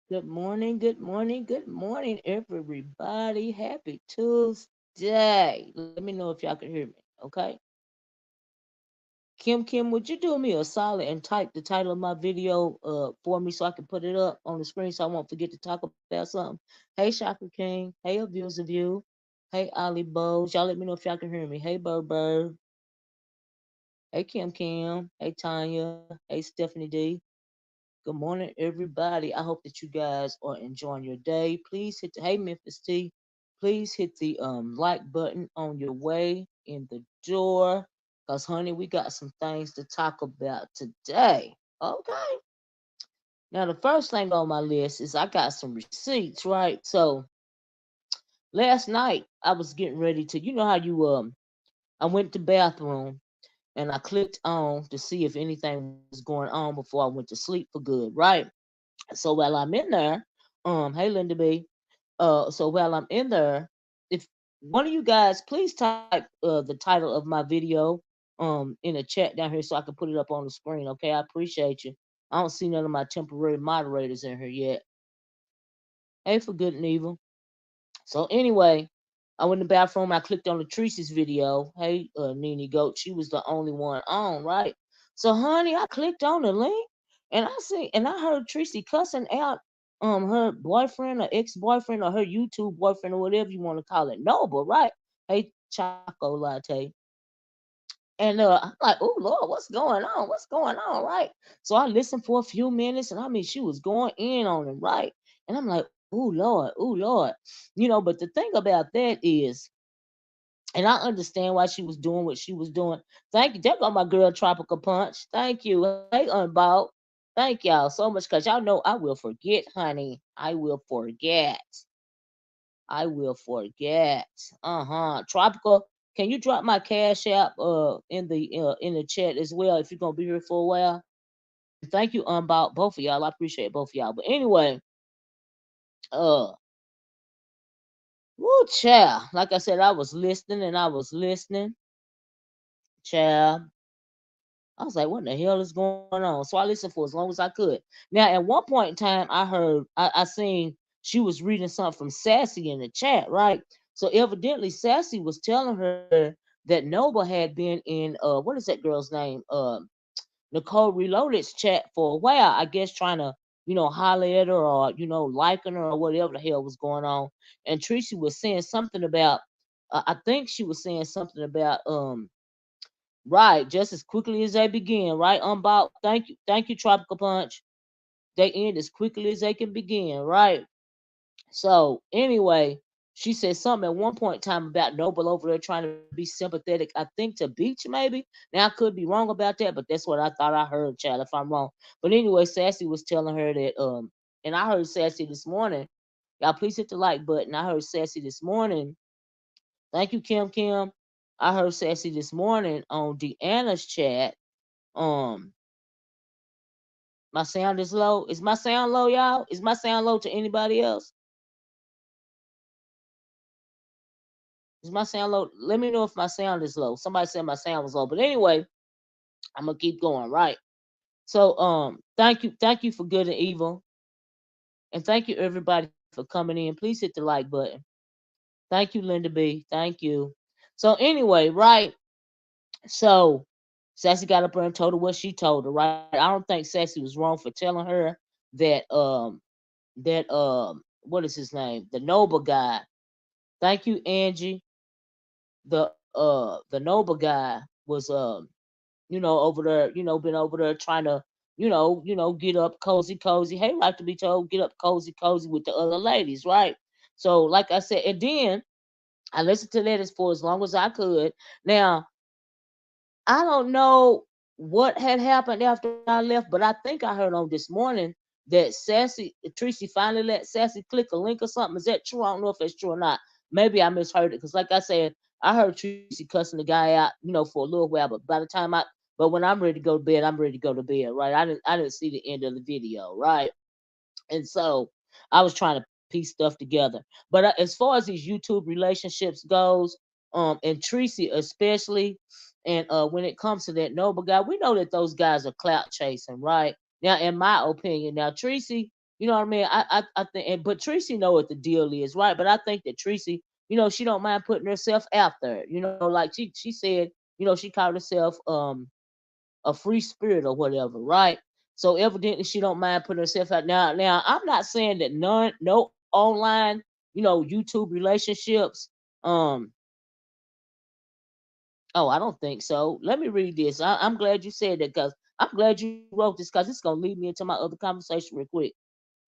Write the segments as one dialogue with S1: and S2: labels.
S1: good morning, good morning, everybody. Happy Tuesday. Let me know if y'all can hear me, okay? Kim, would you do me a solid and type the title of my video for me so I can put it up on the screen so I won't forget to talk about something? Hey, Chakra King. Hey, Abuse of You. Hey, Ali Bose. Y'all let me know if y'all can hear me. Hey, Bird. Hey, Kim. Hey, Tanya. Hey, Stephanie D. Good morning, everybody. I hope that you guys are enjoying your day. Please hit the hey Memphis T. Please hit the like button on your way in the door. Cause honey, we got some things to talk about today. Okay. Now the first thing on my list is I got some receipts, right? So last night I was getting ready to how you I went to the bathroom and I clicked on to see if anything was going on before I went to sleep for good, right? So while I'm in there, hey Linda B. So while I'm in there, if one of you guys please type the title of my video in a chat down here so I can put it up on the screen. Okay, I appreciate you. I don't see none of my temporary moderators in here yet. Hey for good and evil. So anyway, I went in the bathroom. I clicked on the Treecy's video. Hey, Nene Goat. She was the only one on, right? So, honey, I clicked on the link and I heard Treecy cussing out her boyfriend or ex-boyfriend or her YouTube boyfriend or whatever you want to call it. Noble, right? Hey, Choco Latte. And I'm like, oh Lord, what's going on? What's going on, right? So I listened for a few minutes, and I mean, she was going in on him, right? And I'm like, oh Lord, but the thing about that is, and I understand why she was doing what she was doing. Thank you. There go my girl Tropical Punch. Thank you. Hey, Unbought. Thank y'all so much because y'all know I will forget, honey. I will forget. I will forget. Tropical, can you drop my cash app in the chat as well if you're gonna be here for a while? And thank you, Unbought, both of y'all. I appreciate both of y'all. But anyway, uh woo child. Like I said, I was listening and I was listening. Child. I was like, what the hell is going on? So I listened for as long as I could. Now, at one point in time, I seen she was reading something from Sassy in the chat, right? So evidently, Sassy was telling her that Noble had been in what is that girl's name? Nicole Reloaded's chat for a while. I guess trying to holler at her or liking her or whatever the hell was going on. And Treecy was saying something about. I think she was saying something about right, just as quickly as they begin, right? Unbound. Thank you, Tropical Punch. They end as quickly as they can begin, right? So anyway, she said something at one point in time about Noble over there trying to be sympathetic. I think to Beach maybe. Now I could be wrong about that, but that's what I thought I heard, child. If I'm wrong, but anyway, Sassy was telling her that and I heard Sassy this morning. Y'all please hit the like button. I heard Sassy this morning. Thank you, Kim. I heard Sassy this morning on Deanna's chat. Um, my sound is low. Is my sound low, y'all? Is my sound low to anybody else? Is my sound low? Let me know if my sound is low. Somebody said my sound was low. But anyway, I'm gonna keep going, right? So thank you for good and evil. And thank you everybody for coming in. Please hit the like button. Thank you, Linda B. Thank you. So anyway, right? So Sassy got up there and told her what she told her, right? I don't think Sassy was wrong for telling her that what is his name? The noble guy. Thank you, Angie. The noble guy was over there, been over there trying to, get up cozy. Hey, like to be told, get up cozy with the other ladies, right? So, like I said, and then I listened to that as for as long as I could. Now, I don't know what had happened after I left, but I think I heard on this morning that Treecy finally let Sassy click a link or something. Is that true? I don't know if it's true or not. Maybe I misheard it because, like I said, I heard Treecy cussing the guy out, for a little while. But by the time but when I'm ready to go to bed, I'm ready to go to bed, right? I didn't see the end of the video, right? And so I was trying to piece stuff together. But as far as these YouTube relationships goes, and Treecy especially, and when it comes to that noble guy, we know that those guys are clout chasing, right? Now, in my opinion, now Treecy, You know what I mean? I think, but Treecy know what the deal is, right? But I think that Treecy, she don't mind putting herself out there. Like she said, she called herself a free spirit or whatever, right? So evidently she don't mind putting herself out. Now I'm not saying that no online, YouTube relationships. Oh, I don't think so. Let me read this. I'm glad you said that because I'm glad you wrote this because it's gonna lead me into my other conversation real quick.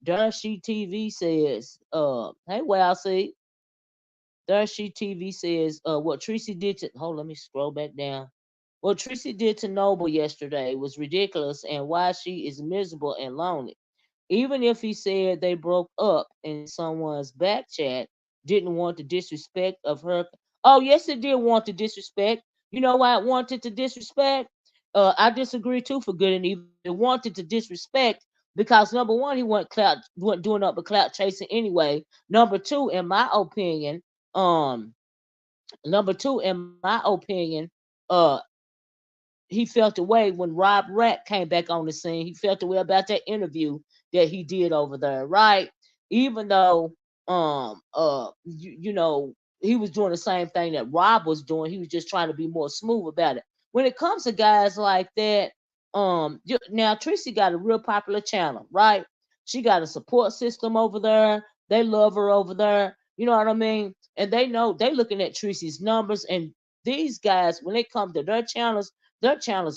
S1: Darcy TV says, hey, well, see, Darcy TV says, what Treecy did to, hold, let me scroll back down. What Treecy did to Noble yesterday was ridiculous and why she is miserable and lonely. Even if he said they broke up in someone's back chat, didn't want the disrespect of her. Oh, yes, it did want the disrespect. You know why it wanted to disrespect? I disagree too for good and evil. It wanted to disrespect because number one, he wasn't doing up but clout chasing anyway. Number two, in my opinion, um, uh, he felt away when Rob Rat came back on the scene. He felt away about that interview that he did over there, right? Even though he was doing the same thing that Rob was doing, he was just trying to be more smooth about it. When it comes to guys like that, now Treecy got a real popular channel, right? She got a support system over there. They love her over there. You know what I mean? And they know they looking at Treecy's numbers, and these guys, when they come to their channels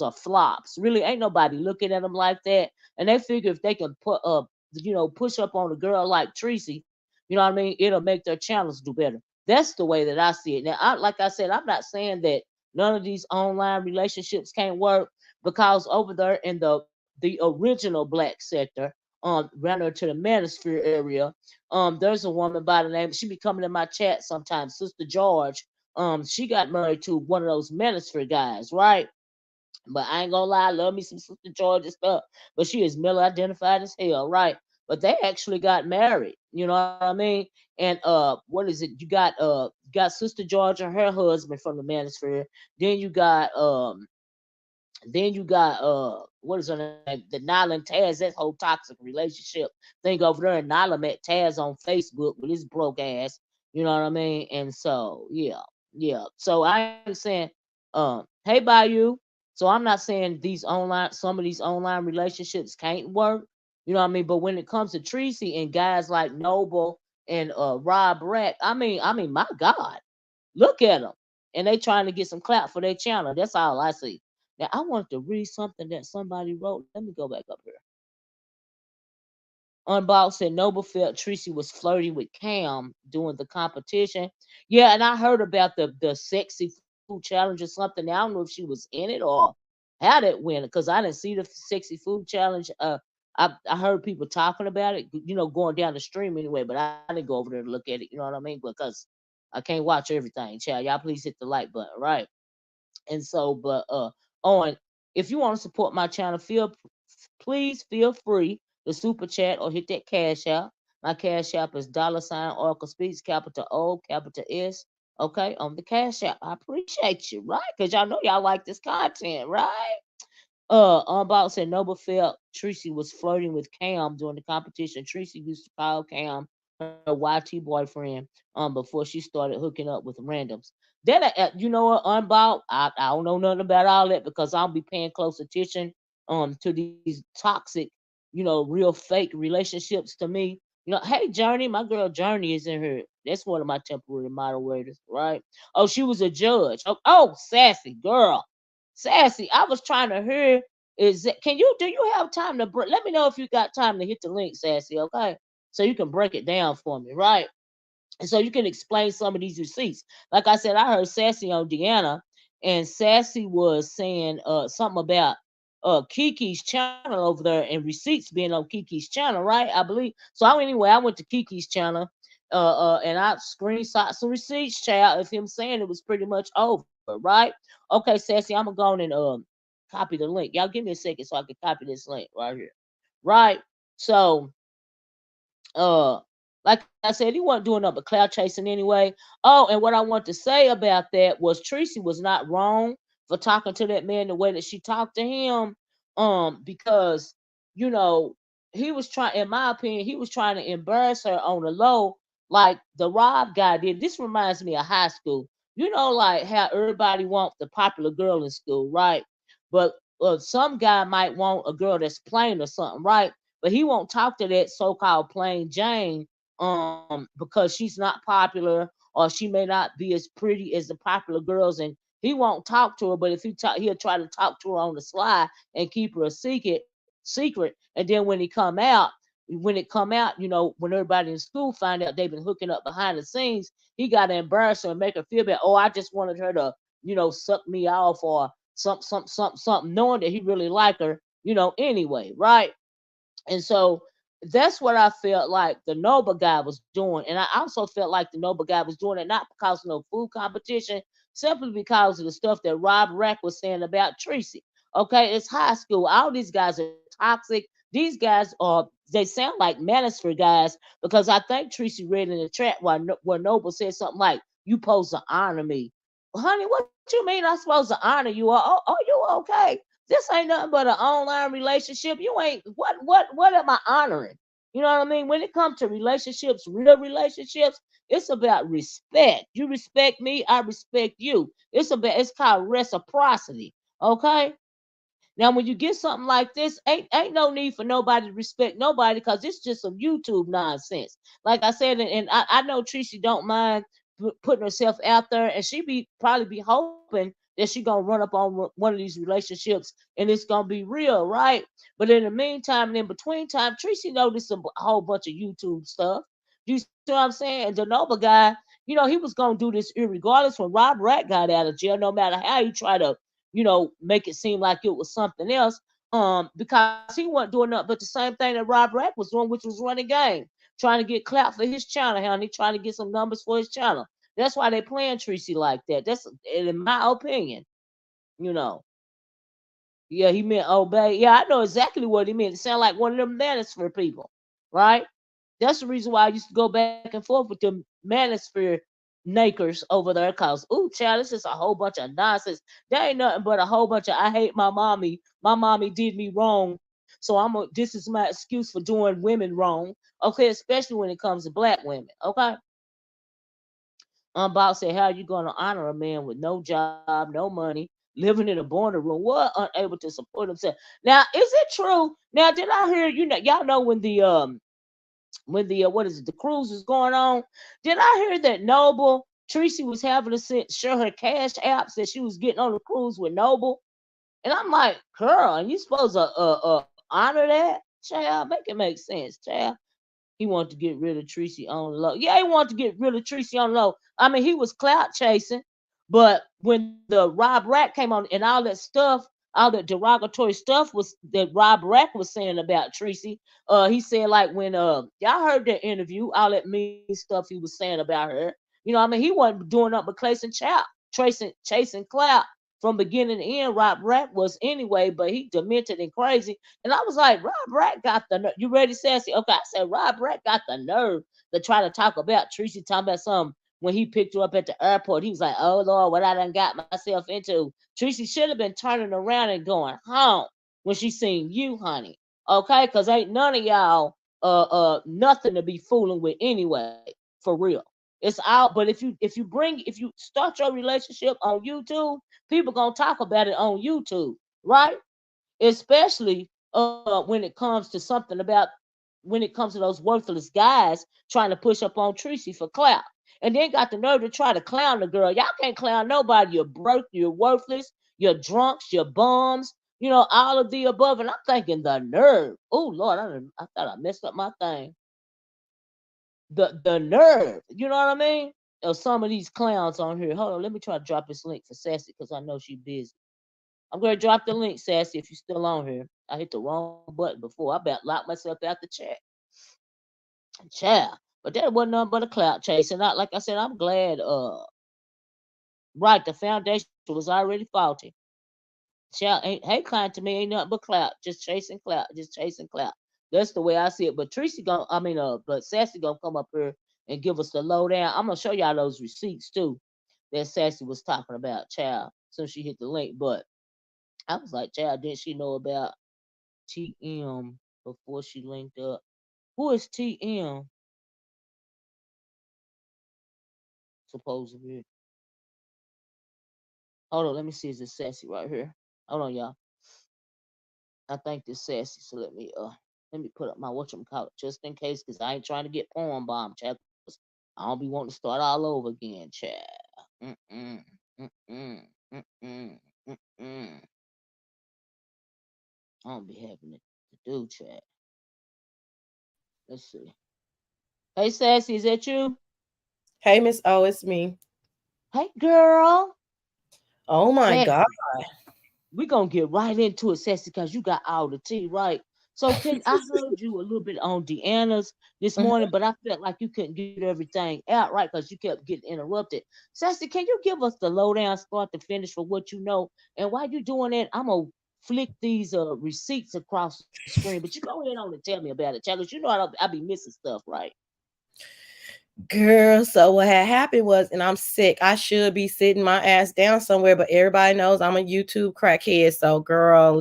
S1: are flops. Really, ain't nobody looking at them like that. And they figure if they can push up on a girl like Treecy, you know what I mean, it'll make their channels do better. That's the way that I see it. Now, like I said, I'm not saying that none of these online relationships can't work because over there in the original black sector, around there to the manosphere area, there's a woman by the name. She be coming in my chat sometimes, Sister George. She got married to one of those manosphere guys, right? But I ain't gonna lie, I love me some Sister George and stuff. But she is male identified as hell, right? But they actually got married. You know what I mean? And what is it? You got Sister George and her husband from the manosphere. Then you got what is her name? The Nyla and Taz, that whole toxic relationship thing over there. And Nyla met Taz on Facebook with his broke ass. You know what I mean? And so yeah. So I ain't saying hey Bayou. So I'm not saying some of these online relationships can't work. You know what I mean? But when it comes to Treecy and guys like Noble and Rob Rack, I mean, my God, look at them, and they trying to get some clout for their channel. That's all I see. Now I wanted to read something that somebody wrote. Let me go back up here. Unbox said Noble felt Treecy was flirting with Cam during the competition. Yeah, and I heard about the sexy food challenge or something. Now, I don't know if she was in it or how that went because I didn't see the sexy food challenge. I heard people talking about it, going down the stream anyway, but I didn't go over there to look at it. You know what I mean? Because I can't watch everything. Child, y'all please hit the like button, right? And so, but on if you want to support my channel, please feel free to super chat or hit that cash app. My cash app is $OracleSpeaks, capital O, capital S. Okay, on the cash app. I appreciate you, right? Because y'all know y'all like this content, right? Unbox said Noble felt Treecy was flirting with Cam during the competition. Treecy used to call Cam her YT boyfriend before she started hooking up with randoms. Then you know what, Unbox, I don't know nothing about all that because I'll be paying close attention to these toxic, real fake relationships to me. Hey Journey, my girl Journey is in here. That's one of my temporary moderators, right? Oh, she was a judge. Oh, Sassy girl. Sassy, I was trying to hear. Do you have time to let me know if you got time to hit the link, Sassy, okay? So you can break it down for me, right? And so you can explain some of these receipts. Like I said, I heard Sassy on Deanna, and Sassy was saying something about Kiki's channel over there and receipts being on Kiki's channel, right? I believe. So anyway, I went to Kiki's channel and I screenshot some receipts, child, of him saying it was pretty much over, right? Okay, Sassy, I'm gonna go on and copy the link. Y'all give me a second so I can copy this link right here. Right. So uh like I said, he wasn't doing up a cloud chasing anyway. Oh, and what I want to say about that was Treecy was not wrong for talking to that man the way that she talked to him. Because, you know, he was trying, in my opinion, he was trying to embarrass her on the low, like the Rob guy did. This reminds me of high school. You know, like how everybody wants the popular girl in school, right? But some guy might want a girl that's plain or something, right? But he won't talk to that so-called plain Jane, because she's not popular or she may not be as pretty as the popular girls, and he won't talk to her. But if he talk, he'll try to talk to her on the sly and keep her a secret. And then when it come out, you know, when everybody in school find out they've been hooking up behind the scenes, he got to embarrass her and make her feel bad. Oh, I just wanted her to, you know, suck me off or something, knowing that he really liked her, you know, anyway, right? And so that's what I felt like the Noble guy was doing. And I also felt like the Noble guy was doing it not because of no food competition, simply because of the stuff that Rob Rack was saying about Treecy. Okay, it's high school. All these guys are toxic. These guys are, they sound like manosphere guys, because I think Treecy read in the chat where Noble said something like, "You supposed to honor me." Honey, what you mean I'm supposed to honor you? Oh, you okay? This ain't nothing but an online relationship. You ain't what am I honoring? You know what I mean? When it comes to relationships, real relationships, it's about respect. You respect me, I respect you. It's called reciprocity. Okay? Now, when you get something like this, ain't no need for nobody to respect nobody, because it's just some YouTube nonsense. Like I said, and I know Treecy don't mind putting herself out there, and she probably be hoping that she gonna run up on one of these relationships and it's gonna be real, right? But in the meantime and in between time, Treecy noticed a whole bunch of YouTube stuff. You see what I'm saying? And the Nova guy, you know, he was gonna do this irregardless when Rob Rat got out of jail, no matter how he tried to, you know, make it seem like it was something else. Because he wasn't doing nothing but the same thing that Rob Rack was doing, which was running game, trying to get clout for his channel, honey, trying to get some numbers for his channel. That's why they playing Treecy like that. That's in my opinion, you know. Yeah, he meant obey. Yeah, I know exactly what he meant. It sounded like one of them manosphere people, right? That's the reason why I used to go back and forth with them manosphere nakers over there. Cause, ooh, child, it's just a whole bunch of nonsense. There ain't nothing but a whole bunch of I hate my mommy. My mommy did me wrong, so this is my excuse for doing women wrong. Okay, especially when it comes to black women. Okay. Bob said, how are you going to honor a man with no job, no money, living in a boiler room, what, unable to support himself? Now, is it true? Now, did I hear, you know, y'all know when the what is it, the cruise was going on? Did I hear that Noble Treecy was having to show her cash apps that she was getting on the cruise with Noble? And I'm like, girl, and you supposed to honor that? Child, make it make sense, child. He wanted to get rid of Treecy on low. Yeah, he wanted to get rid of Treecy on low. I mean, he was clout chasing, but when the Rob Rack came on and all that stuff, all that derogatory stuff was that Rob Rack was saying about Treecy, he said like when y'all heard that interview, all that mean stuff he was saying about her. You know, I mean, he wasn't doing nothing but chasing clout from beginning to end. Rob Rack was anyway, but he demented and crazy. And I was like, Rob Rack got the nerve. You ready, Sassy? Okay, I said, Rob Rack got the nerve to try to talk about Treecy, talking about something when he picked her up at the airport. He was like, oh, Lord, what I done got myself into. Treecy should have been turning around and going home when she seen you, honey. Okay? Because ain't none of y'all nothing to be fooling with anyway, for real. It's out, but if you start your relationship on YouTube, people gonna talk about it on YouTube, right? Especially when it comes to something about when it comes to those worthless guys trying to push up on Treecy for clout. And then got the nerve to try to clown the girl. Y'all can't clown nobody. You're broke, you're worthless, you're drunks, you're bums, you know, all of the above. And I'm thinking the nerve. Oh Lord, I thought I messed up my thing. The nerve, you know what I mean? Of some of these clowns on here. Hold on, let me try to drop this link for Sassy because I know she's busy. I'm gonna drop the link, Sassy, if you're still on here. I hit the wrong button before. I about locked myself out the chat. Child. But that wasn't nothing but a clout chase. And like I said, I'm glad right, the foundation was already faulty. Child ain't hate client to me ain't nothing but clout. Just chasing clout. Just chasing clout. That's the way I see it. But Treecy but Sassy gonna come up here and give us the lowdown. I'm gonna show y'all those receipts too that Sassy was talking about, child, since she hit the link. But I was like, child, didn't she know about TM before she linked up. Who is TM supposed to be? Hold on, let me see. Is it Sassy right here? Hold on, y'all. I think this Sassy. So let me put up my whatchamacallit just in case, cause I ain't trying to get porn bomb, chat. I don't be wanting to start all over again, chat. Mm-mm, mm-mm, mm-mm, mm-mm. I don't be having it to do, chat. Let's see. Hey, Sassy, is that you?
S2: Hey, Miss O, it's me.
S1: Hey, girl.
S2: Oh my God.
S1: Sassy. We're gonna get right into it, Sassy, because you got all the tea, right? So can I heard you a little bit on Deanna's this
S2: Mhm.
S1: morning, but I felt like you couldn't get everything out right because you kept getting interrupted. Sassy, can you give us the lowdown start to finish for what you know? And while you're doing that, I'm gonna flick these receipts across the screen. But you go ahead on and tell me about it, Challenge. You know I be missing stuff, right?
S2: Girl, so what had happened was, and I'm sick. I should be sitting my ass down somewhere, but everybody knows I'm a YouTube crackhead. So, girl,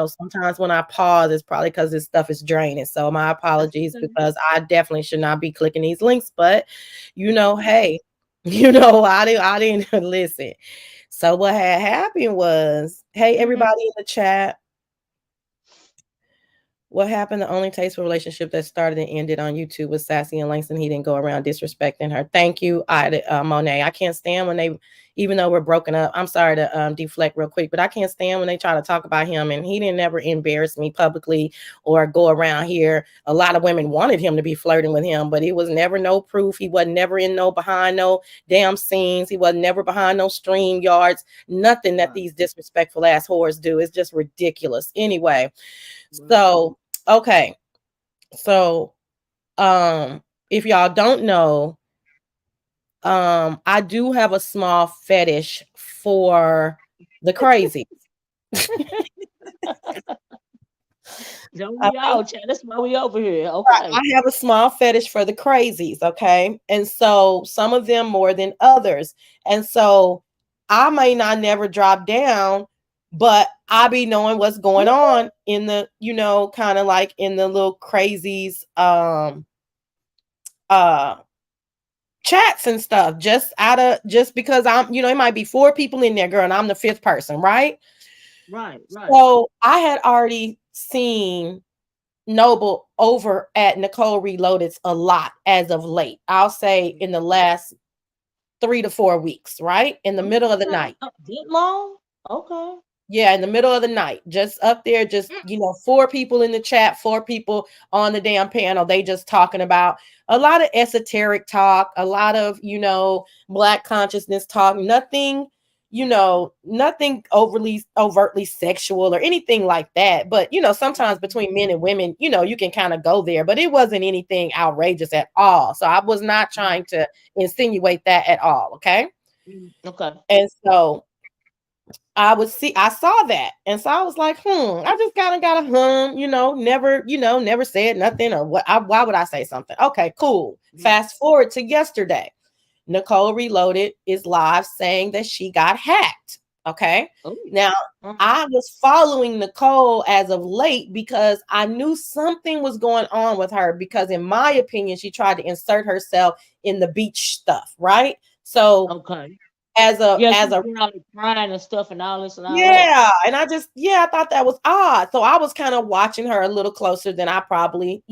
S2: sometimes when I pause, it's probably because this stuff is draining. So, my
S1: That's
S2: apologies
S1: okay.
S2: because I definitely should not be clicking these links. But,
S1: It's okay.
S2: hey, I didn't listen. So, what had happened was, hey,
S1: Mm-hmm.
S2: everybody in the chat. What happened? The only tasteful relationship that started and ended on YouTube was Sassy and Langston. He didn't go around disrespecting her. Thank you, Monet. I can't stand when they, even though we're broken up. I'm sorry to deflect real quick, but I can't stand when they try to talk about him. And he didn't ever embarrass me publicly or go around here. A lot of women wanted him to be flirting with him, but it was never no proof. He wasn't never in no behind no damn scenes. He wasn't never behind no stream yards. Nothing that
S1: Right.
S2: these disrespectful ass whores do. It's just ridiculous. Anyway,
S1: Right.
S2: so okay. So, if y'all don't know, I do have a small fetish for the crazy.
S1: Don't we
S2: Okay?
S1: all, chat? That's why we over here. Okay.
S2: I have a small fetish for the crazies, okay? And so some of them more than others. And so I may not never drop down, but I be knowing what's going on in the, kind of like in the little crazies uh chats and stuff, just because it might be four people in there, girl, and I'm the fifth person, right?
S1: Right. Right.
S2: So I had already seen Noble over at Nicole Reloaded's a lot as of late. I'll say in the last 3 to 4 weeks, right? In the middle of the
S1: Okay.
S2: night.
S1: That long? Okay.
S2: Yeah, in the middle of the night, just up there, just, four people in the chat, four people on the damn panel. They just talking about a lot of esoteric talk, a lot of, Black consciousness talk, nothing, nothing overtly sexual or anything like that. But, sometimes between men and women, you can kind of go there, but it wasn't anything outrageous at all. So I was not trying to insinuate that at all. Okay.
S1: Okay.
S2: And so I saw that. And so I was like, I just kind of got a never said nothing or why would I say something? Okay, cool. Fast forward to yesterday. Nicole Reloaded is live saying that she got hacked. Okay.
S1: Oh.
S2: Now,
S1: Uh-huh.
S2: I was following Nicole as of late because I knew something was going on with her because, in my opinion, she tried to insert herself in the beach stuff, right? So,
S1: Okay.
S2: as a
S1: Yeah,
S2: as
S1: she's
S2: a
S1: doing all the crying and stuff and all this and all that.
S2: yeah, and I thought that was odd. So I was kind of watching her a little closer than I probably,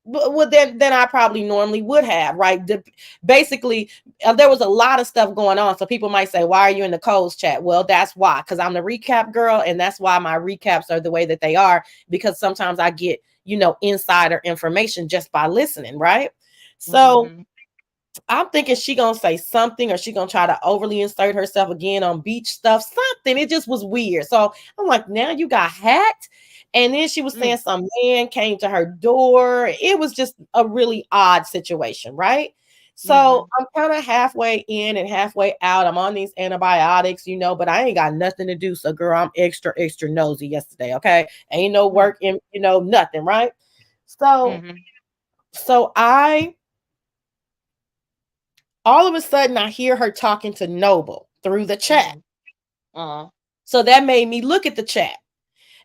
S2: well, than I probably normally would have, right? Basically, there was a lot of stuff going on. So people might say, "Why are you in Nicole's chat?" Well, that's why, because I'm the recap girl, and that's why my recaps are the way that they are. Because sometimes I get, insider information just by listening, right? So
S1: Mm-hmm.
S2: I'm thinking she gonna say something or she gonna try to overly insert herself again on beach stuff, something. It just was weird. So I'm like, now you got hacked. And then she was saying some man came to her door. It was just a really odd situation, right? So
S1: Mm-hmm.
S2: I'm kind of halfway in and halfway out. I'm on these antibiotics, but I ain't got nothing to do. So, girl, I'm extra, extra nosy yesterday. Okay. Ain't no
S1: Mm-hmm.
S2: work in, nothing, right? So,
S1: Mm-hmm.
S2: so I all of a sudden I hear her talking to Noble through the chat.
S1: Uh-huh.
S2: So that made me look at the chat.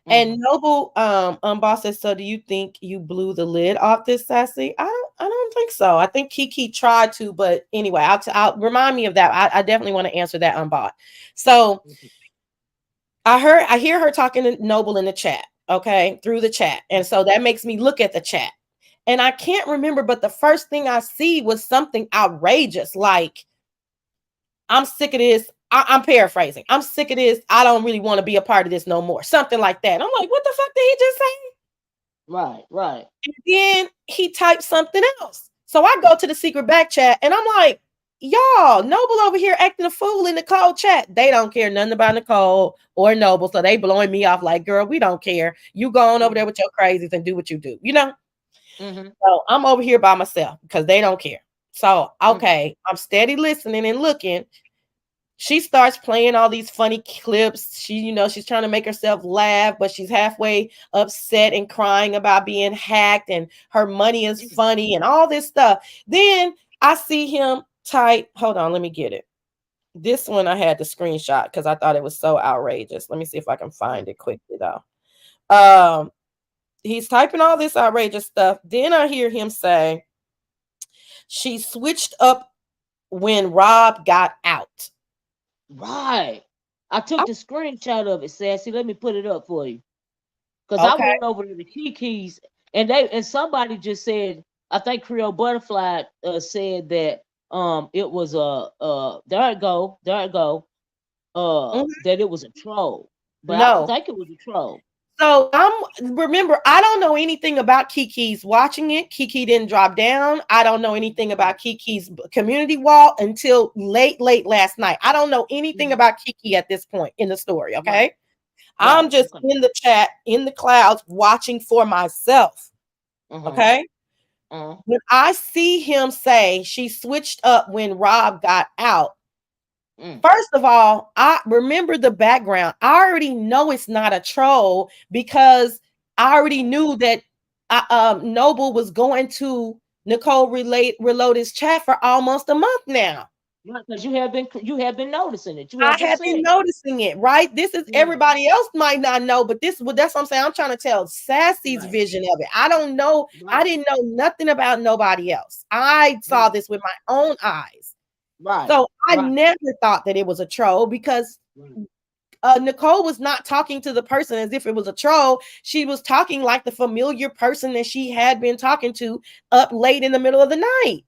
S2: And
S1: Mm-hmm.
S2: Noble boss says, so do you think you blew the lid off this, Sassy? I don't think so. I think Kiki tried to, but anyway, I'll remind me of that. I definitely want to answer that unbought. So I hear her talking to Noble in the chat, okay, through the chat. And so that makes me look at the chat. And I can't remember, but the first thing I see was something outrageous. Like, I'm sick of this. I'm paraphrasing. I'm sick of this. I don't really want to be a part of this no more. Something like that. I'm like, what the fuck did he just say?
S1: Right, right.
S2: And then he typed something else. So I go to the secret back chat and I'm like, y'all, Noble over here acting a fool in the cold chat. They don't care nothing about Nicole or Noble. So they blowing me off like, girl, we don't care. You go on over there with your crazies and do what you do, you know?
S1: Mm-hmm.
S2: So I'm over here by myself because they don't care. So,
S1: Mm-hmm.
S2: okay, I'm steady listening and looking. She starts playing all these funny clips. She's trying to make herself laugh, but she's halfway upset and crying about being hacked and her money is funny and all this stuff. Then I see him type, hold on, let me get it. This one I had the screenshot because I thought it was so outrageous. Let me see if I can find it quickly though. He's typing all this outrageous stuff. Then I hear him say, she switched up when Rob got out.
S1: Right. I took the screenshot of it, Sassy. Let me put it up for you. Because I
S2: Okay.
S1: went over to the Kiki's and somebody just said, I think Creole Butterfly said that it was there it go
S2: Mhm.
S1: that it was a troll. But I don't
S2: No.
S1: think it was a troll.
S2: So remember, I don't know anything about Kiki's watching it. Kiki didn't drop down. I don't know anything about Kiki's community wall until late last night. I don't know anything
S1: Mhm.
S2: about Kiki at this point in the story.
S1: Right,
S2: Okay. I'm
S1: right.
S2: just
S1: Okay.
S2: in the chat, in the clouds, watching for myself.
S1: Uh-huh.
S2: Okay.
S1: Uh-huh.
S2: When I see him say she switched up when Rob got out,
S1: Mm.
S2: first of all, I remember the background. I already know it's not a troll because I already knew that Noble was going to Nicole reload his chat for almost a month now.
S1: Right, because you have been noticing it. You
S2: I
S1: have been
S2: had been
S1: seeing it.
S2: noticing it, right? This is
S1: Right,
S2: everybody else might not know, but that's what I'm saying. I'm trying to tell Sassy's
S1: right,
S2: vision of it. I don't know. I
S1: right,
S2: didn't know nothing about nobody else. I saw
S1: right,
S2: this with my own eyes.
S1: right,
S2: So I
S1: right,
S2: never thought that it was a troll because
S1: right.
S2: Nicole was not talking to the person as if it was a troll. She was talking like the familiar person that she had been talking to up late in the middle of the night.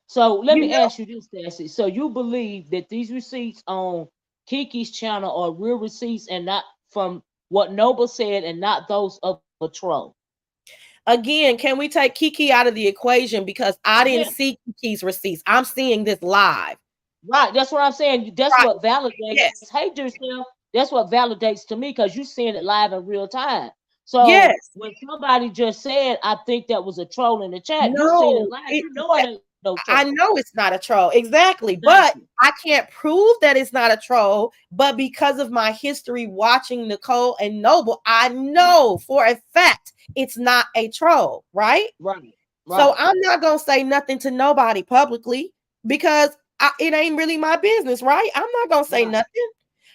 S1: So let
S2: You
S1: me
S2: know,
S1: ask you this, Sassy. So you believe that these receipts on Kiki's channel are real receipts and not from what Noble said and not those of a troll?
S2: again, can we take Kiki out of the equation because I didn't
S1: Yeah,
S2: see Kiki's receipts? I'm seeing this live.
S1: right. That's what I'm saying. That's
S2: Right.
S1: what validates.
S2: Yes.
S1: Hey, yourself. That's what validates to me because you're seeing it live in real time. So
S2: Yes.
S1: when somebody just said, "I think that was a troll in the chat," you seen it
S2: No.
S1: live. You know it ain't no troll.
S2: I know it's not a troll. Exactly.
S1: Thank
S2: But
S1: you.
S2: I can't prove that it's not a troll. But because of my history watching Nicole and Noble, I know for a fact it's not a troll, right?
S1: Right.
S2: So
S1: Right.
S2: I'm not going to say nothing to nobody publicly because it ain't really my business, right? I'm not going to say
S1: Right.
S2: nothing.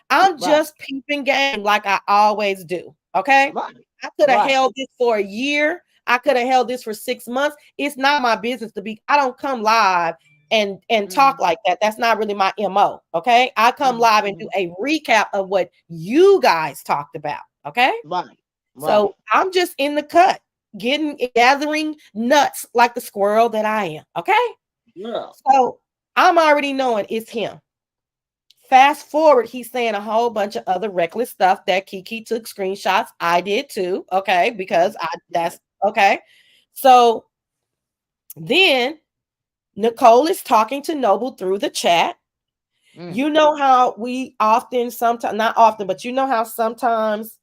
S2: I'm
S1: Right.
S2: just peeping game like I always do. Okay.
S1: Right.
S2: I could have
S1: Right.
S2: held this for a year. I could have held this for 6 months. It's not my business to be, I don't come live and talk
S1: Mhm,
S2: like that. That's not really my MO. Okay. I come
S1: mhm,
S2: live and do
S1: mhm.
S2: a recap of what you guys talked about. Okay.
S1: Right. Right.
S2: So I'm just in the cut, gathering nuts like the squirrel that I am. Okay.
S1: Yeah.
S2: So I'm already knowing it's him. Fast forward, he's saying a whole bunch of other reckless stuff that Kiki took screenshots. I did too. Okay, because
S1: Right.
S2: that's okay. So then Nicole is talking to Noble through the chat.
S1: Mm.
S2: You know how we often, sometimes, not often, but you know how sometimes,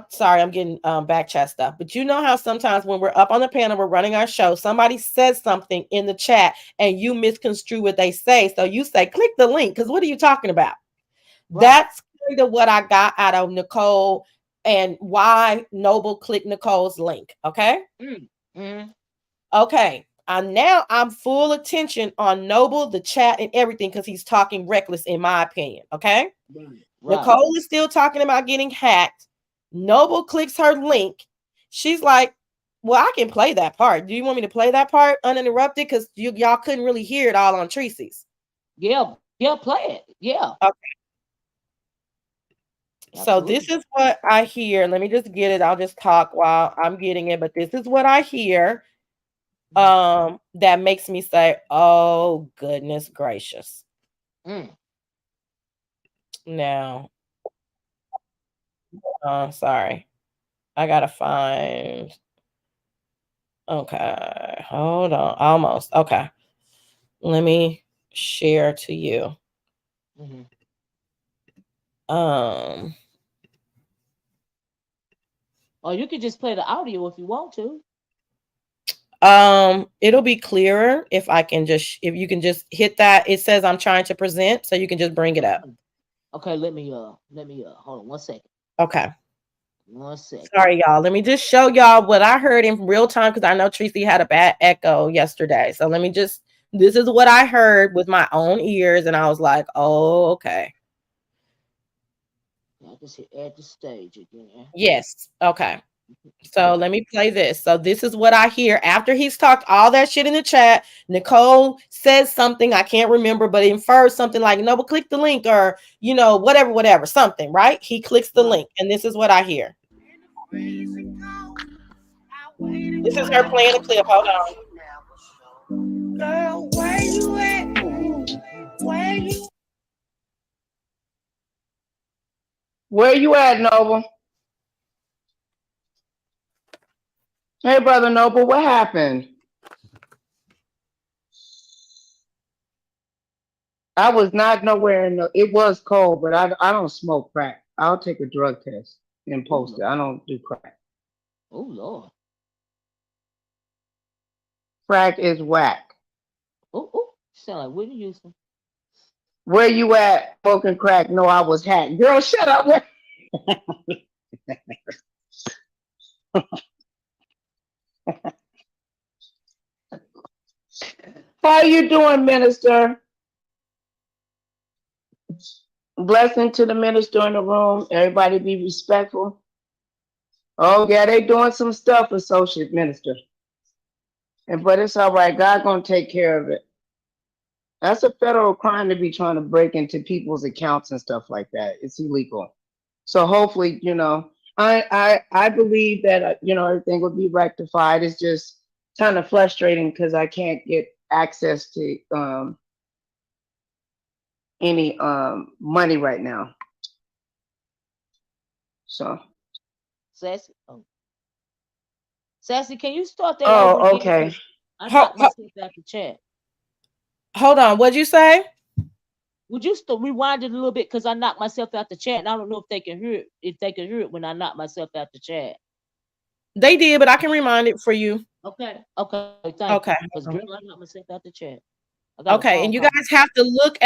S2: sorry, I'm getting back chat stuff, but you know how sometimes when we're up on the panel, we're running our show, somebody says something in the chat and you misconstrue what they say. So you say, click the link, because what are you talking about?
S1: Right.
S2: That's kind of what I got out of Nicole and why Noble clicked Nicole's link. Okay.
S1: Mm. Mm.
S2: Okay. Now I'm full attention on Noble, the chat, and everything because he's talking reckless, in my opinion. Okay.
S1: Right. Right.
S2: Nicole is still talking about getting hacked. Noble clicks her link. She's like, well, I can play that part. Do you want me to play that part uninterrupted? Because y'all couldn't really hear it all on Treecy's.
S1: Yeah. Yeah. Play it. Yeah.
S2: Okay. So this
S1: Absolutely.
S2: is what I hear. Let me just get it. I'll just talk while I'm getting it. But this is what I hear. That makes me say, oh goodness gracious.
S1: Mm.
S2: Now, sorry. I gotta find. Okay, hold on. Almost. Okay. Let me share to you.
S1: Mm-hmm.
S2: Um,
S1: Or you could just play the audio if you want to.
S2: it'll be clearer if I can just if you can just hit that. It says I'm trying to present, so you can just bring it up.
S1: Okay, let me hold on 1 second.
S2: Okay.
S1: 1 second.
S2: Sorry, y'all. Let me just show y'all what I heard in real time because I know Treecy had a bad echo yesterday. So let me just, this is what I heard with my own ears, and I was like, oh, okay.
S1: I just hit add the stage again.
S2: Yes. Okay. So let me play this. So this is what I hear after he's talked all that shit in the chat. Nicole says something I can't remember, but infers something like, no, but click the link or, whatever, something, right? He clicks the link, and this is what I hear. This is her playing a clip. Hold on. Girl, where you at?
S3: Where you at, Noble? Hey, brother Noble, what happened? I was not nowhere in the. It was cold, but I don't smoke crack. I'll take a drug test and
S1: Oh
S3: post it.
S1: Lord.
S3: I don't do crack.
S1: Oh Lord.
S3: Crack is whack.
S1: Oh. Sound like Whitney Houston.
S3: Where you at? Smoking crack? No, I was hacked. Girl, shut up. How you doing, minister? Blessing to the minister in the room. Everybody be respectful. Oh yeah, they doing some stuff, associate minister. But it's all right. God gonna take care of it. That's a federal crime to be trying to break into people's accounts and stuff like that. It's illegal. So hopefully, I believe that everything will be rectified. It's just kind of frustrating because I can't get access to any money right now. So.
S1: Sassy. Oh. Sassy, can you start that over
S3: Oh,
S1: again?
S3: okay.
S1: Because I knocked myself out the chat.
S2: Hold on. What'd you say?
S1: Would you still rewind it a little bit because I knocked myself out the chat and I don't know if they can hear it. If they can hear it when I knock myself out the chat.
S2: They did, but I can remind it for you.
S1: Okay. Thank
S2: Okay.
S1: you. Because girl, I knocked myself out the chat. I got a
S2: Okay,
S1: phone
S2: and you
S1: call.
S2: guys have to look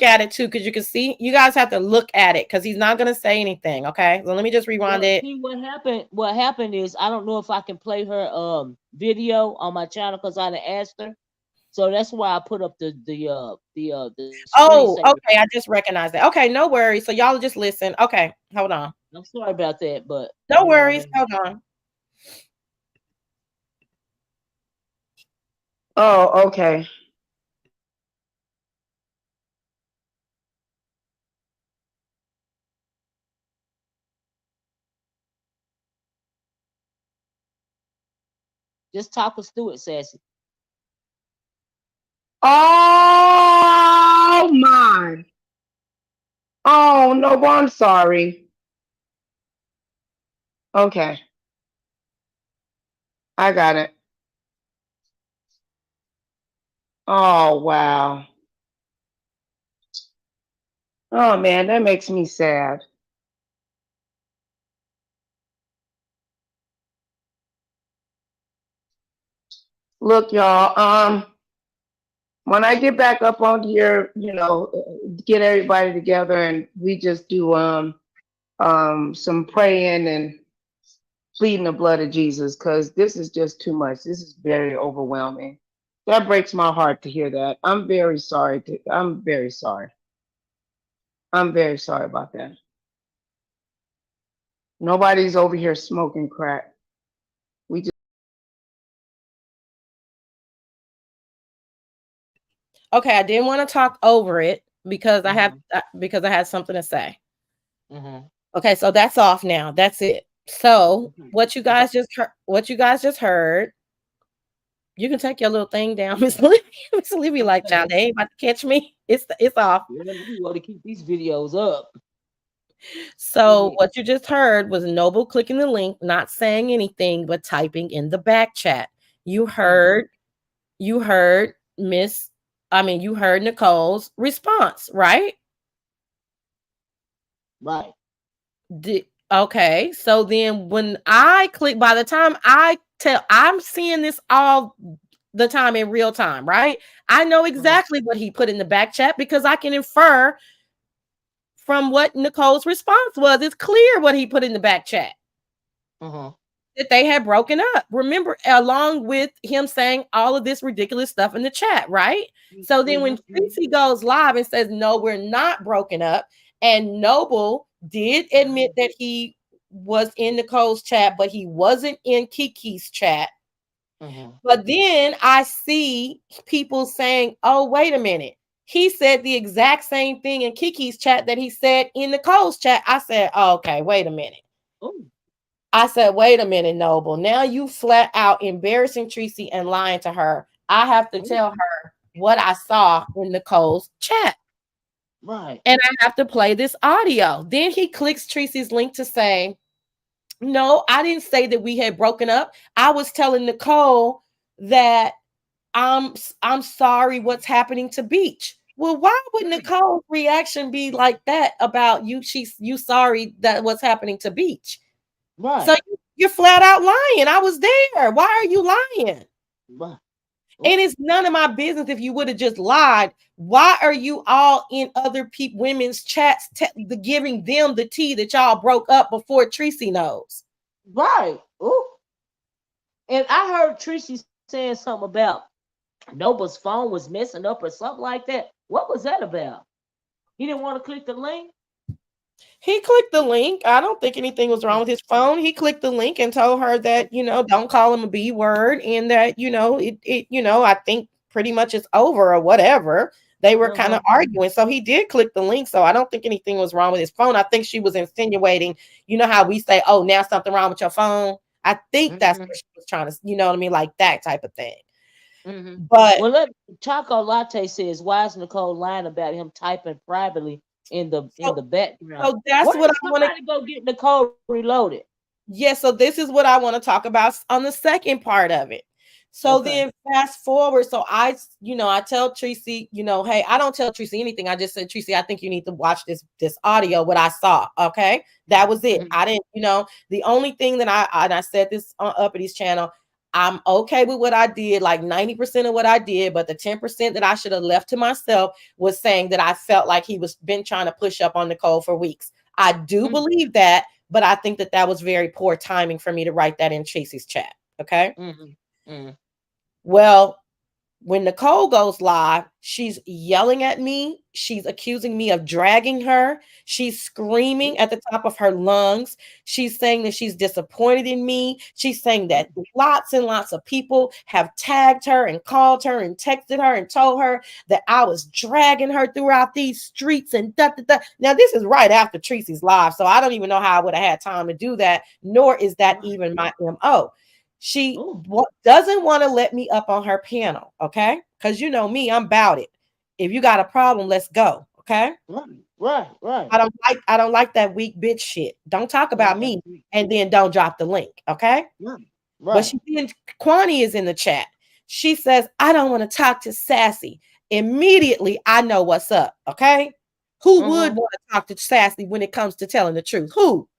S2: at it too, because you can see you guys have to look at it because he's not gonna say anything. Okay, so let me just rewind
S1: Well,
S2: it.
S1: see what happened. What happened is I don't know if I can play her video on my channel because I done asked her. So that's why I put up the
S2: Oh,
S1: screensaver.
S2: okay, I just recognized that. Okay, no worries. So y'all just listen. Okay, hold on.
S1: I'm sorry about that, but
S2: No
S1: I
S2: worries.
S1: mean,
S2: Hold on.
S3: Oh, okay.
S1: just talk us through it, Sassy.
S3: Oh my. Oh no, well, I'm sorry. Okay, I got it. Oh wow. Oh man, that makes me sad. Look, y'all. When I get back up on here, get everybody together and we just do some praying and pleading the blood of Jesus because this is just too much. This is very overwhelming. That breaks my heart to hear that. I'm very sorry. I'm very sorry. I'm very sorry about that. Nobody's over here smoking crack. We just
S2: Okay, I didn't want to talk over it because
S1: Mm-hmm.
S2: because I had something to say.
S1: Mm-hmm.
S2: Okay, so that's off now. That's it. So
S1: Okay.
S2: what you
S1: Okay.
S2: guys just heard, you can take your little thing down, Miss Libby. Miss Libby, like, child,
S1: Okay.
S2: they ain't about to catch me. It's off.
S1: Yeah, we want to keep these videos up. Go
S2: So
S1: ahead.
S2: what you just heard was Noble clicking the link, not saying anything, but typing in the back chat. You
S1: Mm.
S2: heard, you heard you heard Nicole's response, right?
S1: Right.
S2: Okay, so then when I click, by the time I'm seeing this all the time in real time, right? I know
S1: Mm-hmm.
S2: exactly what he put in the back chat because I can infer from what Nicole's response was. It's clear what he put in the back chat,
S1: Mm-hmm.
S2: that they had broken up. Remember, along with him saying all of this ridiculous stuff in the chat, right? So then when
S1: Mm-hmm.
S2: Treecy goes live and says, no, we're not broken up, and Noble did admit that he was in Nicole's chat, but he wasn't in Kiki's chat.
S1: Mm-hmm.
S2: But then I see people saying, oh, wait a minute. He said the exact same thing in Kiki's chat that he said in Nicole's chat. I said, oh, okay, wait a minute.
S1: Oh.
S2: I said, wait a minute, Noble. Now you flat out embarrassing Treecy and lying to her. I have to
S1: Oh.
S2: tell her what I saw in Nicole's chat.
S1: Right.
S2: And I have to play this audio. Then he clicks Treecy's link to say, no, I didn't say that we had broken up. I was telling Nicole that I'm sorry what's happening to Beach. Well, why would
S1: Right.
S2: Nicole's reaction be like that about you? You sorry that what's happening to Beach. So
S1: Right.
S2: you're flat out lying. I was there. Why are you lying?
S1: Right.
S2: And
S1: Oh.
S2: it's none of my business if you would have just lied. Why are you all in other women's chats giving them the tea that y'all broke up before Treecy knows?
S1: Right. Oh. And I heard Tracy saying something about Noble's phone was messing up or something like that. What was that about? He didn't want to click the link.
S2: He clicked the link. I don't think anything was wrong with his phone. He clicked the link and told her that, don't call him a B word, and that, I think pretty much it's over or whatever. They were kind
S1: Uh-huh.
S2: of arguing. So he did click the link. So I don't think anything was wrong with his phone. I think she was insinuating, you know how we say, oh, now something wrong with your phone. I think that's
S1: Mm-hmm.
S2: what she was trying to, you know what I mean? Like that type of thing.
S1: Mm-hmm.
S2: But
S1: Well, Choco Latte says, "Why is Nicole lying about him typing privately in
S2: so,
S1: the background?
S2: so that's
S1: Where
S2: what
S1: did
S2: I want to
S1: somebody go get Nicole reloaded?"
S2: Yeah, so this is what I want to talk about on the second part of it. So
S1: Okay.
S2: then fast forward. So I tell Treecy, hey, I don't tell Treecy anything. I just said, Treecy, I think you need to watch this audio, what I saw. Okay. That was it.
S1: Mm-hmm.
S2: I didn't, the only thing that I said this on Uppity's channel, I'm okay with what I did, like 90% of what I did, but the 10% that I should have left to myself was saying that I felt like he was been trying to push up on Nicole for weeks. I do
S1: Mm-hmm.
S2: believe that, but I think that was very poor timing for me to write that in Tracy's chat. Okay.
S1: Mm-hmm.
S2: Well, when Nicole goes live, she's yelling at me. She's accusing me of dragging her. She's screaming at the top of her lungs. She's saying that she's disappointed in me. She's saying that lots and lots of people have tagged her and called her and texted her and told her that I was dragging her throughout these streets and da, da, da. Now, this is right after Treecy's live, so I don't even know how I would have had time to do that, nor is that
S1: Right.
S2: even my MO. She
S1: Oh.
S2: doesn't want to let me up on her panel, okay? Because you know me, I'm about it. If you got a problem, let's go, okay?
S1: Right. Right. Right.
S2: I don't like that weak bitch shit. Don't talk about
S1: Right.
S2: me and then don't drop the link, okay?
S1: Right.
S2: But
S1: Right.
S2: she did. Kwani is in the chat. She says, I don't want to talk to Sassy. Immediately, I know what's up, okay? Who would
S1: Uh-huh.
S2: want to talk to Sassy when it comes to telling the truth? Who?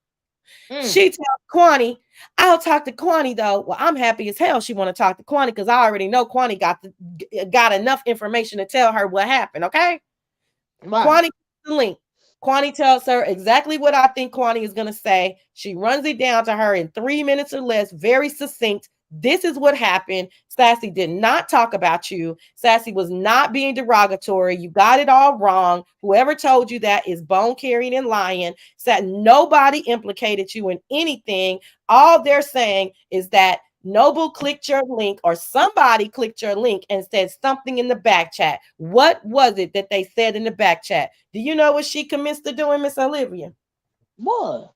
S1: Mm.
S2: She tells Kwani, I'll talk to Kwani though. Well, I'm happy as hell she want to talk to Kwani because I already know Kwani got enough information to tell her what happened. Okay,
S1: Right.
S2: Kwani the link. Kwani tells her exactly what I think Kwani is gonna say. She runs it down to her in 3 minutes or less, very succinct. This is what happened. Sassy did not talk about you. Sassy was not being derogatory. You got it all wrong. Whoever told you that is bone carrying and lying. Said nobody implicated you in anything. All they're saying is that Noble clicked your link or somebody clicked your link and said something in the back chat. What was it that they said in the back chat? Do you know what she commenced to doing, Miss Olivia?
S1: What?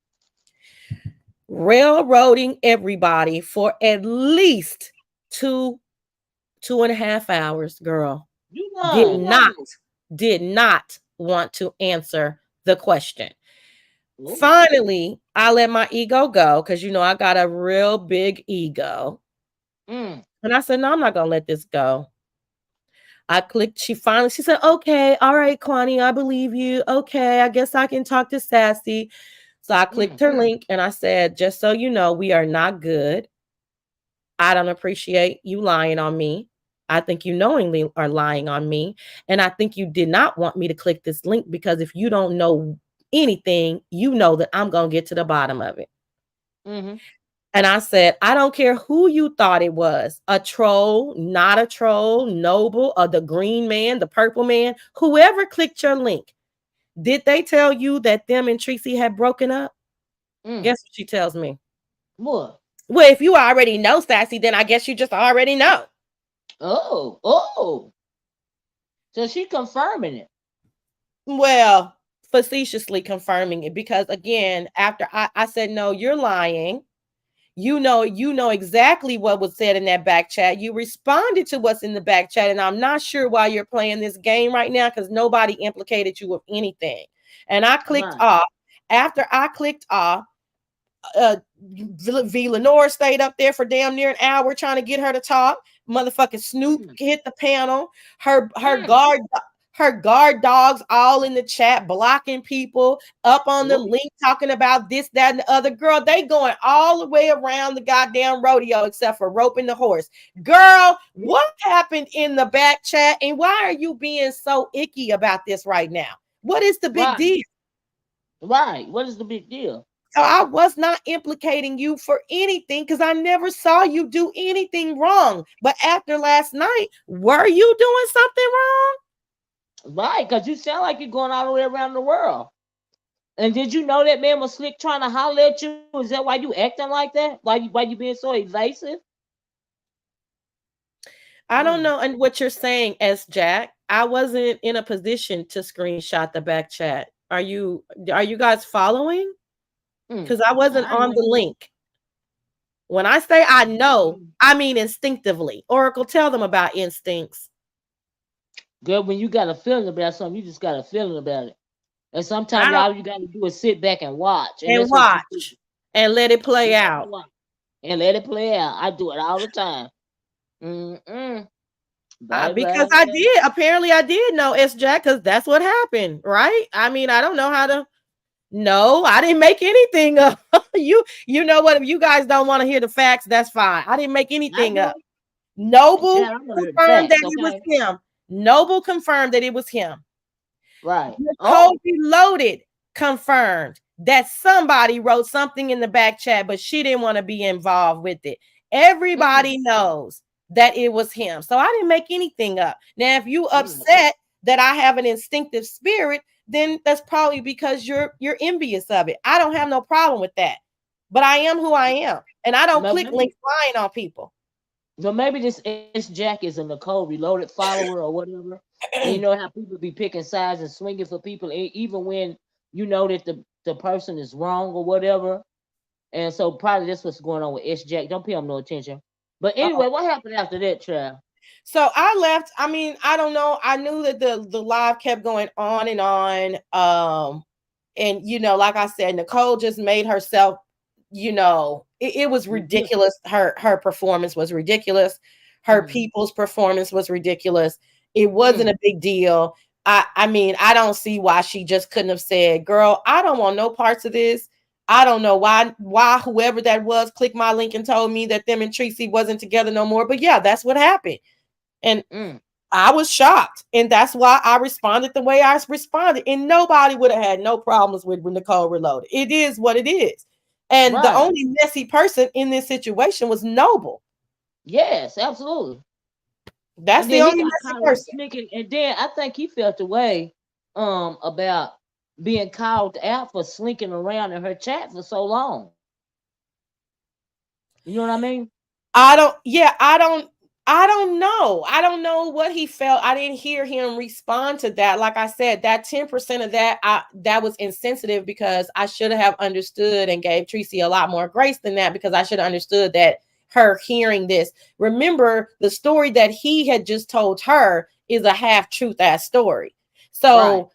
S2: Railroading everybody for at least 2.5 hours, girl.
S1: You
S2: Did
S1: lying.
S2: not want to answer the question.
S1: Ooh.
S2: Finally, I let my ego go because I got a real big ego. And I said, no, I'm not gonna let this go. I clicked, she said, okay, all right, Kwani, I believe you. Okay, I guess I can talk to Sassy. So I clicked her link and I said, just so you know, we are not good. I don't appreciate you lying on me. I think you knowingly are lying on me. And I think you did not want me to click this link because if you don't know anything, you know that I'm going to get to the bottom of it. And I said, I don't care who you thought it was, a troll, not a troll, Noble, or the green man, the purple man, whoever clicked your link. Did they tell you that them and Treecy had broken up? Guess what she tells me?
S1: What?
S2: Well, if you already know, Sassy, then I guess you just already know.
S1: Oh. So she confirming it.
S2: Well, facetiously confirming it because again, after I said, no, you're lying. You know exactly what was said in that back chat. You responded to what's in the back chat, and I'm not sure why you're playing this game right now because nobody implicated you with anything. And I clicked off. After I clicked off, V. Lenore stayed up there for damn near an hour trying to get her to talk. Motherfucking Snoop hit the panel. Her guard dogs all in the chat blocking people up on the link talking about this, that, and the other. Girl, they going all the way around the goddamn rodeo except for roping the horse. Girl, what happened in the back chat and why are you being so icky about this right now? What is the big deal?
S1: Right. What is the big deal?
S2: So I was not implicating you for anything because I never saw you do anything wrong. But after last night, were you doing something wrong?
S1: Right, because you sound like you're going all the way around the world. And did you know that man was slick trying to holler at you? Is that why you acting like that? Why you being so evasive?
S2: I don't know and what you're saying, S. Jack. I wasn't in a position to screenshot the back chat. Are you guys following? Because I wasn't on the link. When I say I know, I mean instinctively. Oracle, tell them about instincts.
S1: Girl, when you got a feeling about something, you just got a feeling about it. And sometimes all you got to do is sit back and watch.
S2: And watch. And let it play out.
S1: And let it play out. I do it all the time.
S2: Because I did. Apparently I did know, S. Jack, because that's what happened, right? I mean, I don't know how to. No, I didn't make anything up. You know what? If you guys don't want to hear the facts, that's fine. I didn't make anything up. Noble confirmed that it was him. Noble confirmed that it was him.
S1: Right.
S2: Nicole Reloaded confirmed that somebody wrote something in the back chat, but she didn't want to be involved with it. Everybody knows that it was him. So I didn't make anything up. Now, if you upset that I have an instinctive spirit, then that's probably because you're envious of it. I don't have no problem with that. But I am who I am. And I don't click links lying on people.
S1: So maybe this S. Jack is a Nicole Reloaded follower or whatever. And you know how people be picking sides and swinging for people, even when you know that the person is wrong or whatever. And so probably that's what's going on with S. Jack. Don't pay him no attention. But anyway, what happened after that, child?
S2: So I left. I mean, I don't know. I knew that the live kept going on. And like I said, Nicole just made herself, it was ridiculous. Her performance was ridiculous. Her people's performance was ridiculous. It wasn't a big deal. I mean, I don't see why she just couldn't have said, girl, I don't want no parts of this. I don't know why whoever that was clicked my link and told me that them and Treecy wasn't together no more. But yeah, that's what happened. And I was shocked. And that's why I responded the way I responded. And nobody would have had no problems with Nicole Reloaded. It is what it is. And the only messy person in this situation was Noble.
S1: Yes, absolutely.
S2: That's
S1: And
S2: the
S1: then he
S2: only
S1: got
S2: messy
S1: caught up
S2: person.
S1: sneaking, and then I think he felt away about being called out for slinking around in her chat for so long. You know what I mean?
S2: I don't, yeah, I don't know. I don't know what he felt. I didn't hear him respond to that. Like I said, that 10% of that, that was insensitive because I should have understood and gave Treecy a lot more grace than that because I should have understood that her hearing this. Remember, the story that he had just told her is a half truth ass story.
S1: Right,
S2: So,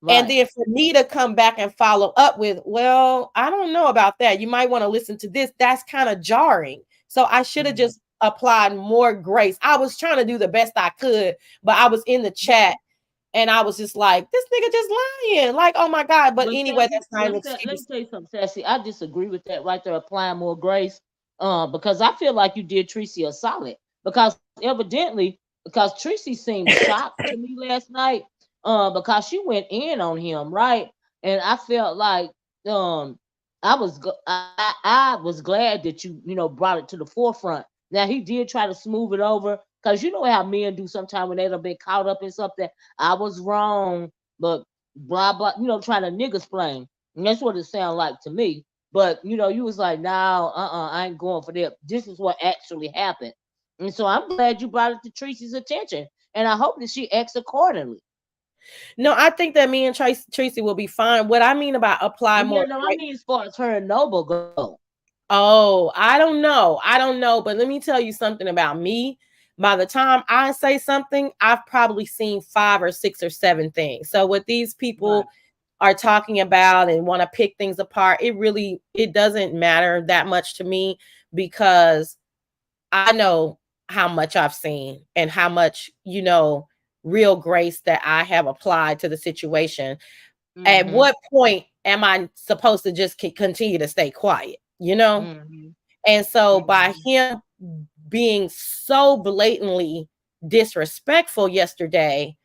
S2: and
S1: right.
S2: then for me to come back and follow up with, well, I don't know about that. You might want to listen to this. That's kind of jarring. So I should have
S1: Mhm.
S2: just applied more grace. I was trying to do the best I could, but I was in the chat and I was just like, this nigga just lying. Like, oh my God. But
S1: But
S2: anyway,
S1: Sassy,
S2: that's not an
S1: let me
S2: excuse.
S1: tell you something, Sassy. I disagree with that right there, applying more grace. Because I feel like you did Treacy a solid. Because evidently, because Treacy seemed shocked to me last night. Because she went in on him, right? And I felt like um I was glad that you know brought it to the forefront. Now he did try to smooth it over because you know how men do sometimes when they done been caught up in something. I was wrong, but blah blah, you know, trying to nigga explain. And that's what it sounded like to me. But you know, you was like, no, I ain't going for that. This is what actually happened. And so I'm glad you brought it to Tracy's attention. And I hope that she acts accordingly.
S2: No, I think that me and Treecy will be fine. What I mean about apply
S1: Yeah,
S2: more
S1: no, I
S2: grace.
S1: mean as far as her and Noble go.
S2: Oh, I don't know. I don't know. But let me tell you something about me. By the time I say something, I've probably seen 5 or 6 or 7 things. So what these
S1: Right.
S2: people are talking about and want to pick things apart, it doesn't matter that much to me because I know how much I've seen and how much, real grace that I have applied to the situation. At
S1: Mm-hmm.
S2: what point am I supposed to just continue to stay quiet? You know?
S1: Mm-hmm.
S2: And so by
S1: Mm-hmm.
S2: him being so blatantly disrespectful yesterday,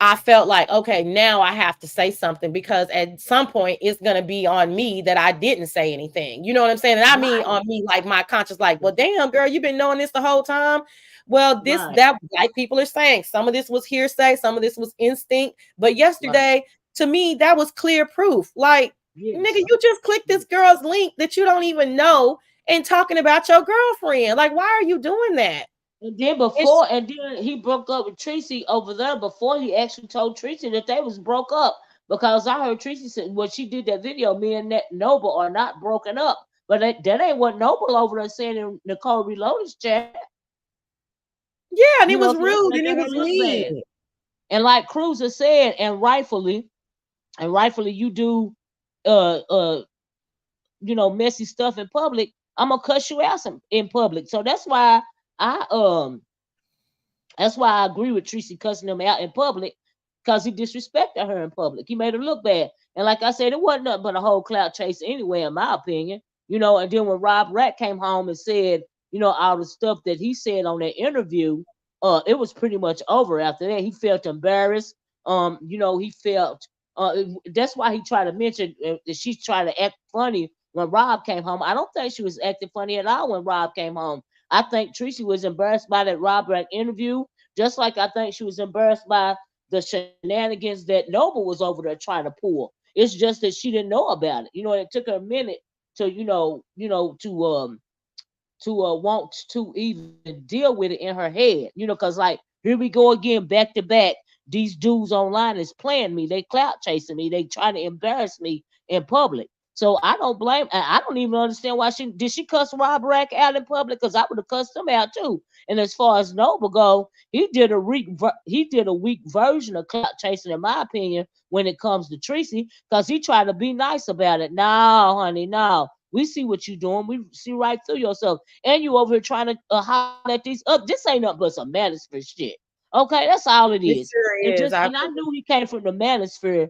S2: I felt like, okay, now I have to say something because at some point it's going to be on me that I didn't say anything. You know what I'm saying? And I mean
S1: Right.
S2: on me, like my conscience, like, well, damn, girl, you've been knowing this the whole time. Well,
S1: Right.
S2: that, like people are saying, some of this was hearsay, some of this was instinct. But
S1: Right.
S2: yesterday, to me, that was clear proof. Like, nigga,
S1: Yes.
S2: you just clicked this girl's link that you don't even know and talking about your girlfriend. Like, why are you doing that? It's
S1: And then he broke up with Tracy over there before he actually told Tracy that they was broke up. Because I heard Tracy said when she did that video, me and Noble are not broken up. But that ain't what Noble over there saying in Nicole Reloaded's chat.
S2: yeah, and
S1: You
S2: it
S1: know,
S2: was
S1: so that's
S2: rude and
S1: making
S2: it
S1: her
S2: was
S1: look bad.
S2: mean.
S1: And like Cruiser said, and rightfully you do uh uh messy stuff in public, I'm gonna cuss you out in public. So I um that's why I agree with Tracy cussing him out in public because he disrespected her in public. He made her look bad. And like I said, it wasn't nothing but a whole clout chase anyway, in my opinion. And then when Rob Rat came home and said, all the stuff that he said on that interview, it was pretty much over after that. He felt embarrassed. He felt that's why he tried to mention that she tried to act funny when Rob came home. I don't think she was acting funny at all when Rob came home. I think Tracy was embarrassed by that Rob Rat interview, just like I think she was embarrassed by the shenanigans that Noble was over there trying to pull. It's just that she didn't know about it. It took her a minute to, want to even deal with it in her head. Because like here we go again, back to back. These dudes online is playing me. They clout chasing me. They trying to embarrass me in public. So I don't blame. I don't even understand why she cuss Rob Rack out in public because I would have cussed him out too. And as far as Noble go, he did a weak version of clout chasing, in my opinion, when it comes to Treacy, because he tried to be nice about it. No, honey, no. We see what you're doing. We see right through yourself. And you over here trying to holler at these up. This ain't nothing but some manosphere shit. Okay, that's all it
S2: It
S1: is.
S2: sure
S1: And
S2: is.
S1: just and I knew he came from the manosphere,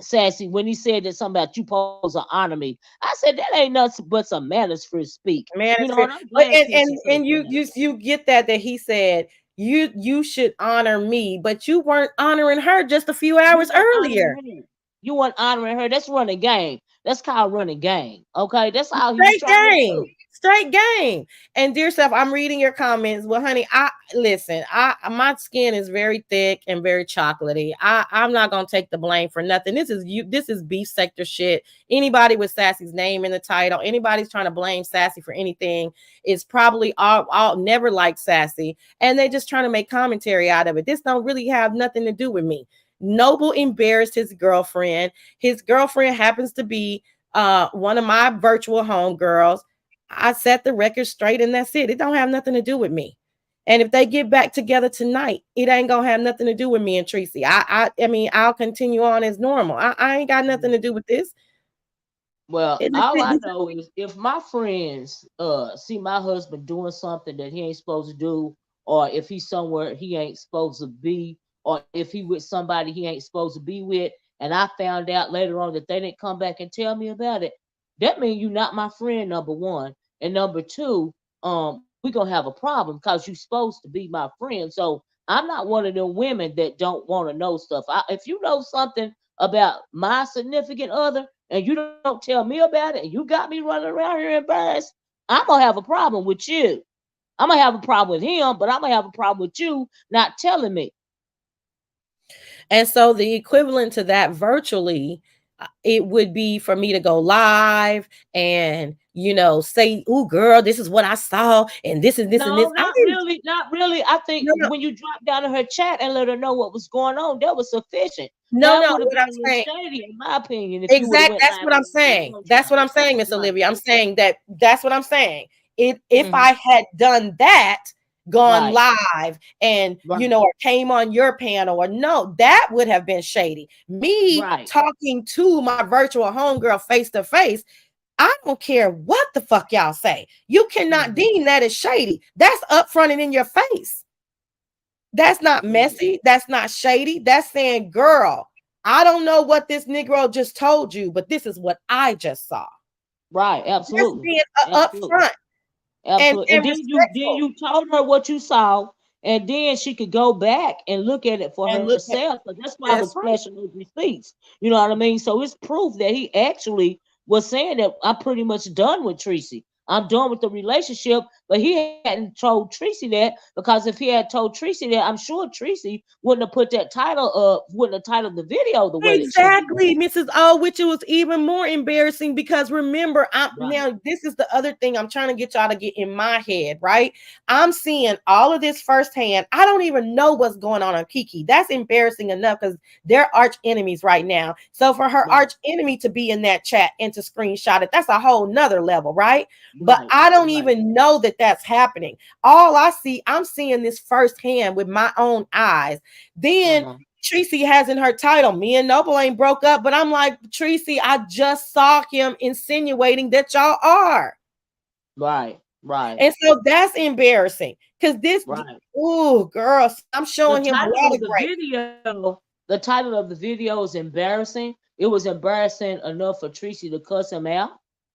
S1: Sassy, when he said that something about you supposed to honor me. I said that ain't nothing but some manosphere speak.
S2: Man, it's
S1: And
S2: fair.
S1: I'm
S2: But
S1: glad Tracy said
S2: and you
S1: that.
S2: you you get that he said you should honor me, but you weren't honoring her just a few
S1: You
S2: hours
S1: weren't honoring
S2: earlier.
S1: her. You weren't honoring her. That's running game. That's called running game. Okay, that's all he was
S2: Straight
S1: trying to
S2: game.
S1: do.
S2: Straight game. And dear self, I'm reading your comments. Well, honey, I listen, my skin is very thick and very chocolatey. I'm not gonna take the blame for nothing. This is beef sector shit. Anybody with Sassy's name in the title, anybody's trying to blame Sassy for anything is probably all never liked Sassy. And they just trying to make commentary out of it. This don't really have nothing to do with me. Noble embarrassed his girlfriend. His girlfriend happens to be one of my virtual homegirls. I set the record straight and that's it. It don't have nothing to do with me. And if they get back together tonight, it ain't gonna have nothing to do with me and Treecy. I mean, I'll continue on as normal. I ain't got nothing to do with this.
S1: Well, all I know is if my friends see my husband doing something that he ain't supposed to do, or if he's somewhere he ain't supposed to be, or if he with somebody he ain't supposed to be with, and I found out later on that they didn't come back and tell me about it, that means you're not my friend, number one. And number two, we're gonna have a problem because you're supposed to be my friend. So I'm not one of them women that don't want to know stuff. If you know something about my significant other and you don't tell me about it and you got me running around here embarrassed, I'm gonna have a problem with you. I'm gonna have a problem with him, but I'm gonna have a problem with you not telling me.
S2: And so the equivalent to that virtually, it would be for me to go live and, you know, say, "Ooh, girl, this is what I saw, and this is this and this."
S1: No, not really, not really. I think when you dropped down to her chat and let her know what was going on, that was sufficient.
S2: No,
S1: would have
S2: what
S1: been
S2: I'm
S1: a little
S2: saying,
S1: shady, in my opinion, if you would have
S2: exactly.
S1: went
S2: That's
S1: live
S2: what I'm saying. That's what I'm saying, Miss Olivia. I'm saying that's what I'm saying. If I had done that, gone live and you know, or came on your panel, or no, that would have been shady. Me talking to my virtual homegirl face to face, I don't care what the fuck y'all say. You cannot deem that as shady. That's upfront and in your face. That's not messy. That's not shady. That's saying, girl, I don't know what this Negro just told you, but this is what I just saw.
S1: Right, absolutely.
S2: Being upfront.
S1: Absolutely. And then you told her what you saw, and then she could go back and look at it for herself. But that's why I was flashing those receipts. You know what I mean? So it's proof that he actually was saying that I'm pretty much done with Treecy. I'm done with the relationship, but he hadn't told Treecy that, because if he had told Treecy that, I'm sure Treecy wouldn't have put that title wouldn't have titled the video the way
S2: exactly, Mrs. O, which it was even more embarrassing because remember, now this is the other thing I'm trying to get y'all to get in my head, right? I'm seeing all of this firsthand. I don't even know what's going on Kiki. That's embarrassing enough because they're arch enemies right now. So for her arch enemy to be in that chat and to screenshot it, that's a whole nother level, right? But I don't even know that that's happening. All I see, I'm seeing this firsthand with my own eyes. Then Treecy has in her title, me and Noble ain't broke up, but I'm like, Treecy, I just saw him insinuating that y'all are.
S1: Right.
S2: And so that's embarrassing because this, oh, girl, I'm showing him
S1: the title of the video is embarrassing. It was embarrassing enough for Treecy to cuss him out.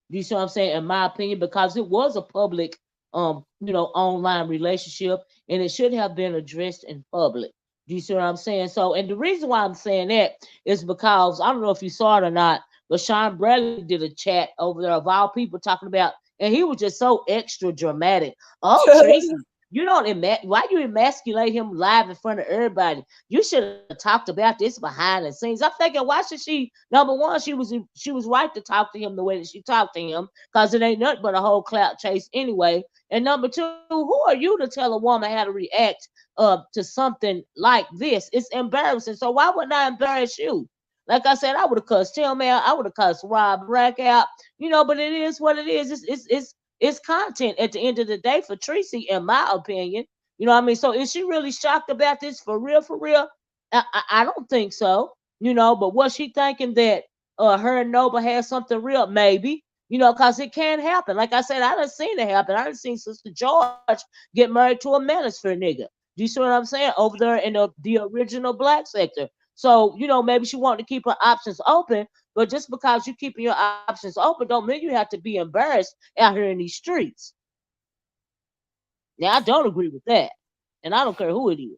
S1: You see what I'm saying? In my opinion, because it was a public, online relationship, and it should have been addressed in public. Do you see what I'm saying? So, and the reason why I'm saying that is because I don't know if you saw it or not, but Sean Bradley did a chat over there of all people talking about, and he was just so extra dramatic. Oh, Treecy, you don't why you emasculate him live in front of everybody? You should have talked about this behind the scenes. I'm thinking, why should she? Number one, she was right to talk to him the way that she talked to him, because it ain't nothing but a whole clout chase anyway. And number two, who are you to tell a woman how to react to something like this? It's embarrassing. So why wouldn't I embarrass you? Like I said, I would have cussed him out. I would have cussed Rob Rack out. But it is what it is. It's content at the end of the day for Treecy, in my opinion. You know what I mean? So is she really shocked about this for real? For real? I don't think so. But was she thinking that her and Noble had something real? Maybe. Because it can happen. Like I said, I done seen it happen. I done seen Sister George get married to a manosphere nigga. Do you see what I'm saying? Over there in the original black sector. So, maybe she wanted to keep her options open, but just because you keeping your options open don't mean you have to be embarrassed out here in these streets. Now, I don't agree with that. And I don't care who it is.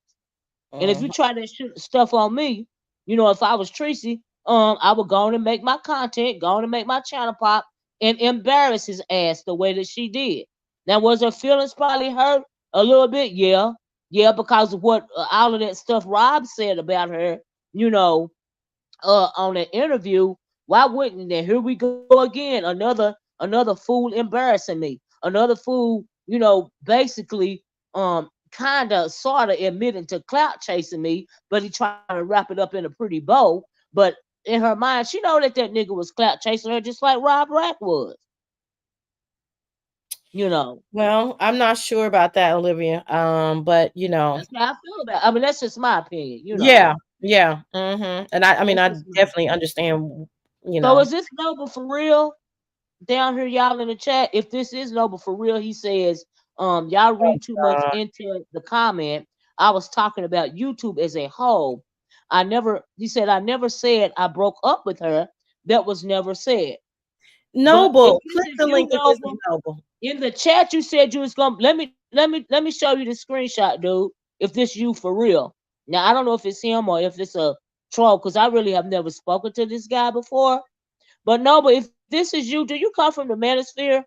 S1: And if you try that stuff on me, if I was Treecy, I would go on and make my content, go on and make my channel pop, and embarrass his ass the way that she did. Now, was her feelings probably hurt a little bit? Yeah, yeah, because of what all of that stuff Rob said about her, you know, on an interview. Why wouldn't they? Here we go again, another fool embarrassing me, another fool, basically, kind of sort of admitting to clout chasing me, but he trying to wrap it up in a pretty bow. But in her mind, she know that that nigga was clout chasing her just like Rob Rack was. You know,
S2: Well, I'm not sure about that, Olivia. But
S1: that's how I feel about it. I mean, that's just my opinion,
S2: yeah, yeah. And I mean,
S1: That's
S2: I
S1: just my
S2: definitely
S1: opinion.
S2: understand,
S1: So is this Noble for real? Down here, y'all in the chat. If this is Noble for real, he says, y'all read too much
S2: uh,
S1: into the comment. I was talking about YouTube as a whole. He said, I never said I broke up with her. That was never said. But if
S2: Noble.
S1: this
S2: Click
S1: is
S2: the
S1: you,
S2: link if this is
S1: Noble,
S2: Noble.
S1: in the chat you said you was gonna let me show you the screenshot, dude. If this you for real. Now I don't know if it's him or if it's a troll, because I really have never spoken to this guy before. But no, but if this is you, do you come from the manosphere?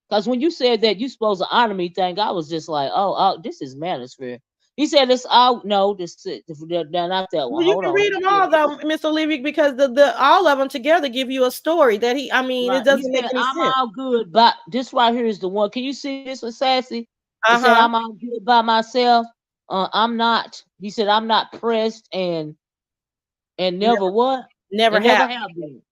S1: Because when you said that you supposed to honor me thing, I was just like, oh, this is manosphere. He said it's out. No, they're not that
S2: Well,
S1: one.
S2: you
S1: Hold
S2: can
S1: on.
S2: read them all though, Miss Olivia, because the all of them together give you a story that I mean, it
S1: Right. He
S2: doesn't make
S1: said,
S2: any
S1: I'm
S2: sense.
S1: all good, but this right here is the one. Can you see this one, Sassy? It said,
S2: Uh-huh.
S1: I'm all good by myself. I'm not. He said, I'm not pressed and never
S2: Never
S1: what?
S2: never
S1: And never
S2: have.
S1: have been.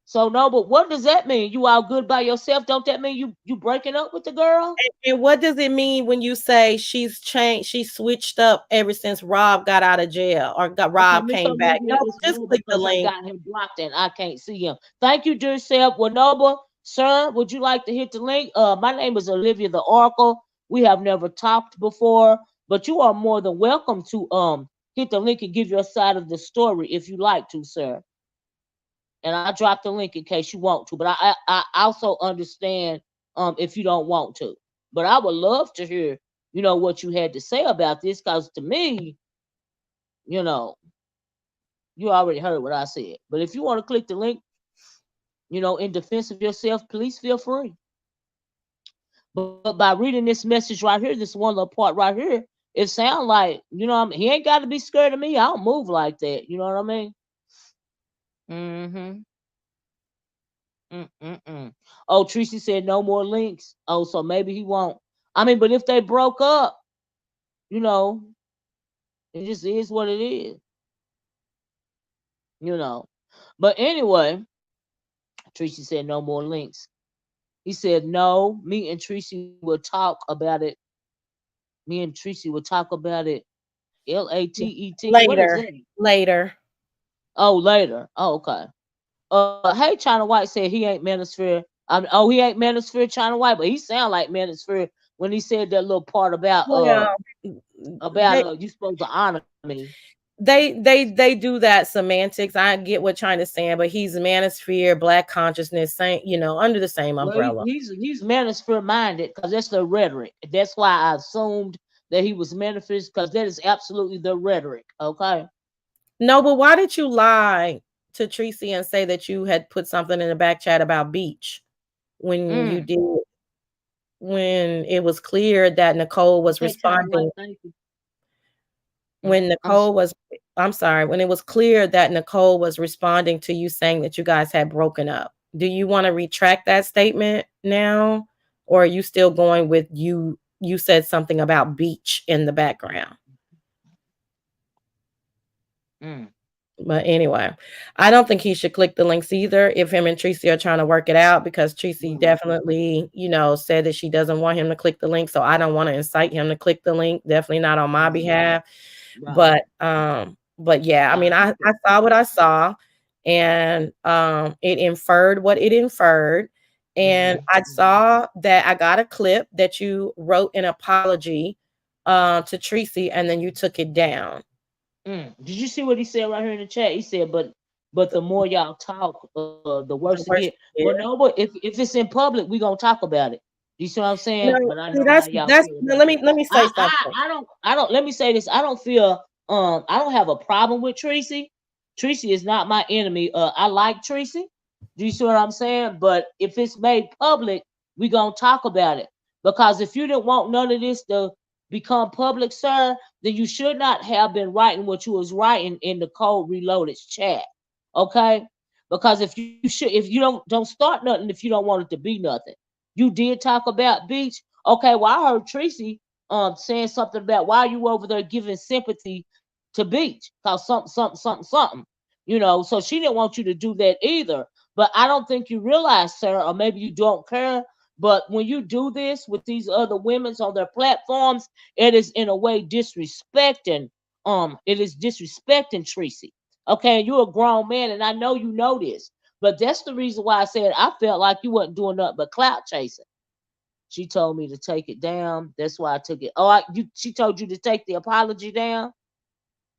S1: So no, but what does that mean? You all good by yourself? Don't that mean you breaking up with the girl?
S2: And what does it mean when you say she's changed, she switched up ever since Rob got out of jail or got
S1: Okay,
S2: Rob
S1: Miss
S2: came back?
S1: Olivia
S2: No,
S1: is
S2: just
S1: moved
S2: click the
S1: because I
S2: link.
S1: got him blocked and I can't see him. Thank you, dear self. Well, Noble, sir, would you like to hit the link? My name is Olivia the Oracle. We have never talked before, but you are more than welcome to hit the link and give your side of the story if you like to, sir. And I dropped the link in case you want to, but I also understand if you don't want to. But I would love to hear, what you had to say about this, because to me, you know, you already heard what I said. But if you want to click the link, in defense of yourself, please feel free. But by reading this message right here, this one little part right here, it sounds like, he ain't got to be scared of me. I don't move like that. You know what I mean? Mm-hmm. Mm-mm-mm. Oh, Treecy said no more links. Oh, so maybe he won't. I mean, but if they broke up, you know, it just is what it is, you know. But anyway, Treecy said no more links. He said no. Me and Treecy will talk about it. Me and Treecy will talk about it. Latet. What is
S2: Later.
S1: that?
S2: Later.
S1: Oh, later. Oh, okay. Hey, China White said he ain't Manosphere. He ain't Manosphere, China White, but he sound like Manosphere when he said that little part about
S2: Well, they
S1: you supposed to honor me.
S2: they do that semantics. I get what China's saying, but he's manosphere, black consciousness, same, under the same
S1: Well,
S2: umbrella.
S1: he's Manosphere minded because that's the rhetoric. That's why I assumed that he was Manosphere, because that is absolutely the rhetoric. Okay.
S2: No, but why did you lie to Treecy and say that you had put something in the back chat about beach when you
S1: Mm.
S2: did, when it was clear that Nicole was
S1: Okay, China White,
S2: responding?
S1: thank you.
S2: When
S1: I'm
S2: Nicole was, I'm sorry, when it was clear that Nicole was responding to you saying that you guys had broken up. Do you want to retract that statement now? Or are you still going with you said something about beach in the background?
S1: mm,
S2: But anyway, I don't think he should click the links either if him and Treecy are trying to work it out, because Treecy
S1: right,
S2: definitely, said that she doesn't want him to click the link. So I don't want to incite him to click the link. Definitely not on my
S1: right,
S2: behalf.
S1: right.
S2: But yeah, I
S1: I
S2: mean, I saw what I saw, and it inferred what it inferred. And I
S1: Mhm.
S2: saw that I got a clip that you wrote an apology to Treecy, and then you took it down.
S1: Did you see what he said right here in the chat? He said, but the more y'all talk, the worse
S2: The
S1: it get.
S2: worst
S1: Well, no, but if it's in public, we gonna talk about it. You see what I'm saying?
S2: No,
S1: But I
S2: see,
S1: know how
S2: that's
S1: y'all
S2: that's
S1: feel
S2: no,
S1: about that.
S2: let me say something.
S1: I don't. Let me say this. I don't feel. I don't have a problem with Treecy. Treecy is not my enemy. I like Treecy. Do you see what I'm saying? But if it's made public, we gonna talk about it. Because if you didn't want none of this to become public, sir, then you should not have been writing what you was writing in the Code Reloaded chat. Okay? Because if you don't start nothing if you don't want it to be nothing. You did talk about beach. Okay, well I heard Treecy saying something about why you over there giving sympathy to beach. Cause something. So she didn't want you to do that either. But I don't think you realize, sir, or maybe you don't care. But when you do this with these other women's on their platforms, it is in a way disrespecting. It is disrespecting Treecy. Okay, you're a grown man, and I know you know this. But that's the reason why I said I felt like you wasn't doing nothing but clout chasing. She told me to take it down. That's why I took it. She told you to take the apology down.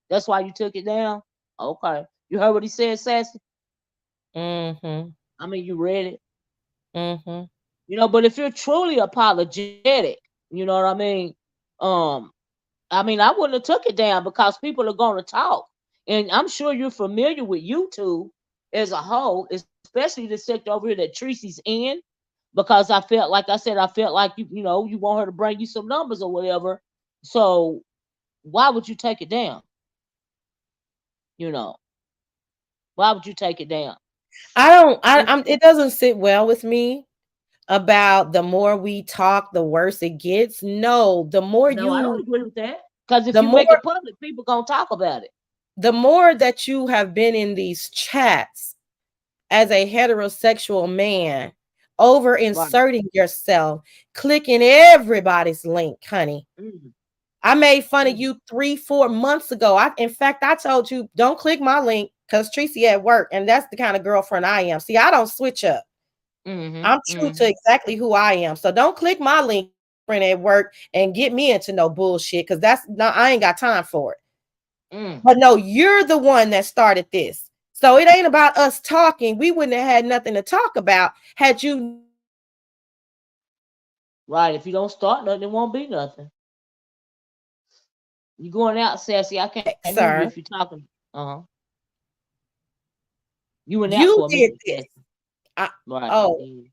S1: That's why you took it down. Okay, you heard what he said, Sassy.
S2: Mm-hmm.
S1: I mean, you read it.
S2: Mm-hmm.
S1: But if you're truly apologetic, you know what um, I mean, I wouldn't have took it down because people are going to talk, and I'm sure you're familiar with YouTube as a whole, especially the sector over here that Treecy's in, because like I said, I felt like you want her to bring you some numbers or whatever. So why would you take it down? You know, why would you take it down?
S2: I don't. It doesn't sit well with me about the more we talk, the worse it gets. No,
S1: No, I don't agree with that. Because if
S2: the
S1: you make
S2: more,
S1: it public, people gonna talk about it.
S2: the more that you have been in these chats as a heterosexual man, over
S1: Right.
S2: inserting yourself, clicking everybody's link, honey.
S1: Mm,
S2: I made fun of
S1: mm,
S2: you 3-4 months ago. In fact, I told you don't click my link because Treecy at work, and that's the kind of girlfriend I am. See, I don't switch up.
S1: mm-hmm,
S2: I'm true to
S1: mm-hmm,
S2: exactly who I am. So don't click my link, friend at work, and get me into no bullshit because that's not. I ain't got time for it.
S1: mm.
S2: But no, you're the one that started this. So it ain't about us talking. We wouldn't have had nothing to talk about had you.
S1: Right. If you don't start nothing, it won't be nothing. You going out, Sassy. I can't hear you if you're
S2: Sir,
S1: talking. Uh-huh. You went out
S2: you
S1: for a
S2: did
S1: minute,
S2: this.
S1: Sassy.
S2: I,
S1: Right.
S2: oh,
S1: Yeah,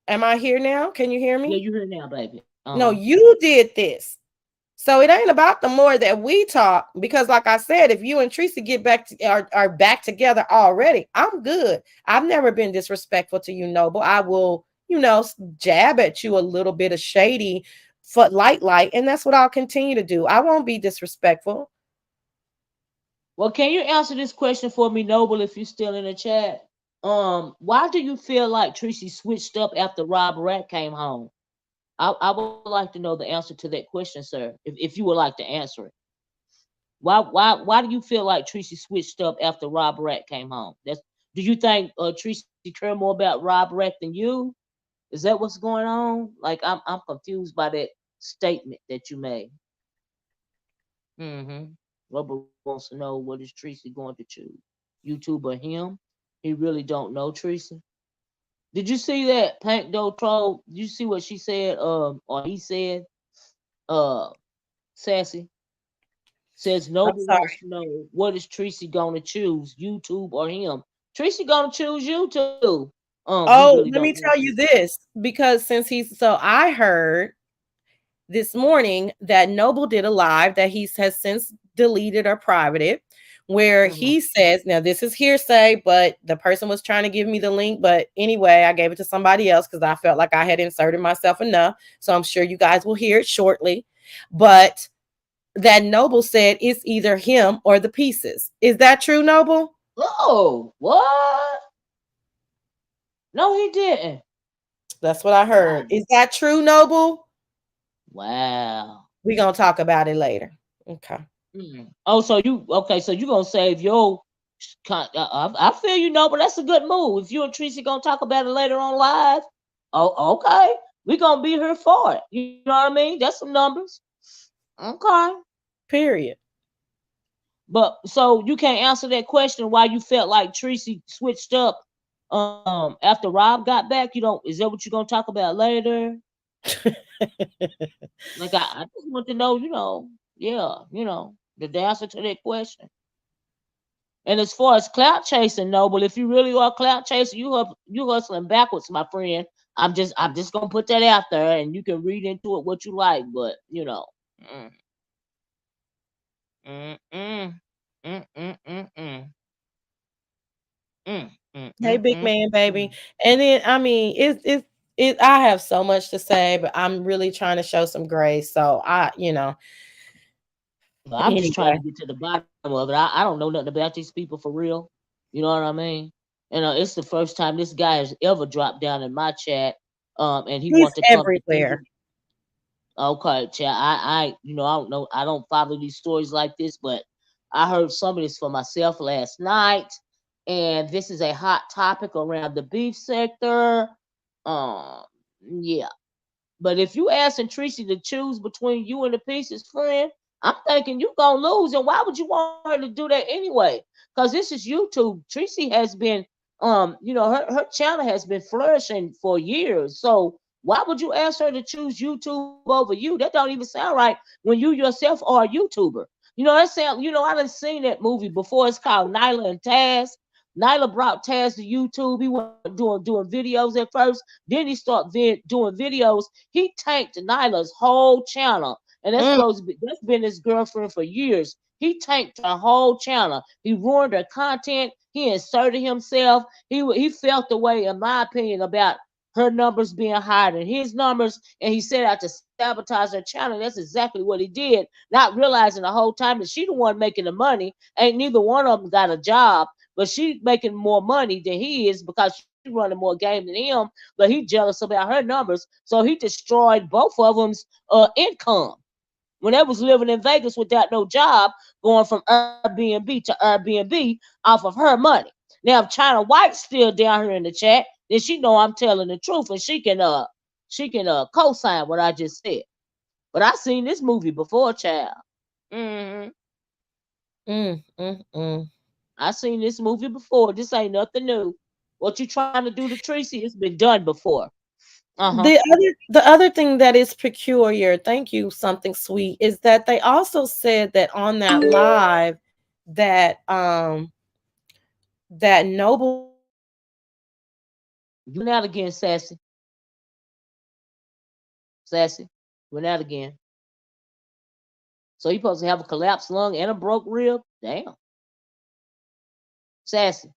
S2: am I here now? Can you hear
S1: yeah,
S2: me?
S1: you here now, baby.
S2: No,
S1: Uh-huh.
S2: you did this. So it ain't about the more that we talk, because like I said, if you and Treecy get back to, are back together already, I'm good. I've never been disrespectful to you, Noble. I will, jab at you a little bit of shady foot light, and that's what I'll continue to do. I won't be disrespectful.
S1: Well, can you answer this question for me, Noble, if you're still in the chat? Why do you feel like Treecy switched up after Rob Rat came home? I would like to know the answer to that question, sir. If you would like to answer it. Why do you feel like Treecy switched up after Rob Rat came home? Do you think Treecy care more about Rob Rat than you? Is that what's going on? Like I'm confused by that statement that you made. Mm-hmm. Rubber wants to know what is Treecy going to choose? YouTube or him? He really don't know Treecy. Did you see that Pink Doe troll? Did you see what she said? Or he said? Uh, Sassy says
S2: I'm
S1: Noble
S2: sorry.
S1: wants to know what is Treecy gonna choose, YouTube or him? Treecy gonna choose YouTube. He really
S2: Oh, let
S1: don't
S2: me
S1: know
S2: tell
S1: you.
S2: you this, because I heard this morning that Noble did a live that he has since deleted or privated, where
S1: Mm-hmm.
S2: he says, now this is hearsay, but the person was trying to give me the link. But anyway, I gave it to somebody else because I felt like I had inserted myself enough. So I'm sure you guys will hear it shortly. But that Noble said it's either him or the pieces. Is that true, Noble?
S1: Oh, what? No, he didn't.
S2: That's what I heard.
S1: Wow.
S2: Is that true, Noble?
S1: Wow.
S2: We're going to talk about it later. Okay.
S1: Oh, so you okay? So you gonna save your? I feel you know, but that's a good move. If you and Tracy gonna talk about it later on live, oh, okay, we gonna be here for it. You know what I mean? That's some numbers. Okay,
S2: Period.
S1: but so you can't answer that question why you felt like Tracy switched up after Rob got back. You don't. Is that what you're gonna talk about later? Like I just want to know. Yeah, the answer to that question. And as far as clout chasing, Noble, if you really are clout chasing, you hustling backwards, my friend. I'm just gonna put that out there, and you can read into it what you like, but mm, mm, mm, mm, mm, mm, mm, mm, mm,
S2: Hey,
S1: mm,
S2: big
S1: mm,
S2: man, baby.
S1: mm.
S2: And then, I mean, it. I have so much to say, but I'm really trying to show some grace. So
S1: But I'm just trying
S2: anyway.
S1: to get to the bottom of it. I don't know nothing about these people for real. You know what I mean? And it's the first time this guy has ever dropped down in my chat. And he
S2: He's
S1: want to come defend
S2: everywhere.
S1: him. Okay, chat. I don't know. I don't follow these stories like this, but I heard some of this for myself last night, and this is a hot topic around the beef sector. Yeah. But if you asking Treecy to choose between you and the pieces, friend, I'm thinking you gonna lose. And why would you want her to do that anyway? Because this is YouTube. Treecy has been, her channel has been flourishing for years. So why would you ask her to choose YouTube over you? That don't even sound right when you yourself are a YouTuber. That sound. I done seen that movie before. It's called Nyla and Taz. Nyla brought Taz to YouTube. He wasn't doing videos at first. Then he started doing videos. He tanked Nyla's whole channel, and
S2: Mm,
S1: that's been his girlfriend for years. He tanked her whole channel. He ruined her content. He inserted himself. He felt the way, in my opinion, about her numbers being higher than his numbers, and he set out to sabotage her channel. That's exactly what he did, not realizing the whole time that she the one making the money. Ain't neither one of them got a job, but she making more money than he is because she running more game than him. But he jealous about her numbers, so he destroyed both of them's income when they was living in Vegas without no job, going from Airbnb to Airbnb off of her money. Now, if China White's still down here in the chat, then she know I'm telling the truth, and she can co-sign what I just said. But I seen this movie before, child. hmm
S2: mm.
S1: I seen this movie before. This ain't nothing new. What you trying to do to Treacy? It's been done before. Uh-huh.
S2: The other thing that is peculiar, thank you, something sweet, is that they also said that on that live that that Noble
S1: You went out again, Sassy. Sassy. Went out again. So you supposed to have a collapsed lung and a broke rib? Damn. Sassy.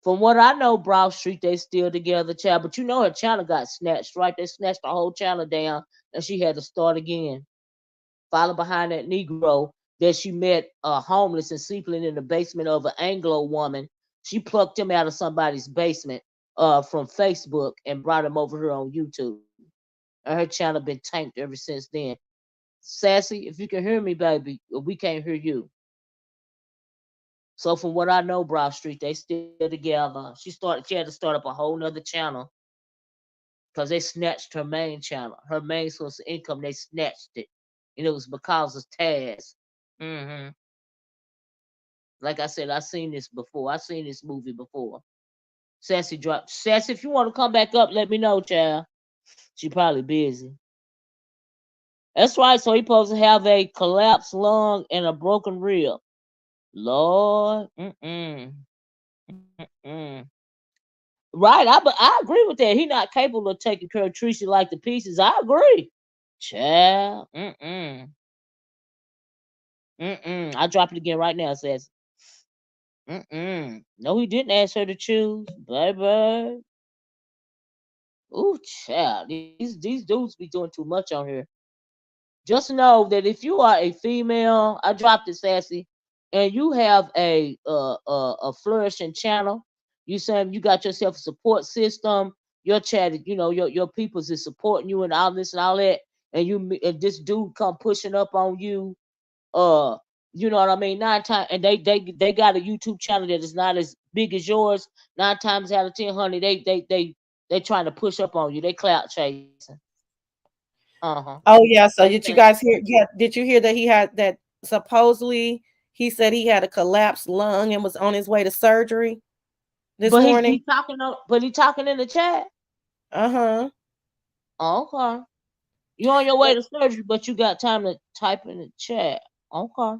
S1: From what I know, Broad Street, they still together, child. But her channel got snatched, right? They snatched the whole channel down and she had to start again. Following behind that Negro that she met homeless and sleeping in the basement of an Anglo woman. She plucked him out of somebody's basement from Facebook and brought him over here on YouTube. And her channel been tanked ever since then. Sassy, if you can hear me, baby, we can't hear you. So from what I know, Broad Street, they still together. She had to start up a whole nother channel because they snatched her main channel, her main source of income. They snatched it, and it was because of Taz. hmm Like I said, I seen this before. I seen this movie before. Sassy dropped. Sassy, if you want to come back up, let me know, child. She probably busy. That's right. So he supposed to have a collapsed lung and a broken rib. Lord, mm. Right, I agree with that. He not capable of taking care of Treacy like the pieces. I agree. Child, I drop it again right now. It says, no, he didn't ask her to choose, baby. Ooh, child, these dudes be doing too much on here. Just know that if you are a female, I dropped it, Sassy, and you have a flourishing channel. You saying you got yourself a support system. Your chat, your peoples is supporting you and all this and all that. And this dude come pushing up on you. Uh, you know what I mean? 9 times, and they got a YouTube channel that is not as big as yours. 9 times out of 10, honey, they trying to push up on you. They clout chasing. Uh-huh.
S2: Oh yeah, so
S1: They
S2: did you
S1: saying
S2: guys hear? Yeah, did you hear that he had that supposedly he said he had a collapsed lung and was on his way to surgery this
S1: But
S2: morning?
S1: he talking in the chat.
S2: Uh-huh.
S1: Okay. You on your way to surgery, but you got time to type in the chat. Okay.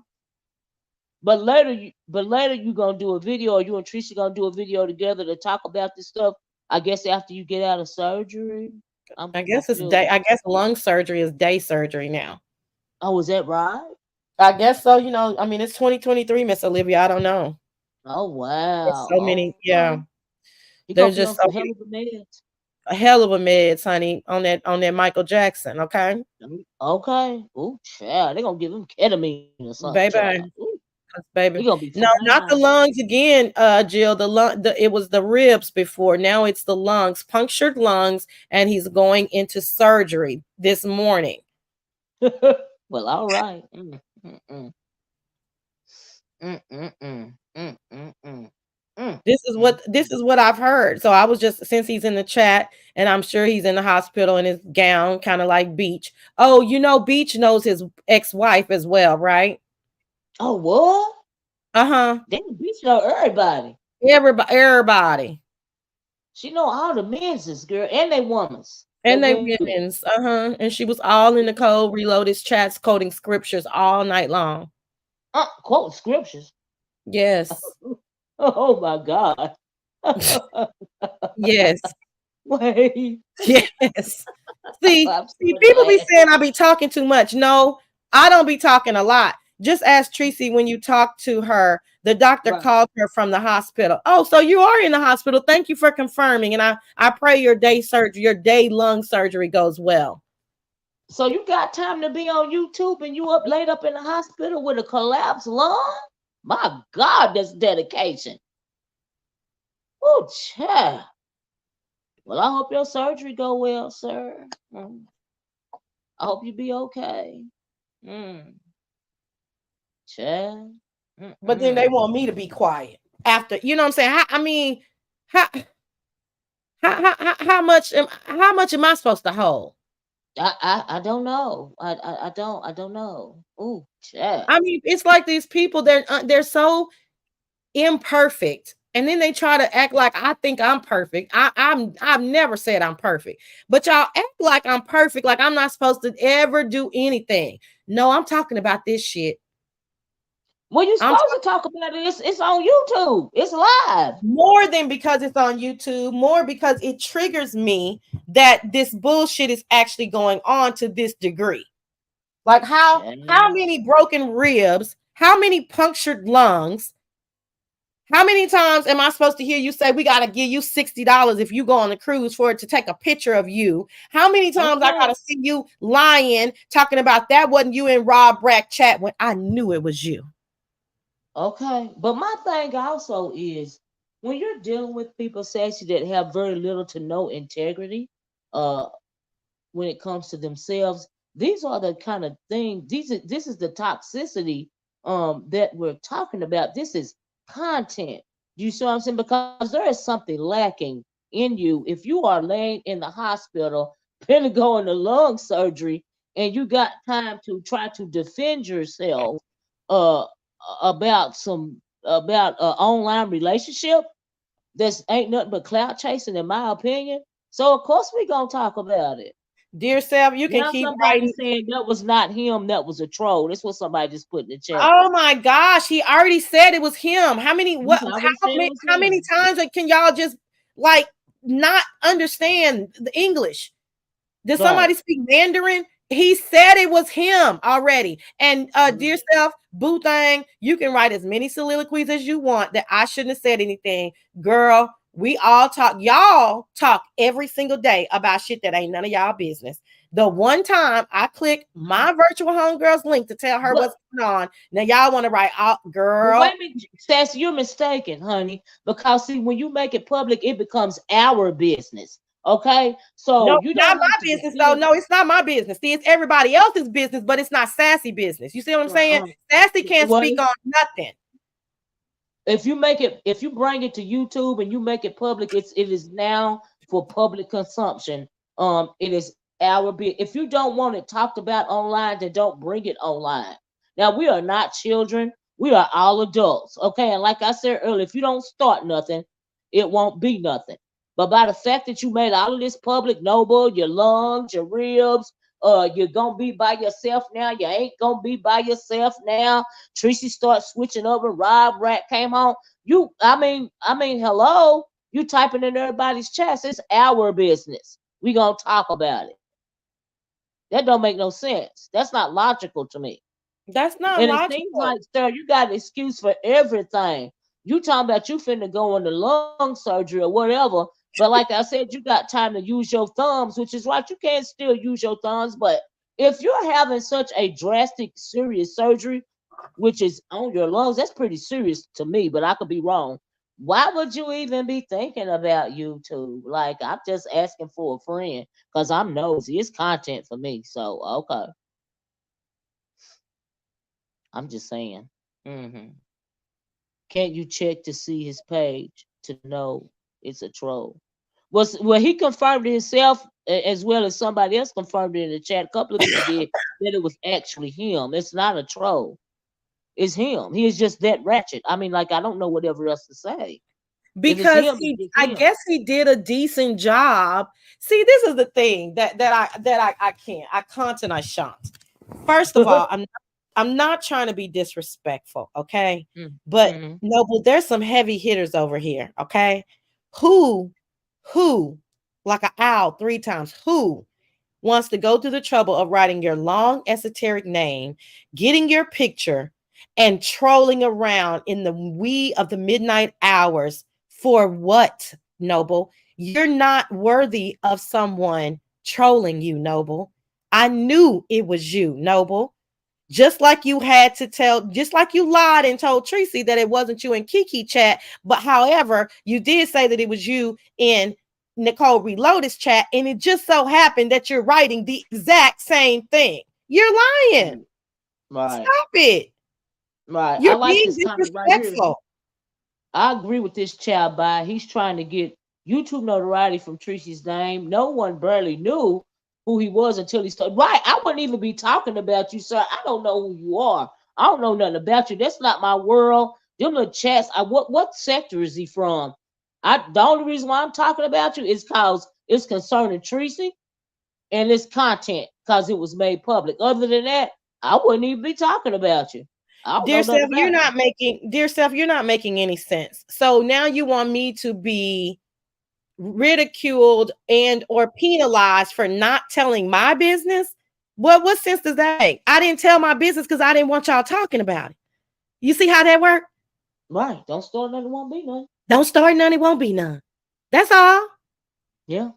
S1: later you gonna do a video, or you and Treecy gonna do a video together to talk about this stuff. I guess after you get out of surgery. I'm
S2: I guess it's day.
S1: confused.
S2: I guess lung surgery is day surgery now.
S1: Oh, is that right?
S2: I guess so. You know, I mean, it's 2023, Miss Olivia. I don't know.
S1: Oh
S2: There's
S1: wow.
S2: so many. Yeah,
S1: Okay. He gonna
S2: there's
S1: be on
S2: just so
S1: some hell
S2: many.
S1: of a meds.
S2: A hell of a meds, honey, on that Michael Jackson. Okay,
S1: Okay. Oh, child. They gonna give him ketamine or something, child.
S2: baby.
S1: Ooh, he
S2: Baby.
S1: gonna be
S2: No, not the
S1: fine.
S2: lungs again, Jill. It was the ribs before. Now it's the lungs, punctured lungs, and he's going into surgery this morning.
S1: Well, all right. Mm, mm, mm, mm, mm, mm, mm, mm, mm, mm,
S2: This is what I've heard. So I was just since he's in the chat, and I'm sure he's in the hospital in his gown, kind of like Beach. Oh, you know, Beach knows his ex-wife as well, right?
S1: Oh, what?
S2: Uh-huh.
S1: Damn, bitch know everybody.
S2: Everybody.
S1: She know all the men's girl and they women's. They
S2: And they
S1: women.
S2: women's. Uh-huh. And she was all in the code, reloaded chats, quoting scriptures all night long.
S1: Quote scriptures.
S2: Yes.
S1: Oh my God.
S2: Yes.
S1: Wait.
S2: Yes. See,
S1: I'm starting to
S2: people be
S1: laugh.
S2: saying I be talking too much. No, I don't be talking a lot. Just ask Treecy when you talk to her. The doctor
S1: Right.
S2: called her from the hospital. Oh, so you are in the hospital. Thank you for confirming. And I pray your day lung surgery goes well.
S1: So you got time to be on YouTube and you up laid up in the hospital with a collapsed lung? My God, that's dedication. Oh, child. Well, I hope your surgery go well, sir. I hope you be okay. Mm, child.
S2: But then they
S1: Mm-mm.
S2: want me to be quiet after, you know what I'm saying? I mean, how how much am I supposed to hold?
S1: I don't know. I don't know. Oh, child.
S2: I mean, it's like these people they're so imperfect, and then they try to act like I think I'm perfect. I've never said I'm perfect, but y'all act like I'm perfect, like I'm not supposed to ever do anything. No, I'm talking about this shit.
S1: Well, you
S2: I'm
S1: supposed to talk about it. It's on YouTube. It's live.
S2: more than because it's on YouTube, more because it triggers me that this bullshit is actually going on to this degree. Like how
S1: Child.
S2: many broken ribs, how many punctured lungs, how many times am I supposed to hear you say we gotta give you $60 if you go on the cruise for it to take a picture of you? How many times I
S1: Okay.
S2: gotta see you lying, talking about that wasn't you in Rob Brack chat when I knew it was you?
S1: Okay. But my thing also is when you're dealing with people, Sassy, that have very little to no integrity, uh, when it comes to themselves, these are the kind of things. This is the toxicity that we're talking about. This is content. You see what I'm saying? Because there is something lacking in you. If you are laying in the hospital, finna go into lung surgery, and you got time to try to defend yourself uh about online relationship, this ain't nothing but cloud chasing, in my opinion. So of course we gonna talk about it.
S2: Dear self, you can
S1: Now
S2: keep
S1: somebody
S2: writing.
S1: saying that was not him, that was a troll. That's what somebody just put in the chat.
S2: Oh my gosh, he already said it was him. How many
S1: He's already said it was
S2: how many
S1: him.
S2: times can y'all just like not understand the English? Did
S1: Right.
S2: somebody speak Mandarin? He said it was him already. And dear
S1: Mm.
S2: self, boo thing, you can write as many soliloquies as you want that I shouldn't have said anything. Girl, we all talk, y'all talk every single day about shit that ain't none of y'all business. The one time I click my virtual homegirl's link to tell her
S1: But
S2: what's going on. Now y'all want to write out,
S1: but wait
S2: girl.
S1: a minute, Sassy, you're mistaken, honey. Because see, when you make it public, it becomes our business. Okay,
S2: No,
S1: so you
S2: not
S1: don't
S2: my
S1: have to
S2: business though.
S1: defend.
S2: No, it's not my business. See, it's everybody else's business, but it's not Sassy business. You see what I'm saying?
S1: Uh-uh.
S2: Sassy can't
S1: Well,
S2: speak on nothing.
S1: if you bring it to YouTube and you make it public, it is now for public consumption. It is our bit. If you don't want it talked about online, then don't bring it online. Now we are not children. We are all adults. Okay. And like I said earlier, if you don't start nothing, it won't be nothing. But by the fact that you made all of this public, Noble, your lungs, your ribs, You're gonna be by yourself now. You ain't gonna be by yourself now. Treecy started switching over. Rob Rat came on. Hello. You typing in everybody's chest. It's our business. We gonna talk about it. That don't make no sense. That's not logical to me.
S2: That's not
S1: And it seems
S2: logical.
S1: like, sir, you got an excuse for everything. You talking about you finna go into lung surgery or whatever. But like I said, you got time to use your thumbs, which is right. You can still use your thumbs, but if you're having such a drastic, serious surgery, which is on your lungs, that's pretty serious to me, but I could be wrong. Why would you even be thinking about YouTube? Like, I'm just asking for a friend because I'm nosy. It's content for me. So, okay. I'm just saying. Hmm. Can't you check to see his page to know it's a troll? Well, he confirmed it himself as well as somebody else confirmed it in the chat. A couple of people did that it was actually him. It's not a troll. It's him. He is just that ratchet. Like, I don't know whatever else to say. If it's
S2: Because
S1: him, it's
S2: he,
S1: just
S2: I
S1: him.
S2: guess he did a decent job. See, this is the thing that I can't. I can't and I shan't. First of all, I'm not trying to be disrespectful, okay? But
S1: Mm-hmm.
S2: Noble, there's some heavy hitters over here, okay? Who, who, like an owl 3 times, who wants to go through the trouble of writing your long esoteric name, getting your picture, and trolling around in the wee of the midnight hours for what, Noble? You're not worthy of someone trolling you, Noble. I knew it was you, Noble. Just like you had to tell, just like you lied and told Treecy that it wasn't you in Kiki chat. But however, you did say that it was you in Nicole Reloaded's chat, and it just so happened that you're writing the exact same thing. You're lying.
S1: Right.
S2: Stop it.
S1: Right. I
S2: You're
S1: like
S2: being
S1: this comment right here.
S2: disrespectful.
S1: I agree with this child by he's trying to get YouTube notoriety from Treecy's name. No one barely knew who he was until he started. Right. I wouldn't even be talking about you, sir. I don't know who you are. I don't know nothing about you. That's not my world. Them little chats. What sector is he from? The only reason why I'm talking about you is cause it's concerning Treecy and its content because it was made public. Other than that, I wouldn't even be talking about you. I don't know
S2: Dear
S1: nothing
S2: self,
S1: about you.
S2: you're not making any sense. So now you want me to be ridiculed and or penalized for not telling my business? What sense does that make? I didn't tell my business because I didn't want y'all talking about it. You see how that worked?
S1: Right. Don't start nothing, won't be none.
S2: Don't start none, it won't be none. That's all.
S1: Yeah.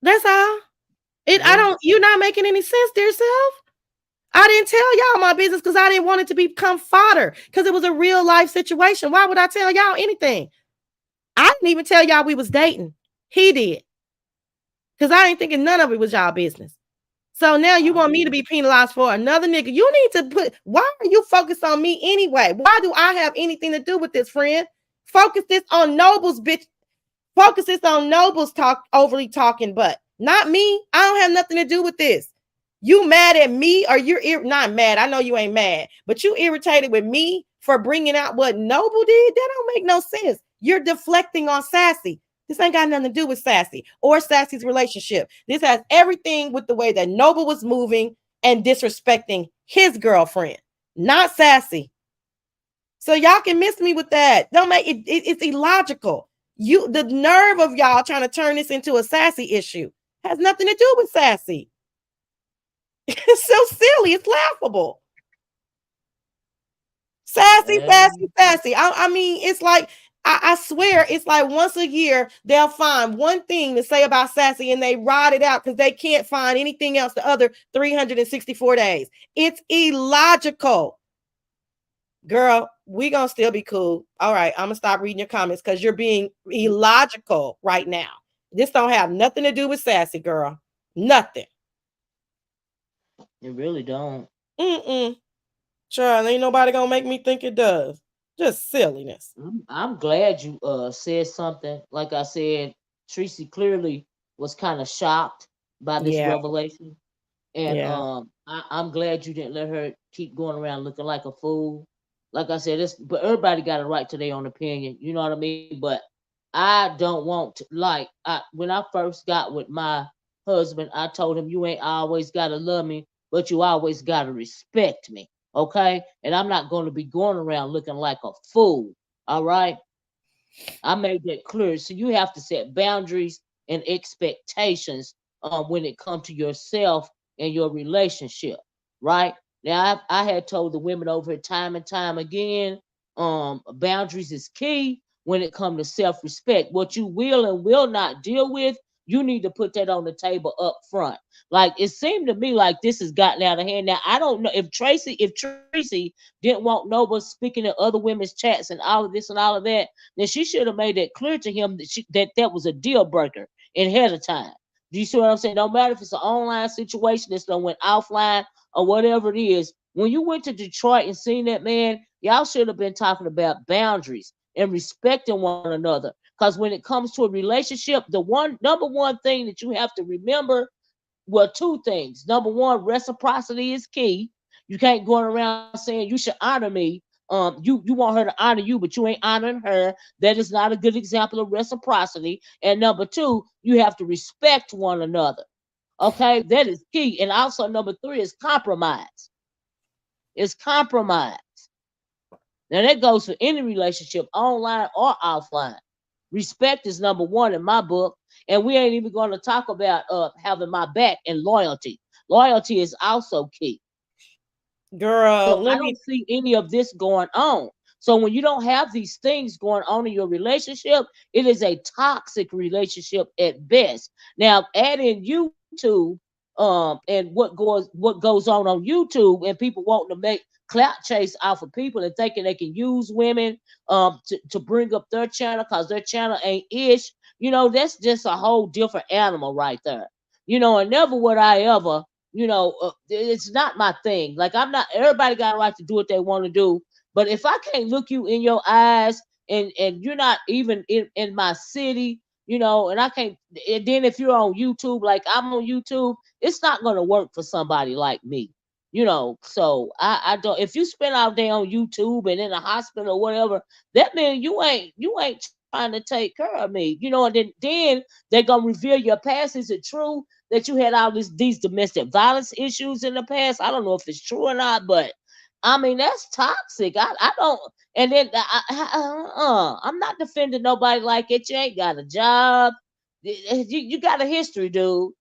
S2: That's all.
S1: Yeah.
S2: You're not making any sense, dear self. I didn't tell y'all my business because I didn't want it to become fodder because it was a real life situation. Why would I tell y'all anything? I didn't even tell y'all we was dating. He did. Because I ain't thinking none of it was y'all business. So now you want me to be penalized for another nigga. You need to why are you focused on me anyway? Why do I have anything to do with this, friend? Focus this on Noble's bitch. Focus this on Noble's overly talking, but not me. I don't have nothing to do with this. You mad at me or you're not mad? I know you ain't mad, but you irritated with me for bringing out what Noble did? That don't make no sense. You're deflecting on Sassy. This ain't got nothing to do with Sassy or Sassy's relationship. This has everything with the way that Noble was moving and disrespecting his girlfriend, not Sassy. So y'all can miss me with that. Don't make it. It's illogical. The nerve of y'all trying to turn this into a Sassy issue has nothing to do with Sassy. It's so silly. It's laughable. Sassy. I mean, it's like, I swear, it's like once a year, they'll find one thing to say about Sassy and they ride it out because they can't find anything else the other 364 days. It's illogical. Girl, we gonna still be cool. All right, I'm gonna stop reading your comments because you're being illogical right now. This don't have nothing to do with Sassy, girl. Nothing.
S1: It really don't.
S2: Sure, ain't nobody gonna make me think it does. Just silliness.
S1: I'm glad you said something. Like I said, Treecy clearly was kind of shocked by this
S2: Yeah,
S1: revelation. And
S2: yeah.
S1: I'm glad you didn't let her keep going around looking like a fool. Like I said, but everybody got a right to their own opinion. You know what I mean? But I don't want to, when I first got with my husband, I told him, you ain't always got to love me, but you always got to respect me. Okay. And I'm not going to be going around looking like a fool. All right. I made that clear. So you have to set boundaries and expectations when it comes to yourself and your relationship, right? Now, I had told the women over here time and time again, boundaries is key when it comes to self-respect. What you will and will not deal with, you need to put that on the table up front. Like it seemed to me like this has gotten out of hand. Now I don't know if Treecy didn't want Nova speaking to other women's chats and all of this and all of that, then she should have made it clear to him that was a deal breaker ahead of time. Do you see what I'm saying? No matter if it's an online situation that's done went offline or whatever it is. When you went to Detroit and seen that man, y'all should have been talking about boundaries and respecting one another. Because when it comes to a relationship, the number one thing that you have to remember, well, two things. Number one, reciprocity is key. You can't go around saying you should honor me. You want her to honor you, but you ain't honoring her. That is not a good example of reciprocity. And number two, you have to respect one another. Okay, that is key. And also number three is compromise. It's compromise. Now that goes for any relationship, online or offline. Respect is number one in my book, and we ain't even going to talk about having my back and loyalty. Loyalty is also key.
S2: Girl,
S1: So I
S2: let me.
S1: don't see any of this going on. So when you don't have these things going on in your relationship, it is a toxic relationship at best. Now add in YouTube and what goes on YouTube and people wanting to make clout chase off of people and thinking they can use women to bring up their channel because their channel ain't ish. That's just a whole different animal right there. And never would I ever it's not my thing. Like I'm not. Everybody got a right to do what they want to do. But if I can't look you in your eyes and you're not even in my city, and I can't. And then if you're on YouTube, like I'm on YouTube, it's not gonna work for somebody like me. So I don't. If you spend all day on YouTube and in a hospital or whatever, that means you ain't trying to take care of me. And then they're gonna reveal your past. Is it true that you had all these domestic violence issues in the past? I don't know if it's true or not, but I mean that's toxic. I don't. And then I'm not defending nobody like it. You ain't got a job. You got a history, dude.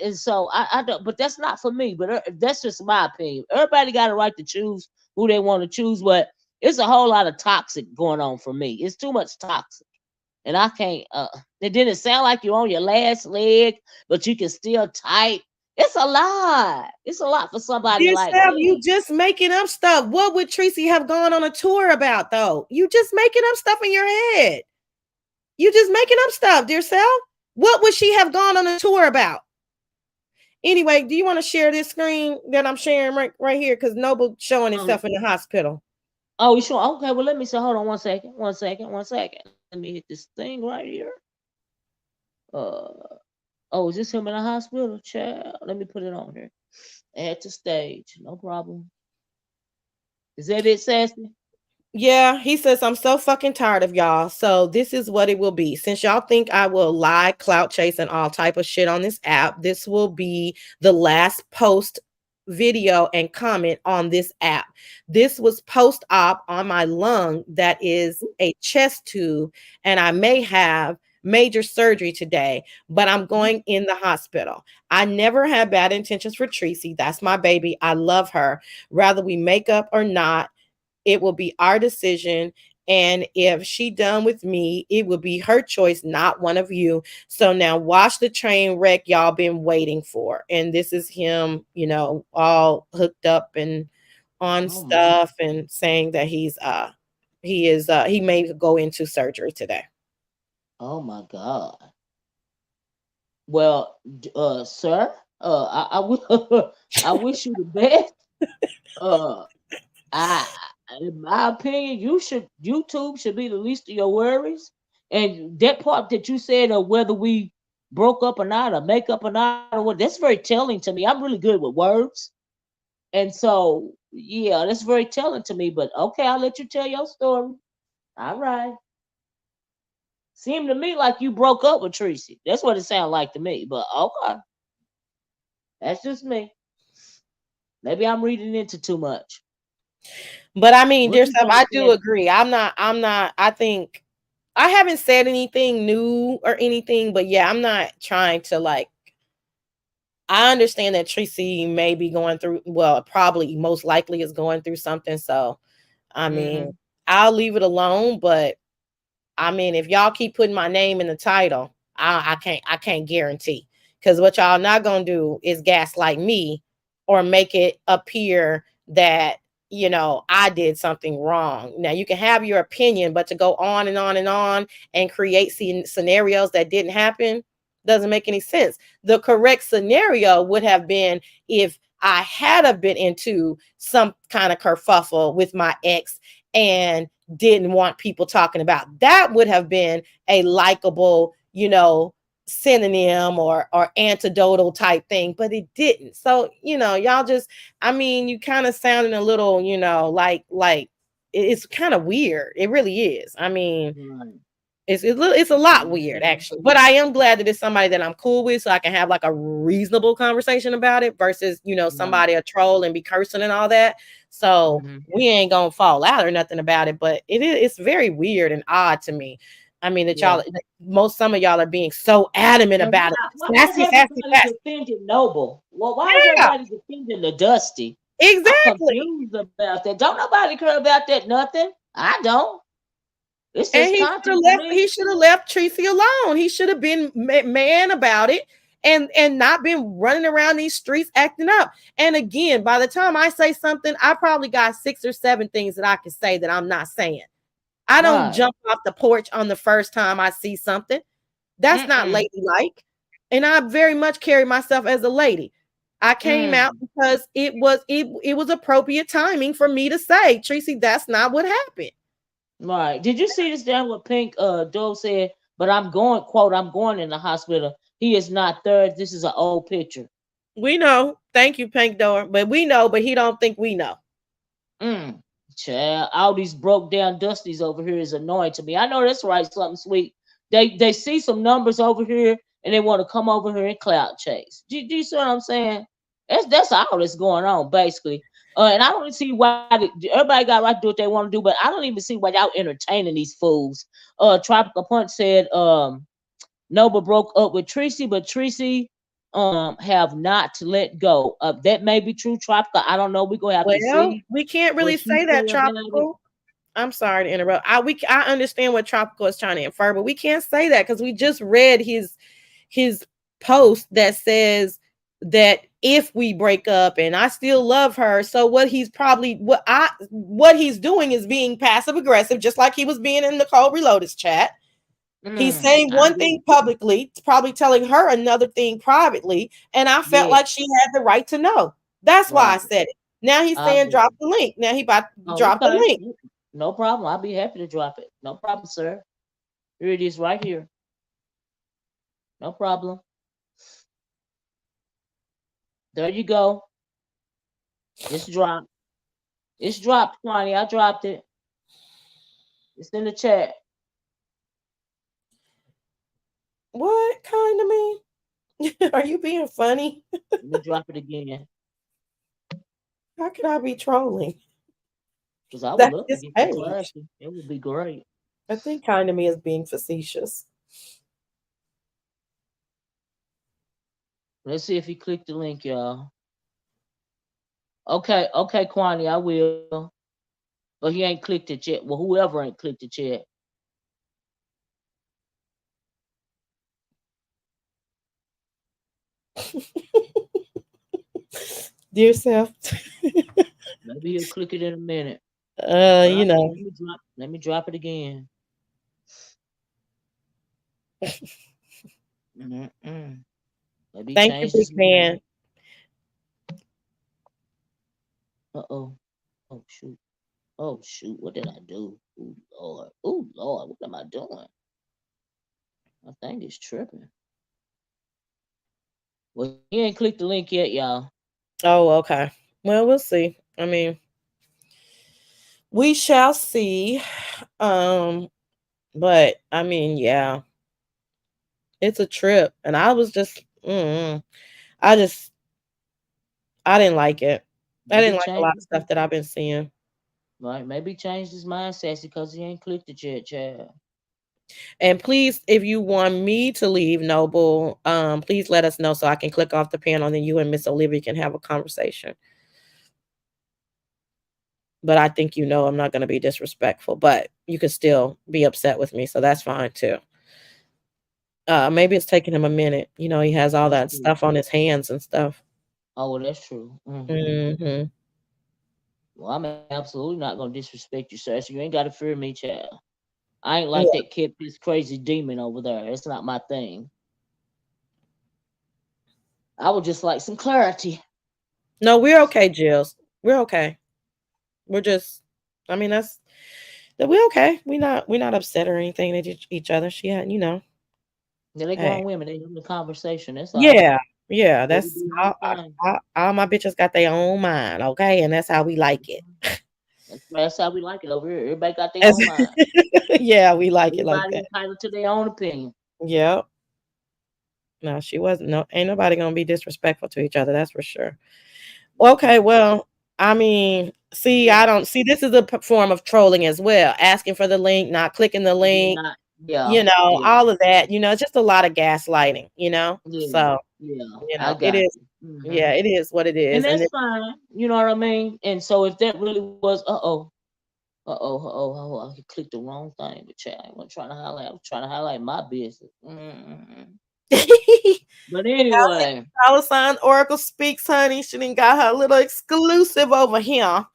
S1: And so I don't. But that's not for me. But that's just my opinion. Everybody got a right to choose who they want to choose, but it's a whole lot of toxic going on for me. It's too much toxic. And I can't. It didn't sound like you're on your last leg, but you can still type. It's a lot. It's a lot for somebody
S2: Dear
S1: like
S2: Sal, you
S1: me.
S2: just making up stuff. What would Treecy have gone on a tour about, though? You just making up stuff in your head. You just making up stuff, dear Sal. What would she have gone on a tour about? Anyway, do you want to share this screen that I'm sharing right here? Because Noble showing
S1: Um.
S2: himself in the hospital.
S1: Oh, you sure? Okay. Well, let me say. Hold on 1 second. 1 second. 1 second. Let me hit this thing right here. Uh. Oh, is this him in the hospital? Child. Let me put it on here. Add to stage. No problem. Is that it, Sassy?
S2: Yeah, he says, I'm so fucking tired of y'all. So this is what it will be. Since y'all think I will lie, clout chase, and all type of shit on this app, this will be the last post video and comment on this app. This was post-op on my lung that is a chest tube, and I may have major surgery today, but I'm going in the hospital. I never had bad intentions for Treecy. That's my baby. I love her. Rather we make up or not, it will be our decision. And if she done with me, it will be her choice, not one of you. So now watch the train wreck y'all been waiting for. And this is him, all hooked up and on
S1: Oh my.
S2: stuff and saying that he may go into surgery today.
S1: Oh my God. Well, sir, I wish you the best. Uh, I, in my opinion, YouTube should be the least of your worries. And that part that you said of whether we broke up or not, or make up or not, or what, that's very telling to me. I'm really good with words, and so yeah, that's very telling to me. But okay, I'll let you tell your story. All right. Seemed to me like you broke up with Treecy. That's what it sounded like to me. But okay, that's just me. Maybe I'm reading into too much.
S2: But I mean,
S1: What
S2: there's
S1: you
S2: some
S1: think,
S2: I do
S1: Sassy?
S2: agree. I'm not I think I haven't said anything new or anything, but yeah, I'm not trying to like I understand that Tracy may be going through, well, probably most likely is going through something. So, I mean,
S1: Mm-hmm.
S2: I'll leave it alone. But I mean, if y'all keep putting my name in the title, I can't guarantee. Because what y'all not gonna do is gaslight me or make it appear that I did something wrong. Now you can have your opinion, but to go on and on and on and create scenarios that didn't happen doesn't make any sense. The correct scenario would have been if I had have been into some kind of kerfuffle with my ex and didn't want people talking about. That would have been a likable, synonym or antidotal type thing, but it didn't. So, y'all just, I mean, you kind of sounding a little, like it's kind of weird. It really is. I mean,
S1: Right.
S2: it's a lot weird
S1: Mm-hmm.
S2: actually, but I am glad that it's somebody that I'm cool with, so I can have like a reasonable conversation about it versus
S1: Right.
S2: somebody a troll and be cursing and all that. So
S1: Mm-hmm.
S2: we ain't gonna fall out or nothing about it, but it's very weird and odd to me. I mean that
S1: Yeah.
S2: y'all some of y'all are being so adamant
S1: And
S2: about it.
S1: why is
S2: Sassy, sassy,
S1: everybody
S2: sassy.
S1: defending Noble? Well, why is
S2: Yeah,
S1: everybody defending the Dusty? I'm
S2: exactly.
S1: confused about that. Don't nobody care about that. Nothing. I don't. It's
S2: And
S1: just
S2: he should have
S1: content to
S2: left.
S1: me.
S2: He should have left Treecy alone. He should have been man about it, and not been running around these streets acting up. And again, by the time I say something, I probably got 6 or 7 things that I can say that I'm not saying. I don't
S1: Right.
S2: jump off the porch on the first time I see something. That's not
S1: Mm-mm.
S2: ladylike. And I very much carry myself as a lady. I came out
S1: Mm.
S2: because it was appropriate timing for me to say, Treecy, that's not what happened.
S1: Right. Did you see this down what Pink Dove said? But I'm going, quote, I'm going in the hospital. He is not third. This is an old picture.
S2: We know. Thank you, Pink Door. But we know, but he don't think we know.
S1: Mm. Child, all these broke down dusties over here is annoying to me. I know that's right, something sweet. They see some numbers over here and they want to come over here and cloud chase. Do you see what I'm saying? That's all that's going on basically. And I don't see why everybody got right to do what they want to do, but I don't even see why y'all entertaining these fools. Tropical Punch said Nova broke up with Treecy, but Treecy have not let go. That may be true, Tropical. I don't know. We're gonna have to
S2: Well,
S1: see
S2: we can't
S1: what
S2: really
S1: she
S2: say
S1: say
S2: that,
S1: about it.
S2: Tropical. I'm sorry to interrupt. I understand what Tropical is trying to infer, but we can't say that because we just read his post that says that if we break up and I still love her, so what he's doing is being passive aggressive, just like he was being in Nicole Reloaded's chat. He's saying
S1: I
S2: one
S1: agree.
S2: thing publicly, probably telling her another thing privately, and I felt
S1: Yeah,
S2: like she had the right to know. That's why I
S1: right.
S2: said it. Now he's
S1: I
S2: saying
S1: agree.
S2: drop the link. Now he about to
S1: Oh,
S2: drop the
S1: okay.
S2: link.
S1: No problem. I'll be happy to drop it. No problem, sir. Here it is right here. No problem. There you go. It's dropped. It's dropped, Kwani. I dropped it. It's in the chat.
S2: What kind of me? Are you being funny?
S1: Let me drop it again.
S2: How could I be trolling?
S1: Because I would
S2: That's
S1: love to
S2: his
S1: get some
S2: page.
S1: clarity. It would be great.
S2: I think kind of me is being facetious.
S1: Let's see if he clicked the link, y'all. Okay, Kwani, I will. But he ain't clicked it yet. Well, whoever ain't clicked it yet.
S2: Dear self,
S1: Maybe he'll click it in a minute.
S2: uh,
S1: But
S2: you know,
S1: let me drop it again. Mm-mm. Maybe he
S2: thank you,
S1: changed
S2: big
S1: his mind.
S2: man.
S1: Uh-oh. Oh shoot. Oh shoot. What did I do? Oh Lord. Oh Lord. What am I doing? My thing is tripping. Well, he ain't clicked the link yet, y'all.
S2: Oh, okay. Well, we'll see. I mean, we shall see. Um, But I mean, yeah, it's a trip. And I was just, I just, I didn't like it. I
S1: Maybe
S2: didn't like a
S1: change
S2: lot of stuff that I've been seeing.
S1: right. Maybe change his mind, Sassy, because he ain't clicked it yet, child.
S2: And please, if you want me to leave, Noble, please let us know so I can click off the panel and then you and Miss Olivia can have a conversation. But I think I'm not going to be disrespectful, but you could still be upset with me, so that's fine too. Maybe it's taking him a minute. He has all
S1: That's
S2: that
S1: true.
S2: stuff on his hands and stuff.
S1: Oh, well, that's true.
S2: Hmm.
S1: Well, I'm absolutely not gonna disrespect you, sir. So you ain't gotta fear me, child. I ain't like
S2: Yeah.
S1: that kid, this crazy demon over there. It's not my thing. I would just like some clarity.
S2: No, we're okay, Jills. We're okay. We're just. I mean, we're okay. We're not upset or anything at each other. She had.
S1: Yeah, they
S2: Hey.
S1: grown women. They having a conversation. That's all.
S2: Yeah. Yeah.
S1: Let me
S2: That's
S1: do
S2: all.
S1: my thing.
S2: All my bitches got their own mind. Okay, and that's how we like it.
S1: That's how we like it over here. Everybody got their
S2: As-
S1: own mind.
S2: yeah, we like it like
S1: Everybody
S2: that.
S1: entitled to their own opinion.
S2: Yep. No, she wasn't. No, ain't nobody gonna be disrespectful to each other. That's for sure. Okay, well, I mean, see,
S1: Yeah.
S2: I don't see this is a form of trolling as well. Asking for the link, not clicking the
S1: And then
S2: link,
S1: not, yeah, yeah,
S2: all of that. It's just a lot of gaslighting.
S1: yeah,
S2: So,
S1: yeah. I
S2: it
S1: got
S2: is.
S1: you.
S2: Yeah, it is what it
S1: And
S2: is. And
S1: that's fine. You know what I mean? And so if that really was, I clicked the wrong thing. But child, I wasn't trying to highlight. I was trying to highlight my business. But anyway,
S2: $, Oracle speaks, honey. She done got her little exclusive over here.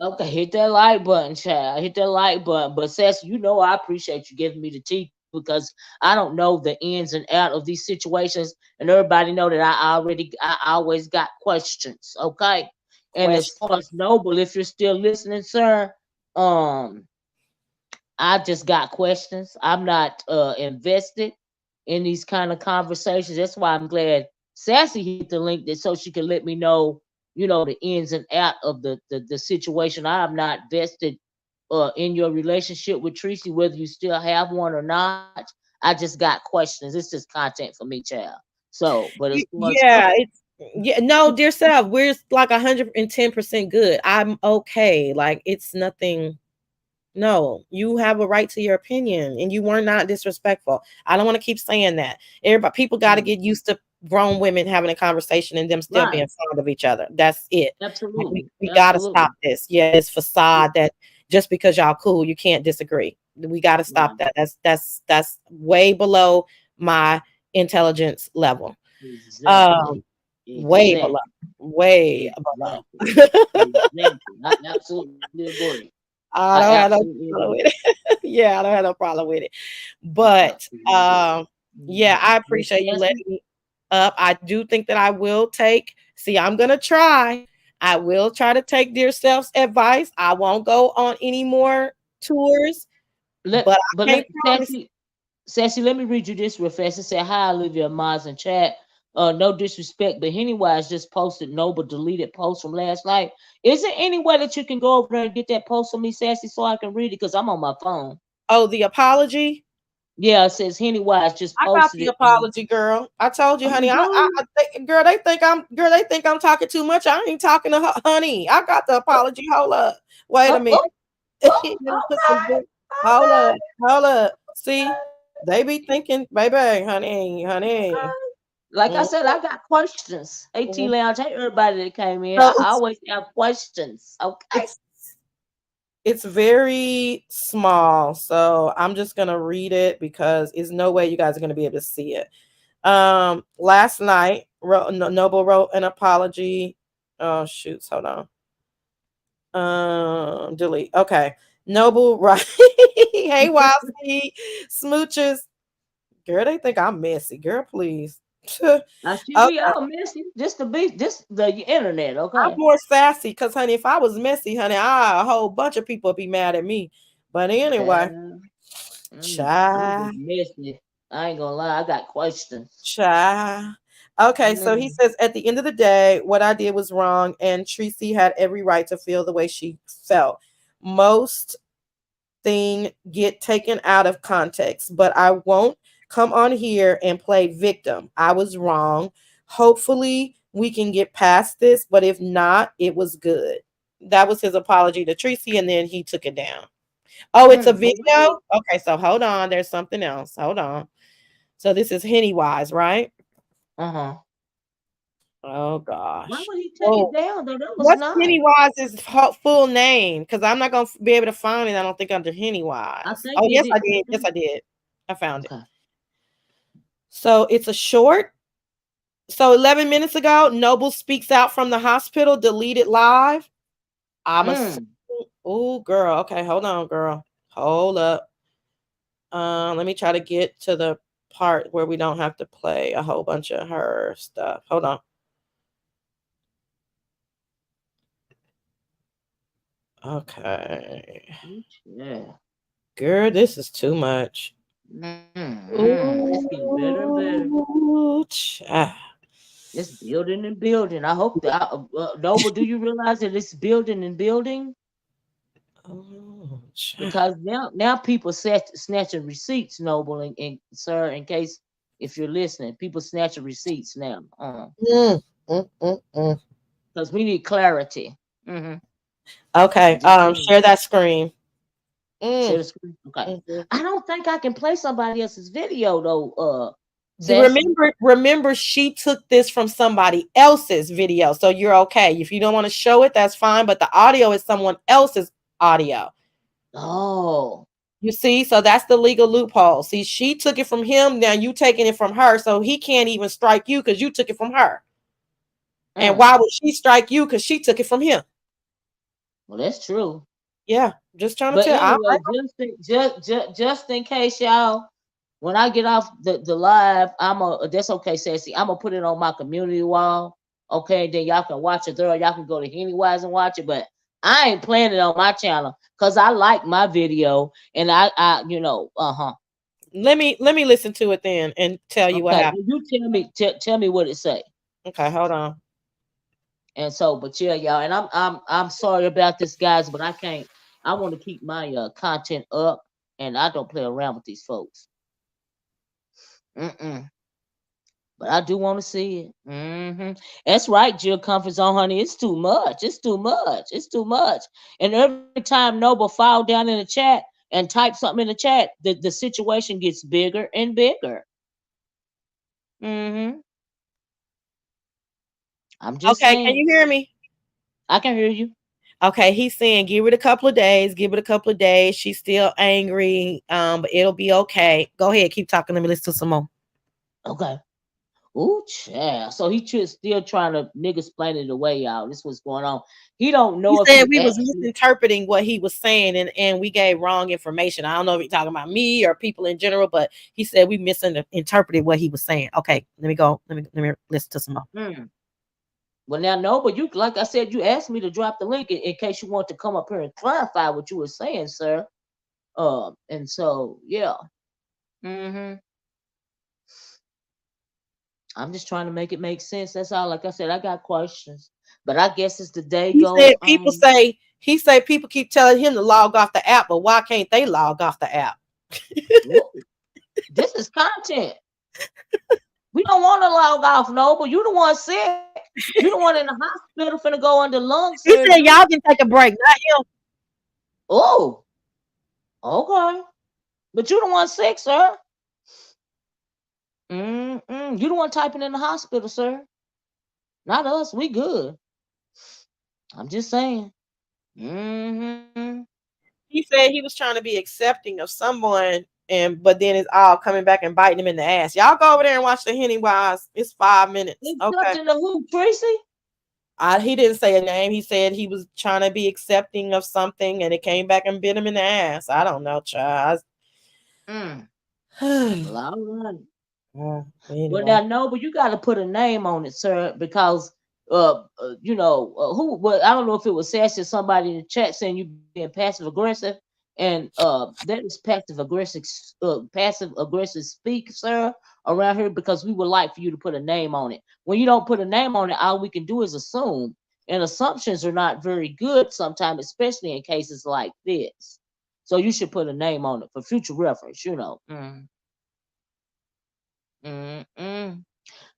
S1: okay, hit that like button, child. Hit that like button. But Sassy, I appreciate you giving me the tea because I don't know the ins and out of these situations, and everybody know that I always got questions. Okay, and as far as
S2: Questions.
S1: Noble, if you're still listening, sir, um, I just got questions. I'm not invested in these kind of conversations. That's why I'm glad Sassy hit the link that so she can let me know, the ins and out of the situation. I'm not vested in your relationship with Treecy, whether you still have one or not. I just got questions. It's just content for me, child. So, but as far as
S2: Yeah, no, dear self, we're like 110% good. I'm okay. Like it's nothing. No, you have a right to your opinion and you were not disrespectful. I don't want to keep saying that. Everybody, people got to get used to grown women having a conversation and them still
S1: right,
S2: being fond of each other. That's it. Like, we,
S1: absolutely,
S2: we got to stop
S1: absolutely,
S2: this. Yeah, this facade that just because y'all cool, you can't disagree. We got to stop
S1: right,
S2: that. That's way below my intelligence level.
S1: exactly,
S2: Um, way below,
S1: exactly.
S2: way
S1: Exactly.
S2: below.
S1: Exactly. I absolutely agree. I
S2: I don't have no
S1: absolutely
S2: problem
S1: agree.
S2: with it. Yeah, I don't have no problem with it.
S1: I
S2: But
S1: absolutely agree.
S2: yeah, I
S1: But
S2: appreciate you
S1: Sassy,
S2: letting me up. I do think that I will take. See, I'm gonna try. I will try to take dear self's advice. I won't go on any more tours, but I can't promise.
S1: Sassy, let me read you this real fast. It said, "Hi, Olivia Maz in chat. No disrespect, but Pennywise just posted Noble deleted post from last night. Is there any way that you can go over there and get that post for me, Sassy, so I can read it? Because I'm on my phone.
S2: Oh, the apology.
S1: Yeah, it says Pennywise just
S2: I got
S1: posted
S2: the
S1: it.
S2: apology, girl. I told you,
S1: Oh, you
S2: honey.
S1: do?
S2: Girl, they think I'm talking too much. I ain't talking to her, honey. I got the apology. Hold up. Wait a
S1: Oh,
S2: minute.
S1: oh,
S2: Let
S1: oh,
S2: me put some
S1: okay.
S2: good. Hold
S1: Okay.
S2: up. Hold up. See, they be thinking, baby, honey.
S1: Like I
S2: Mm,
S1: said, I got questions. AT
S2: mm.
S1: Lounge, hey everybody that came in.
S2: So
S1: I always have questions. Okay.
S2: it's it's very small. So I'm just gonna read it because there's no way you guys are gonna be able to see it. Last night, Noble wrote an apology. Oh shoots, hold on. Delete. Okay. Noble, right? Hey, Wildcy, smooches. Girl, they think I'm messy. Girl, please. Okay.
S1: Now she
S2: I'm
S1: be all messy. Just to be just the internet, okay?
S2: more sassy because, honey, if I was messy, honey, a whole bunch of people would be mad at me. But anyway,
S1: Child, I'm
S2: child,
S1: just messy. I ain't gonna lie, I got questions.
S2: child. Okay, so he
S1: Mm.
S2: says at the end of the day, what I did was wrong, and Treecy had every right to feel the way she felt. Most thing get taken out of context, but I won't come on here and play victim. I was wrong. Hopefully, we can get past this, but if not, it was good. That was his apology to Treecy, and then he took it down. Oh, it's a
S1: But
S2: video? Okay, so hold on. There's something else. Hold on. So this is Hennywise, right?
S1: uh-huh.
S2: Oh
S1: Why
S2: gosh.
S1: would he take it
S2: Oh,
S1: down though? That was
S2: what's
S1: nice.
S2: Pennywise's full name? Because I'm not gonna be able to find it. I don't think under
S1: I
S2: Pennywise.
S1: think
S2: Oh
S1: it
S2: yes,
S1: did.
S2: I did. Yes, I did. I found it.
S1: Okay.
S2: So it's a short. So 11 minutes ago, Noble speaks out from the hospital. Deleted live. I'm a.
S1: Mm.
S2: Oh girl. Okay, hold on, girl. Hold up. Let me try to get to the part where we don't have to play a whole bunch of her stuff. Hold on. Okay.
S1: Yeah.
S2: Girl, this is too much.
S1: It's getting better and better.
S2: Ooh, child.
S1: It's building and building. I hope that Noble, do you realize that it's building and building?
S2: Oh, child.
S1: Because now people snatching receipts, Noble and sir, in case if you're listening, people snatching receipts now.
S2: Mm, mm.
S1: Because we need clarity. Mm-hmm.
S2: Okay,
S1: Just
S2: share that screen.
S1: share
S2: Mm,
S1: the screen. Okay.
S2: mhm.
S1: I don't think I can play somebody else's video though, Sassy.
S2: Remember, she took this from somebody else's video, so you're okay. If you don't want to show it, that's fine. But the audio is someone else's audio.
S1: Oh.
S2: You see, so that's the legal loophole. See, she took it from him. Now you taking it from her, so he can't even strike you because you took it from her. And
S1: Mm.
S2: why would she strike you? Because she took it from him.
S1: Well, that's true.
S2: Yeah, just trying to
S1: But
S2: tell.
S1: anyway, just in case y'all, when I get off the live, that's okay, Sassy. I'm gonna put it on my community wall. Okay, then y'all can watch it there. Y'all can go to Pennywise and watch it. But I ain't playing it on my channel because I like my video and I
S2: Let me listen to it then and tell you what
S1: Okay,
S2: happened.
S1: well, you tell me what it say.
S2: Okay, hold on.
S1: And so, but yeah, y'all, and I'm sorry about this, guys, but I can't. I want to keep my content up, and I don't play around with these folks. Mm-mm. But I do want to see it. That's right, Jill Comfort Zone, honey. It's too much. It's too much. It's too much. And every time Noble fall down in the chat and type something in the chat, the situation gets bigger and bigger. hmm I'm just
S2: Okay, can
S1: saying.
S2: you hear me?
S1: I can hear you.
S2: Okay, he's saying give it a couple of days. Give it a couple of days. She's still angry, but it'll be okay. Go ahead, keep talking. Let me listen to some more.
S1: Okay. Ooh, child. So he still trying to nigga explain it away, y'all. This what's going on. He don't
S2: He
S1: know if
S2: said
S1: he
S2: we was
S1: actually.
S2: misinterpreting what he was saying, and we gave wrong information. I don't know if he's talking about me or people in general, but he said we misinterpreted what he was saying. Okay, let me go. Let me listen to some more.
S1: Hmm. Well, now no, but you like I said, you asked me to drop the link in case you want to come up here and clarify what you were saying, sir. And so yeah. hmm I'm just trying to make it make sense. That's all. Like I said, I got questions, but I guess as the day
S2: He
S1: go,
S2: said people keep telling him to log off the app, but why can't they log off the app?
S1: ooh, this is content. We don't want to log off, no, but you the one sick. You the one in the hospital finna go under lung
S2: He said
S1: surgery.
S2: y'all can take a break, not him.
S1: Oh, okay. But you the one sick, sir. You the one typing in the hospital, sir. Not us. We good. I'm just saying. Mm-hmm.
S2: He said he was trying to be accepting of someone, and but then it's all coming back and biting him in the ass. Y'all go over there and watch the Henny Wise. It's 5 minutes. Okay.
S1: Accepting the who, Treecy?
S2: He didn't say a name. He said he was trying to be accepting of something, and it came back and bit him in the ass. I don't know, child.
S1: Mm.
S2: Well,
S1: Well, all right. Well,
S2: anyway.
S1: now, no, but you got to put a name on it, sir, because who? Well, I don't know if it was Sassy or somebody in the chat saying you being passive aggressive, and that is passive aggressive speak, sir, around here because we would like for you to put a name on it. When you don't put a name on it, all we can do is assume, and assumptions are not very good sometimes, especially in cases like this. So you should put a name on it for future reference. Mm.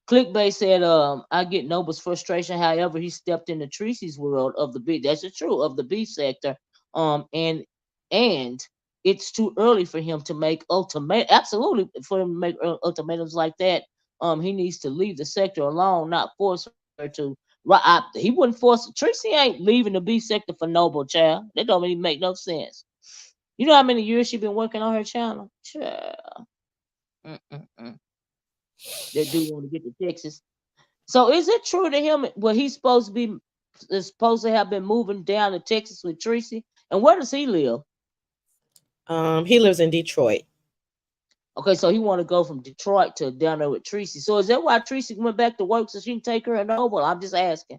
S1: Clickbait said, I get Noble's frustration. However, he stepped into Treecy's world of the beef. That's the truth of the beef sector. And it's too early for him to make absolutely for him to make ultimatums like that. He needs to leave the sector alone, not force her to. He wouldn't force. Treecy ain't leaving the beef sector for Noble, child. That don't even make no sense. You know how many years she been working on her channel, child. Mm-mm-mm. That dude want to get to Texas. So is it true to him? Well, he's supposed to be is supposed to have been moving down to Texas with Treecy. And where does he live?
S2: He lives in Detroit.
S1: Okay, so he want to go from Detroit to down there with Treecy. So is that why Treecy went back to work so she can take her and Noble? I'm just asking.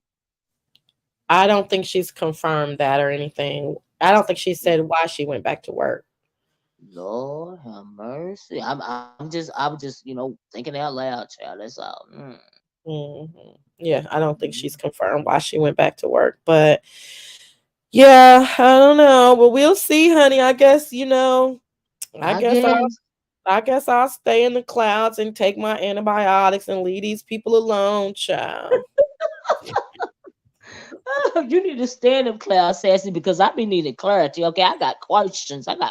S2: I don't think she's confirmed that or anything. I don't think she said why she went back to work.
S1: Lord have mercy. I was just thinking out loud, child. That's all.
S2: Mm-hmm. Yeah, I don't think she's confirmed why she went back to work, but yeah, I don't know. But we'll see, honey. I guess I guess I'll stay in the clouds and take my antibiotics and leave these people alone, child.
S1: You need to stay in them clouds, Sassy, because I be needing clarity. Okay, I got questions. Like I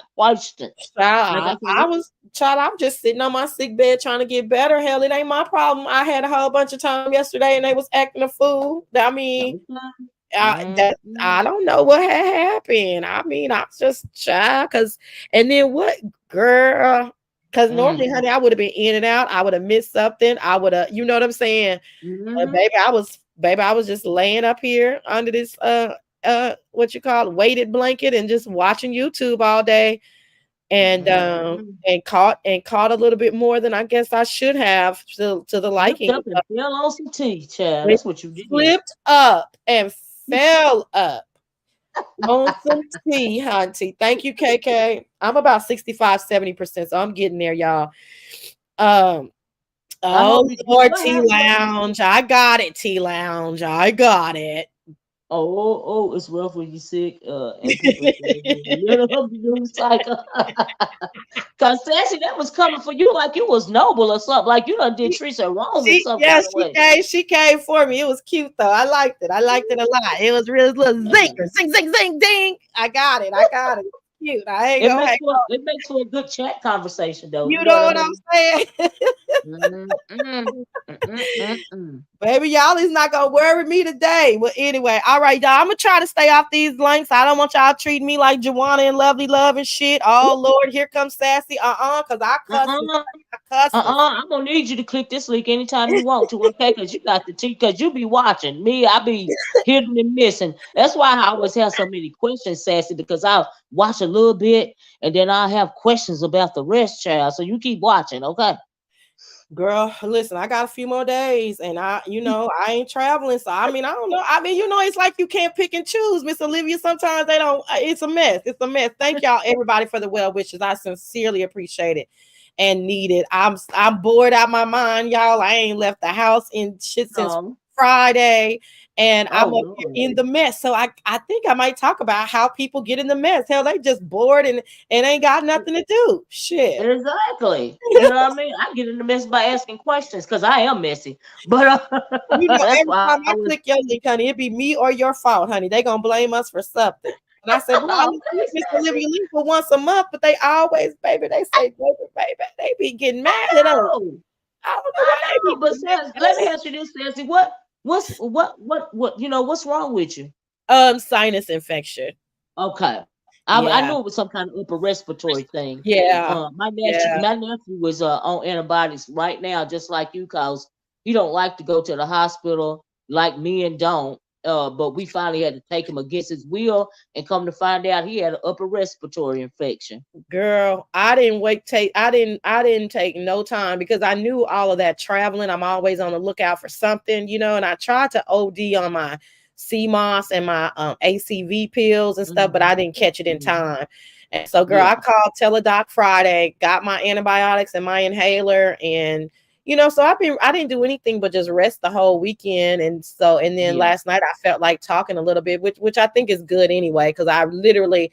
S2: Child, I'm just sitting on my sick bed trying to get better. Hell, it ain't my problem. I had a whole bunch of time yesterday and they was acting a fool. I mean, I don't know what had happened. I mean, I was just shy and then what, girl? Because normally, honey, I would have been in and out. I would have missed something. I would have, you know what I'm saying? Baby, I was just laying up here under this what you call it, weighted blanket and just watching YouTube all day. And caught a little bit more than I guess I should have to the liking.
S1: Up and fell on some tea, child. That's what you did.
S2: Slipped up and fell up on some tea, hunty. Thank you, KK. I'm about 65-70%, so I'm getting there, y'all. Oh Lord, Tea Lounge. I got it, Tea Lounge. I got it.
S1: Oh, it's rough when you're sick. And people cycle. Cause Sassy, that was coming for you like you was Noble or something. Like you done did Teresa wrong in some kind of way.
S2: She came for me. It was cute though. I liked it a lot. It was really little zinger. Zing, zing, zing, ding. I got it. Cute.
S1: It makes for a good chat conversation though.
S2: You know what I'm saying? Baby, y'all is not gonna worry me today. Well, anyway, all right, y'all. I'm gonna try to stay off these links. I don't want y'all treating me like Joanna and Lovely Love and shit. Oh Lord, here comes Sassy. Cause I cuss.
S1: I'm gonna need you to click this link anytime you want to, okay? Cause you got the tea, cause you be watching me. I be hidden and missing. That's why I always have so many questions, Sassy, because I'll watch a little bit and then I'll have questions about the rest, child. So you keep watching, okay?
S2: Girl, listen, I got a few more days and I ain't traveling. So I mean, I don't know. I mean, it's like you can't pick and choose, Miss Olivia. Sometimes they don't, it's a mess. Thank y'all, everybody, for the well wishes. I sincerely appreciate it and need it. I'm bored out my mind, y'all. I ain't left the house in shit since Friday. And I'm up here in the mess. So I think I might talk about how people get in the mess. Hell, they just bored and ain't got nothing to do. Shit.
S1: Exactly. You know what I mean? I get in the mess by asking questions because I am messy. But
S2: every time I click your link, honey, it be me or your fault, honey. They gonna blame us for something. And I said, well, I Miss Olivia link for once a month, but they always, baby, they say, baby, they be getting mad at us.
S1: I don't know why. But let me ask you this, Sassy. What's wrong with you?
S2: Sinus infection.
S1: Okay. I knew it was some kind of upper respiratory thing.
S2: Yeah.
S1: My nephew was on antibiotics right now, just like you, cause he don't like to go to the hospital like me and don't. But we finally had to take him against his will, and come to find out he had an upper respiratory infection.
S2: Girl, I didn't take no time because I knew all of that traveling. I'm always on the lookout for something, and I tried to OD on my CMOS and my ACV pills and stuff, but I didn't catch it in time. And so, girl, I called Teladoc Friday, got my antibiotics and my inhaler, and so I didn't do anything but just rest the whole weekend. And then last night I felt like talking a little bit, which I think is good anyway, because I literally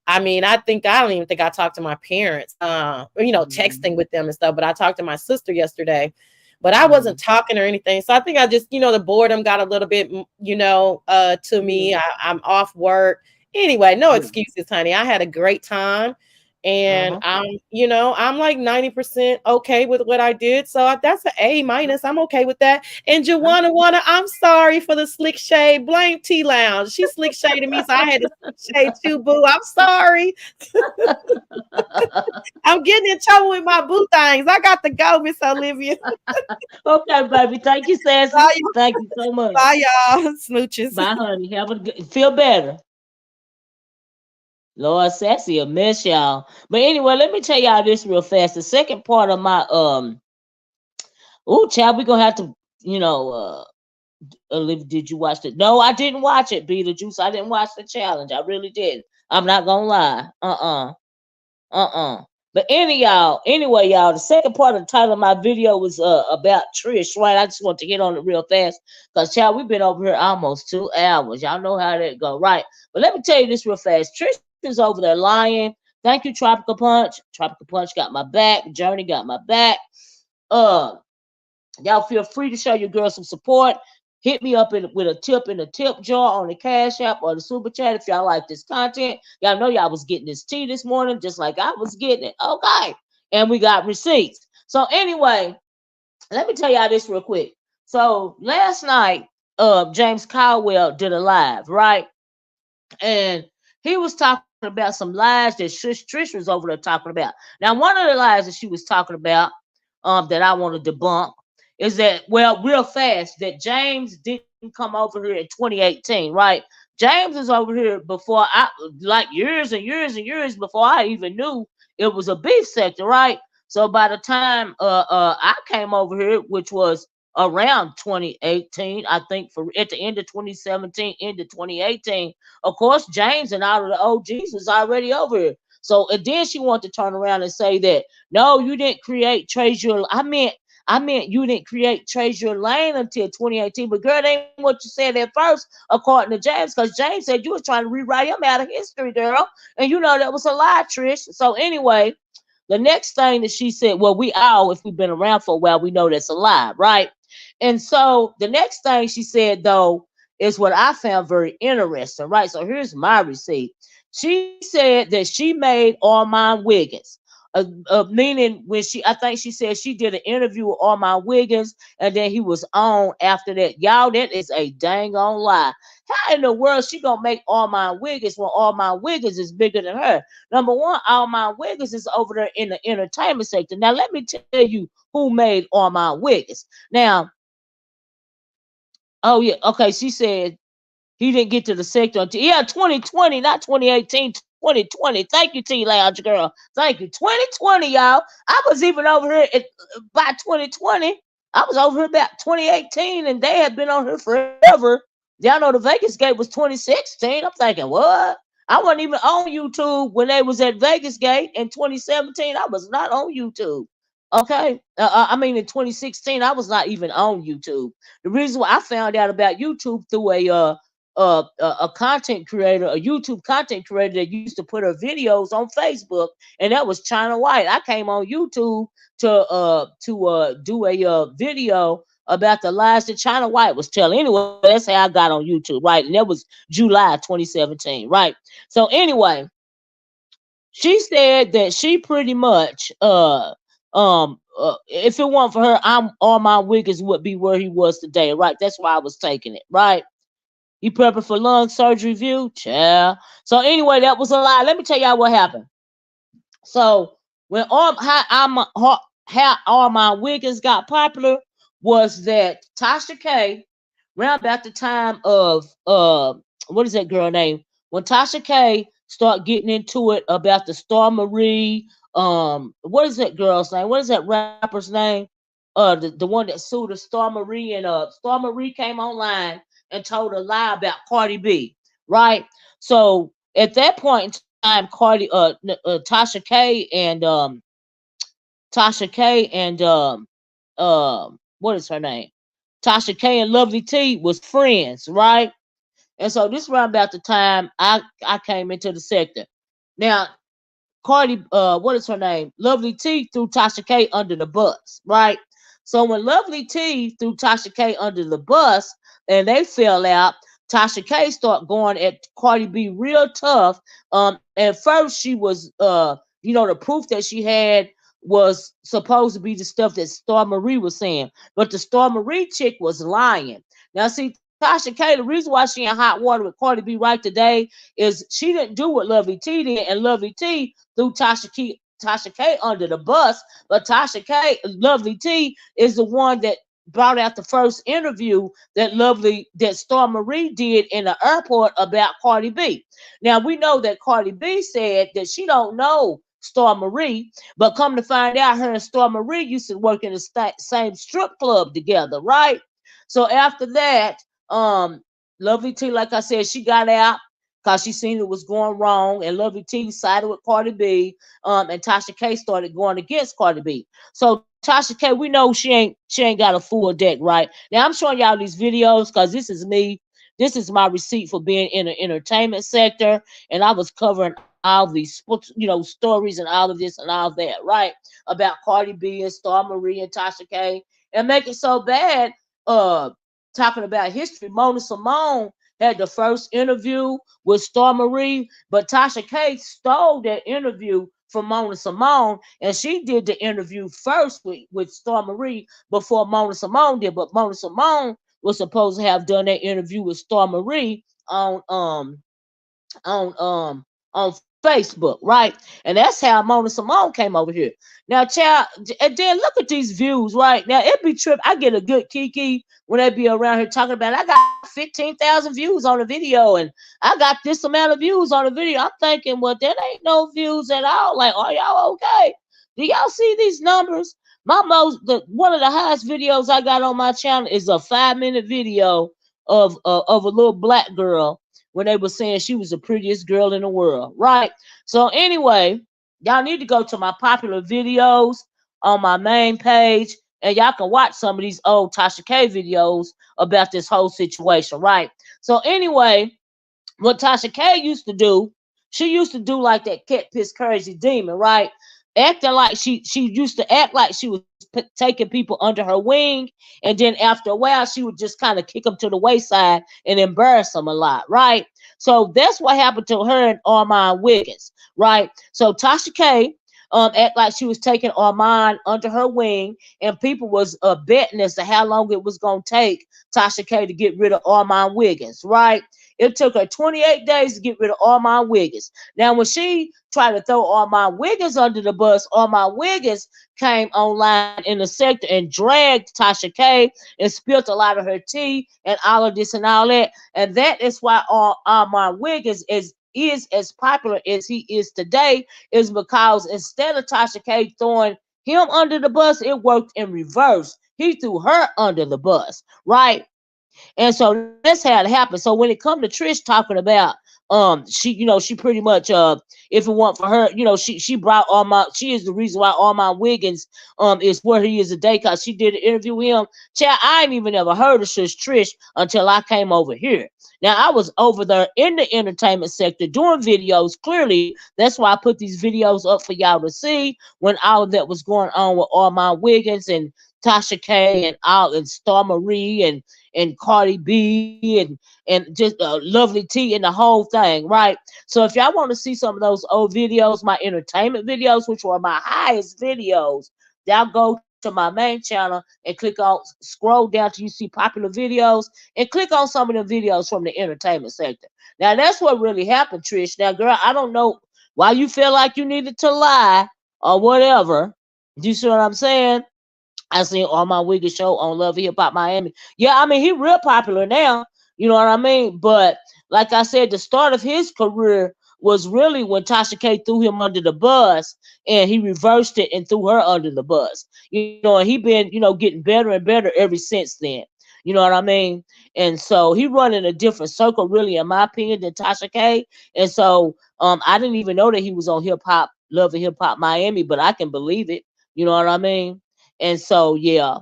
S2: I mean, I don't even think I talked to my parents, or, texting with them and stuff, but I talked to my sister yesterday, but I wasn't talking or anything. So I think I just, the boredom got a little bit, to me. I'm off work. Anyway, no excuses, honey. I had a great time. And I'm like 90% okay with what I did. So that's an A-. I'm okay with that. And Joanna, I'm sorry for the slick shade. Blame T Lounge. She slick shaded me, so I had to slick shade too, boo. I'm sorry. I'm getting in trouble with my boo things. I got to go, Miss Olivia.
S1: Okay, baby. Thank you, Sassy. Thank you so much.
S2: Bye, y'all. Smooches.
S1: Bye, honey. Have a good, feel better. Lord, Sassy a mess, y'all. But anyway, let me tell y'all this real fast. The second part of my child, we're gonna have to, Olivia, did you watch it? No, I didn't watch it, Beetlejuice. I didn't watch the challenge. I really didn't. I'm not gonna lie. But anyway, y'all, the second part of the title of my video was about Trish, right? I just want to hit on it real fast because, child, we've been over here almost 2 hours. Y'all know how that go, right? But let me tell you this real fast. Trish is over there lying. Thank you, Tropical Punch. Tropical Punch got my back. Journey got my back. Y'all feel free to show your girl some support. Hit me up with a tip in the tip jar on the Cash App or the Super Chat if y'all like this content. Y'all know y'all was getting this tea this morning just like I was getting it. Okay. And we got receipts. So anyway, let me tell y'all this real quick. So last night, James Caldwell did a live, right? And he was talking about some lies that Trish was over there talking about. Now, one of the lies that she was talking about that I want to debunk is that, well, real fast, that James didn't come over here in 2018, right? James was over here before like years and years and years before I even knew it was a beef sector, right? So by the time I came over here, which was around 2018, I think for at the end of 2017, into 2018, of course, James and all of the OGs was already over here. So and then she wanted to turn around and say that no, you didn't create Treasure. I meant you didn't create Treasure Lane until 2018. But girl, that ain't what you said at first, according to James, because James said you was trying to rewrite him out of history, girl. And you know that was a lie, Trish. So anyway, the next thing that she said, well, we all, if we've been around for a while, we know that's a lie, right? And so the next thing she said, though, is what I found very interesting, right? So here's my receipt. She said that she made Armon Wiggins, meaning when I think she said she did an interview with Armon Wiggins, and then he was on after that. Y'all, that is a dang on lie. How in the world she gonna make Armon Wiggins when Armon Wiggins is bigger than her? Number one, Armon Wiggins is over there in the entertainment sector. Now let me tell you who made Armon Wiggins. Now, oh yeah, okay. She said he didn't get to the sector until 2020, not 2018. 2020. Thank you, T Lounge girl. Thank you. 2020, y'all. I was even over here by 2020. I was over here about 2018, and they had been on here forever. Y'all know the Vegas Gate was 2016. I'm thinking, what? I wasn't even on YouTube when they was at Vegas Gate in 2017. I was not on YouTube. Okay, I mean in 2016, I was not even on YouTube. The reason why I found out about YouTube through a content creator, a YouTube content creator that used to put her videos on Facebook, and that was China White. I came on YouTube to do a video about the lies that China White was telling. Anyway, that's how I got on YouTube, right? And that was July 2017, right? So anyway, she said that she pretty much if it weren't for her, Armon Wiggins would be where he was today, right? That's why I was taking it, right? You prepping for lung surgery view? Child. So anyway, that was a lie. Let me tell y'all what happened. So when how Armon Wiggins got popular was that Tasha K, around about the time of what is that girl name? When Tasha K start getting into it about the Star Marie, what is that girl's name? What is that rapper's name? The one that sued the Star Marie, and Star Marie came online and told a lie about Cardi B, right? So at that point in time, Tasha K and what is her name? Tasha K and Lovely T was friends, right? And so this around about the time I came into the sector. Now, Cardi, what is her name? Lovely T threw Tasha K under the bus, right? So when Lovely T threw Tasha K under the bus and they fell out, Tasha K started going at Cardi B real tough. At first she was, the proof that she had was supposed to be the stuff that Star Marie was saying, but the Star Marie chick was lying. Now, see, Tasha K, the reason why she in hot water with Cardi B right today is she didn't do what Lovely T did, and Lovely T threw Tasha K under the bus, but Tasha K, Lovely T, is the one that brought out the first interview that Star Marie did in the airport about Cardi B. Now we know that Cardi B said that she don't know Star Marie, but come to find out, her and Star Marie used to work in the same strip club together, right? So after that, Lovely T, like I said, she got out because she seen it was going wrong, and Lovely T sided with Cardi B, and Tasha K started going against Cardi B. So Tasha K, we know she ain't got a full deck, right? Now I'm showing y'all these videos because this is me. This is my receipt for being in the entertainment sector, and I was covering all these stories and all of this and all that, right? About Cardi B and Star Marie and Tasha K, and make it so bad. Talking about history, Mona Simone had the first interview with Star Marie, but Tasha K stole that interview from Mona Simone, and she did the interview first with Star Marie before Mona Simone did. But Mona Simone was supposed to have done that interview with Star Marie on Facebook, right? And that's how Mona Simone came over here. Now, child, and then look at these views, right? Now it be trip. I get a good kiki when they be around here talking about it. I got 15,000 views on the video, and I got this amount of views on the video. I'm thinking, well, that ain't no views at all. Like, are y'all okay? Do y'all see these numbers? One of the highest videos I got on my channel is a 5-minute video of a little black girl when they were saying she was the prettiest girl in the world, right? So anyway, y'all need to go to my popular videos on my main page, and y'all can watch some of these old Tasha K videos about this whole situation, right? So anyway, what Tasha K used to do, she used to do like that cat piss crazy demon, right? Acting like she used to act like she was taking people under her wing, and then after a while she would just kind of kick them to the wayside and embarrass them a lot, right? So that's what happened to her and Armon Wiggins, right? So Tasha K act like she was taking Armon under her wing, and people was betting as to how long it was gonna take Tasha K to get rid of Armon Wiggins, right? It took her 28 days to get rid of Armon Wiggins. Now, when she tried to throw Armon Wiggins under the bus, Armon Wiggins came online in the sector and dragged Tasha K and spilled a lot of her tea and all of this and all that. And that is why Armon Wiggins is as popular as he is today, is because instead of Tasha K throwing him under the bus, it worked in reverse. He threw her under the bus, right? And so that's how it happened. So when it come to Trish talking about she pretty much if it weren't for her, she brought Armon, she is the reason why Armon Wiggins is where he is today, because she did an interview with him. Child, I ain't even ever heard of Trish until I came over here. Now I was over there in the entertainment sector doing videos. Clearly, that's why I put these videos up for y'all to see when all of that was going on with Armon Wiggins and Tasha K and Star Marie and Cardi B and just Lovely T and the whole thing, right? So if y'all want to see some of those old videos, my entertainment videos, which were my highest videos, y'all go to my main channel and scroll down till you see popular videos and click on some of the videos from the entertainment sector. Now that's what really happened, Trish. Now, girl, I don't know why you feel like you needed to lie or whatever. Do you see what I'm saying? I seen all my Wiggins show on Love Hip Hop Miami. Yeah, I mean he real popular now. You know what I mean? But like I said, the start of his career was really when Tasha K threw him under the bus, and he reversed it and threw her under the bus. And he been getting better and better ever since then. You know what I mean? And so he run in a different circle, really, in my opinion, than Tasha K. And so I didn't even know that he was on Hip Hop Love and Hip Hop Miami, but I can believe it. You know what I mean? And so, yeah,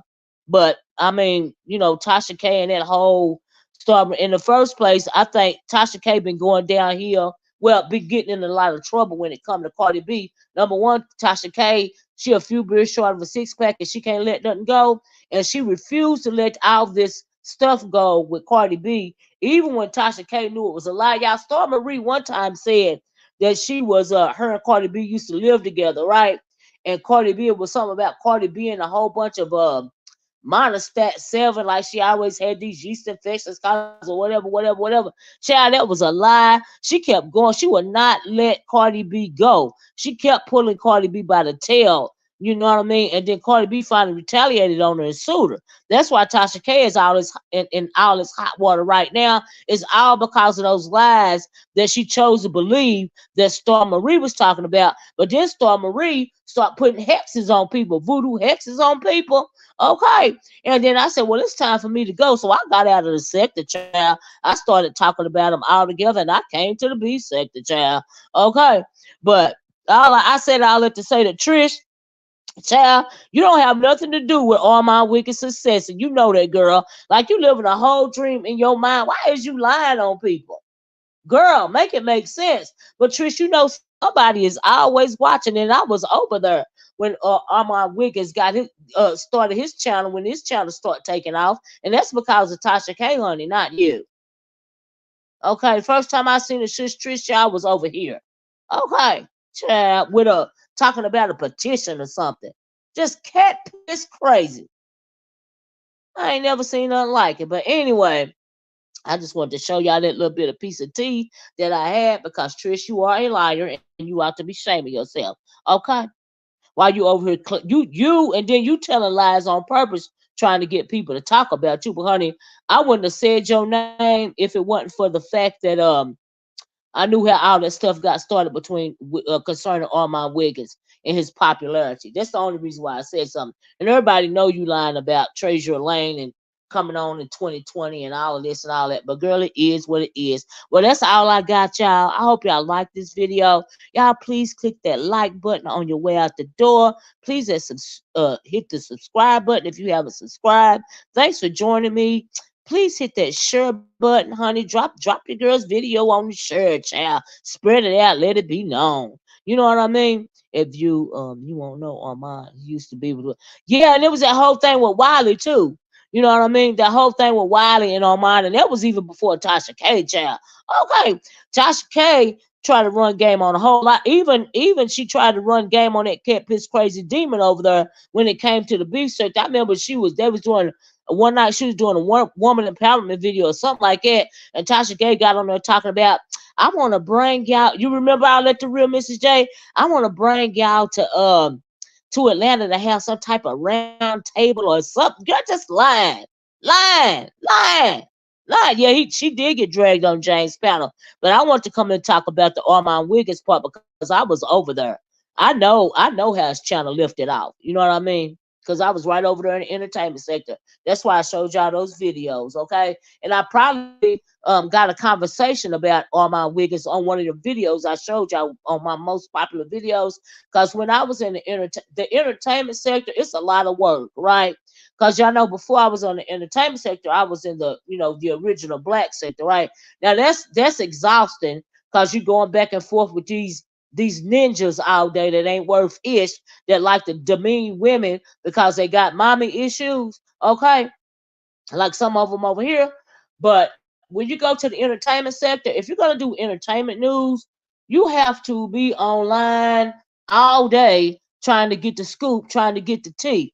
S1: but I mean, Tasha K and that whole start in the first place. I think Tasha K been going downhill well, be getting in a lot of trouble when it come to Cardi B. Number one, Tasha K, she a few beers short of a six pack and she can't let nothing go. And she refused to let all this stuff go with Cardi B, even when Tasha K knew it was a lie. Y'all, Star Marie one time said that she was her and Cardi B used to live together, right? And Cardi B, it was something about Cardi B and a whole bunch of monostat 7, like she always had these yeast infections causes or whatever. Child, that was a lie. She kept going. She would not let Cardi B go. She kept pulling Cardi B by the tail. You know what I mean? And then Cardi B finally retaliated on her and sued her. That's why Tasha K is all this in all this hot water right now. It's all because of those lies that she chose to believe that Star Marie was talking about. But then Star Marie started putting hexes on people, voodoo hexes on people. Okay. And then I said, well, it's time for me to go. So I got out of the sector, child. I started talking about them all together and I came to the B sector, child. Okay. But I said all that to say that Trish, child, you don't have nothing to do with all my wicked success. And you know that, girl. Like you living a whole dream in your mind. Why is you lying on people? Girl, make it make sense. But Trish, you know somebody is always watching, and I was over there when Armon Wiggins got his started his channel, when his channel started taking off, and that's because of Tasha K, honey, not you. Okay, first time I seen a Trish, y'all was over here. Okay, child, with a talking about a petition or something. Just cat piss crazy. I ain't never seen nothing like it. But anyway, I just wanted to show y'all that little bit of piece of tea that I had because Trish, you are a liar and you ought to be shaming yourself. Okay, while you over here, you and then you telling lies on purpose, trying to get people to talk about you. But honey, I wouldn't have said your name if it wasn't for the fact that I knew how all that stuff got started between concerning Armon Wiggins and his popularity. That's the only reason why I said something. And everybody know you lying about Treasure Lane and coming on in 2020 and all of this and all that. But girl, it is what it is. Well, that's all I got, y'all. I hope y'all like this video. Y'all please click that like button on your way out the door. Please hit the subscribe button if you haven't subscribed. Thanks for joining me. Please hit that share button, honey. Drop your girl's video on the share, child. Spread it out. Let it be known. You know what I mean? If you won't know, Armon used to be with. Yeah, and it was that whole thing with Wiley too. You know what I mean? That whole thing with Wiley and Armon, and that was even before Tasha K, child. Okay, Tasha K tried to run game on a whole lot. Even she tried to run game on that cat piss crazy demon over there when it came to the beef search. I remember they was doing one night she was doing a woman empowerment video or something like that, and Tasha K got on there talking about, I want to bring y'all. You remember all that, the real Mrs. J? I want to bring y'all to Atlanta to have some type of round table or something. Girl, just lying. Yeah, she did get dragged on James' panel, but I want to come and talk about the Armon Wiggins part because I was over there. I know how his channel lifted off. You know what I mean? Because I was right over there in the entertainment sector. That's why I showed y'all those videos, okay? And I probably got a conversation about Armon Wiggins on one of the videos I showed y'all on my most popular videos. Because when I was in the entertainment sector, it's a lot of work, right? Because y'all know before I was on the entertainment sector, I was in the the original black sector, right? Now that's exhausting because you're going back and forth with these ninjas all day that ain't worth ish, that like to demean women because they got mommy issues, okay? Like some of them over here. But when you go to the entertainment sector, if you're going to do entertainment news, you have to be online all day trying to get the scoop, trying to get the tea,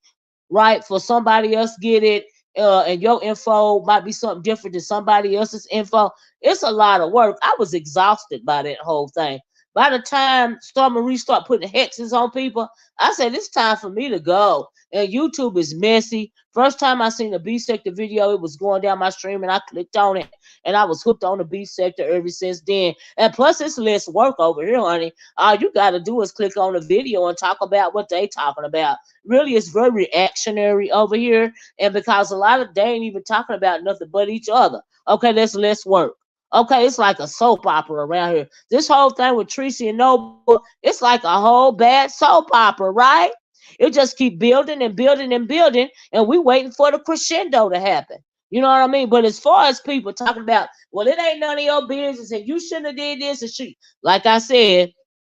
S1: right? For somebody else get it, and your info might be something different than somebody else's info. It's a lot of work. I was exhausted by that whole thing. By the time Star Marie start putting hexes on people, I said it's time for me to go. And YouTube is messy. First time I seen a B sector video, it was going down my stream, and I clicked on it, and I was hooked on the B sector ever since then. And plus, it's less work over here, honey. All you got to do is click on the video and talk about what they talking about. Really, it's very reactionary over here, and because a lot of they ain't even talking about nothing but each other. Okay, that's less work. Okay, it's like a soap opera around here. This whole thing with Treecy and Noble, it's like a whole bad soap opera, right? It just keep building and building and building, and we waiting for the crescendo to happen. You know what I mean? But as far as people talking about, well, it ain't none of your business and you shouldn't have did this and shit. Like I said,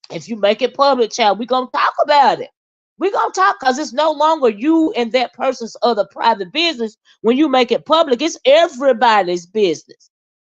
S1: if you make it public, child, we gonna talk about it. We gonna talk because it's no longer you and that person's other private business. When you make it public, it's everybody's business.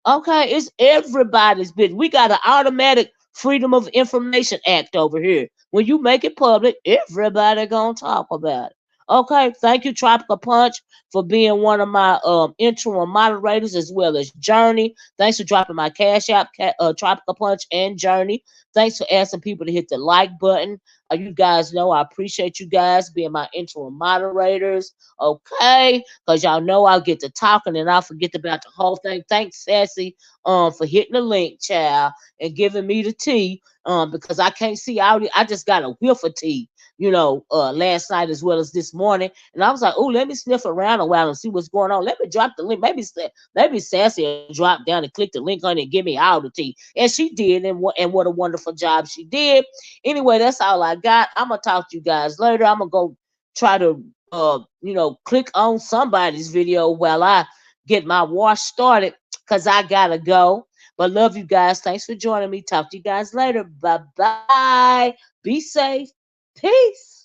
S1: Okay, it's everybody's business. We got an automatic Freedom of Information Act over here. When you make it public, everybody gonna talk about it. Okay, thank you, Tropical Punch, for being one of my interim moderators, as well as Journey. Thanks for dropping my cash app, Tropical Punch and Journey. Thanks for asking people to hit the like button. You guys know I appreciate you guys being my interim moderators. Okay, because y'all know I'll get to talking and I'll forget about the whole thing. Thanks, Sassy, for hitting the link, child, and giving me the tea. Because I can't see out. I just got a whiff of tea, last night as well as this morning. And I was like, oh, let me sniff around a while and see what's going on. Let me drop the link. Maybe Sassy will drop down and click the link on it and give me all the tea. And she did, and what a wonderful job she did. Anyway, that's all I got. I'm gonna talk to you guys later. I'm gonna go try to click on somebody's video while I get my wash started because I gotta go. But love you guys. Thanks for joining me. Talk to you guys later. Bye bye. Be safe. Peace.